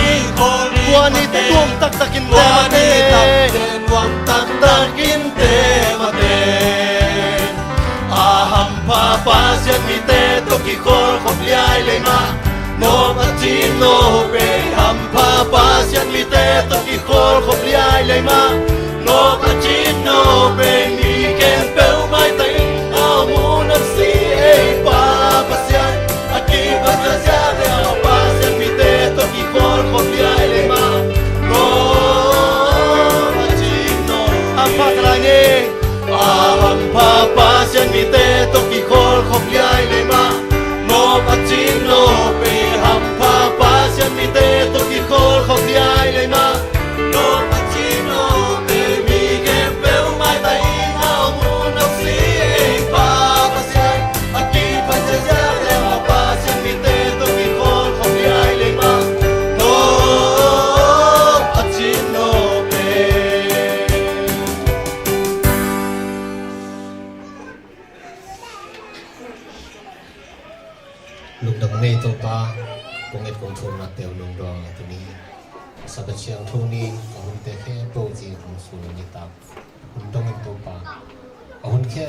ลีกัวนี่ตะดวงตักตะกินเต qua มาเต đi tập tên quăng tắc tắc kín tê mà tên à hầm pha pha xiên mi tê tô kỳ khô khóc liai lấy mà nô mà chi nô bê hầm pha pha xiên mi tê tô kỳ khô khóc liai lấy mà nô mà chi nô bê mi kèm béo mai tay áo mũ nắp xí ê pa pa xiên a kỳ pa sa xiên để áo pa xiên mi tê tô kỳ khô khóc liai lấy mà nô mà chi nô อัมพาตรานี aham papa sian mi te to ki khol khop yai le ma no pachin no pe ham papa sian mi te to ki khol khop yai le ma no pachin no pe mi ke pe mai tai au mu no si pa pa sian aki pa ja le pa sian mi te to ki khol khop yai le ma no pachin no pe ลุงดังเมย์ตัวปาคงเอ็ดคงชมนักเตวลุงรองตัวนี้สับเชียงทุ่งนี้หุ่นเตะแค่โปรจีของสูนิตาหุ่นต้องเอ็นตัวปาหุ่นแค่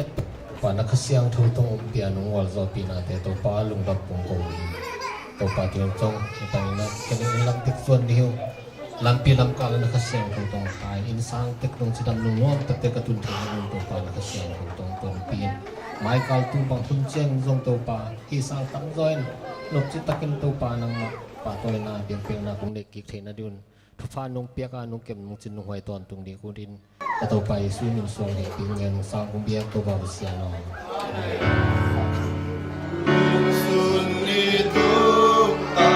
ป่านักเสียงทุ่งต้องเปียนุงวัลจอปีนาแต่ตัวปาลุงดับปงโกตัวปาที่จงตอนนี้นะแค่นี้ลังติดส่วนเดียวลำปีลำกาลนักเสียงทุ่งต้องตายอินสังเทคโนโลยีดำลุงน้อมแต่เตะกระตุ้นถึงลุงตัวปานักเสียงทุ่งต้องปนเปียไม้กาลตุ้งบังทุ่งเชียงจงตัวปาที่สร้างตั้งใจนกจิตตะกินตัวปานังป่าตัวนาเปียงเปียงนาคงเด็กกิกเทนดินทุฟ้านงเปียกานุงเก็บนุงจินนุงหอยตอนตุงดีกูดินแต่ตัวไปสู้มินสวงเด็กปีเงินสร้างคงเบียตัวบาเสียนอง Sun itu ta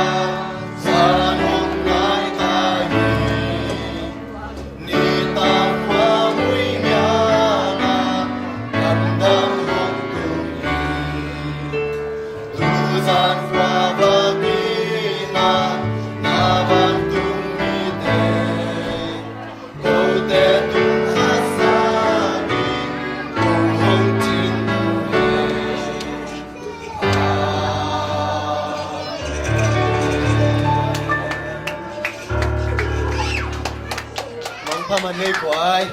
sanong nai tayo ni ta kwa mui mya na damdam hong tuli tu san kwa bagina na ban tung mi te ko te tung hasani ko hong chinมันพามันเลยกวาย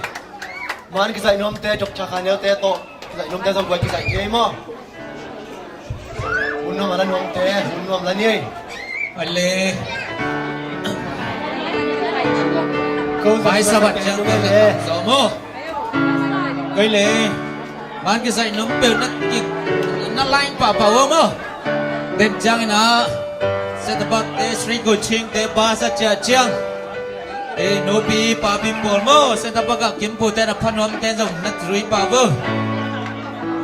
มันกิใส่นมเตะจกชาคาเนลเตะโตกิใส่นมเตะสองกวายกิใส่เกยมั้งหุ่นนมอะไรนมเตะหุ่นนมอะไรนี่ Ale Phải sao bạn chẳng biết là rõ mô Cây lệ Bạn cái dạy nấm bèo nó lạnh bà bà ôm mô Đêm chẳng nó Sẽ tập bạc tế sri ngồi chinh tế ba sa chà chăng Ê nô bì bà bì bồn mô Sẽ tập bạc gạo kiếm bồ tế là phan hòm tế dòng nát rùi bà vơ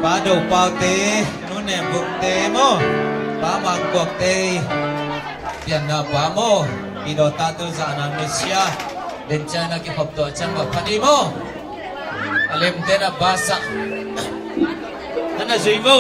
Bà đầu bào tế Nô nèm vùng tế mô Bà mạng cuộc tế Biar na bamo, ino tatu sa Indonesia, dan cina kita hopto cangga padimo, alim tena basa, nana zuibo.